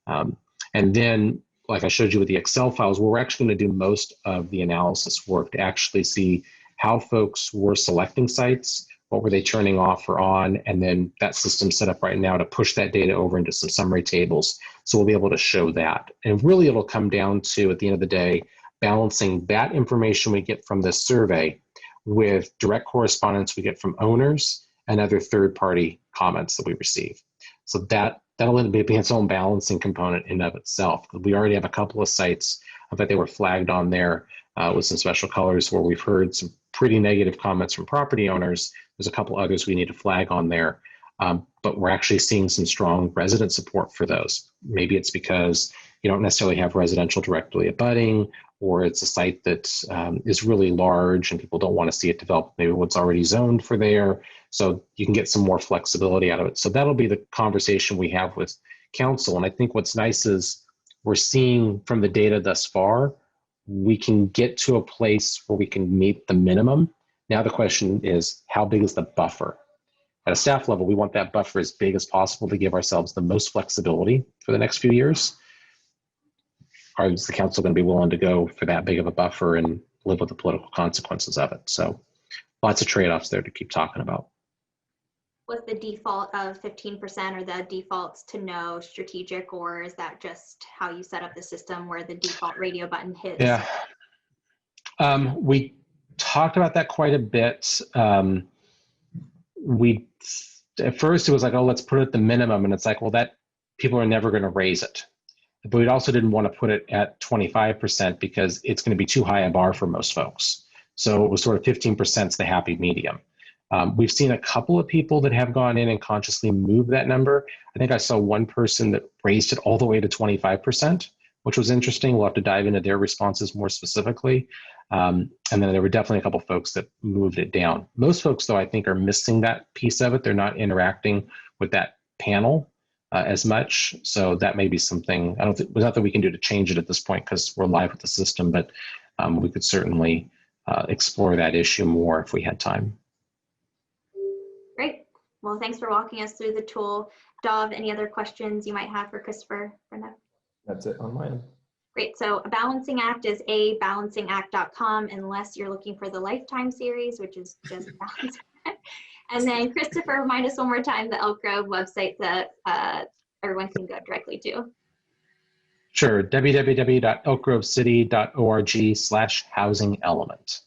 And then, like I showed you with the Excel files, we're actually going to do most of the analysis work to actually see how folks were selecting sites, what were they turning off or on, and then that system's set up right now to push that data over into some summary tables. So we'll be able to show that. And really it'll come down to, at the end of the day, balancing that information we get from this survey with direct correspondence we get from owners and other third-party comments that we receive. So that'll end up being its own balancing component in and of itself. We already have a couple of sites that they were flagged on there with some special colors where we've heard some pretty negative comments from property owners. There's a couple others we need to flag on there, but we're actually seeing some strong resident support for those. Maybe it's because you don't necessarily have residential directly abutting, or it's a site that is really large and people don't want to see it develop. Maybe what's already zoned for there. So you can get some more flexibility out of it. So that'll be the conversation we have with council. And I think what's nice is we're seeing from the data thus far, we can get to a place where we can meet the minimum. Now the question is, how big is the buffer? At a staff level, we want that buffer as big as possible to give ourselves the most flexibility for the next few years. Is the council going to be willing to go for that big of a buffer and live with the political consequences of it? So lots of trade-offs there to keep talking about. Was the default of 15% or the defaults to no strategic, or is that just how you set up the system where the default radio button hits? Yeah, we talked about that quite a bit. At first it was like, oh, let's put it at the minimum. And it's like, well, that people are never going to raise it. But we also didn't want to put it at 25% because it's going to be too high a bar for most folks. So it was sort of 15% is the happy medium. We've seen a couple of people that have gone in and consciously moved that number. I think I saw one person that raised it all the way to 25%, which was interesting. We'll have to dive into their responses more specifically. And then there were definitely a couple of folks that moved it down. Most folks, though, I think are missing that piece of it. They're not interacting with that panel as much. So that may be something, there's nothing we can do to change it at this point because we're live with the system, but we could certainly explore that issue more if we had time. Great. Well, thanks for walking us through the tool. Dov, any other questions you might have for Christopher? That's it on my end. Great. So a balancing act is abalancingact.com unless you're looking for the lifetime series, which is just balancing act. And then Christopher, remind us one more time the Elk Grove website that everyone can go directly to. Sure, www.elkgrovecity.org/housing element.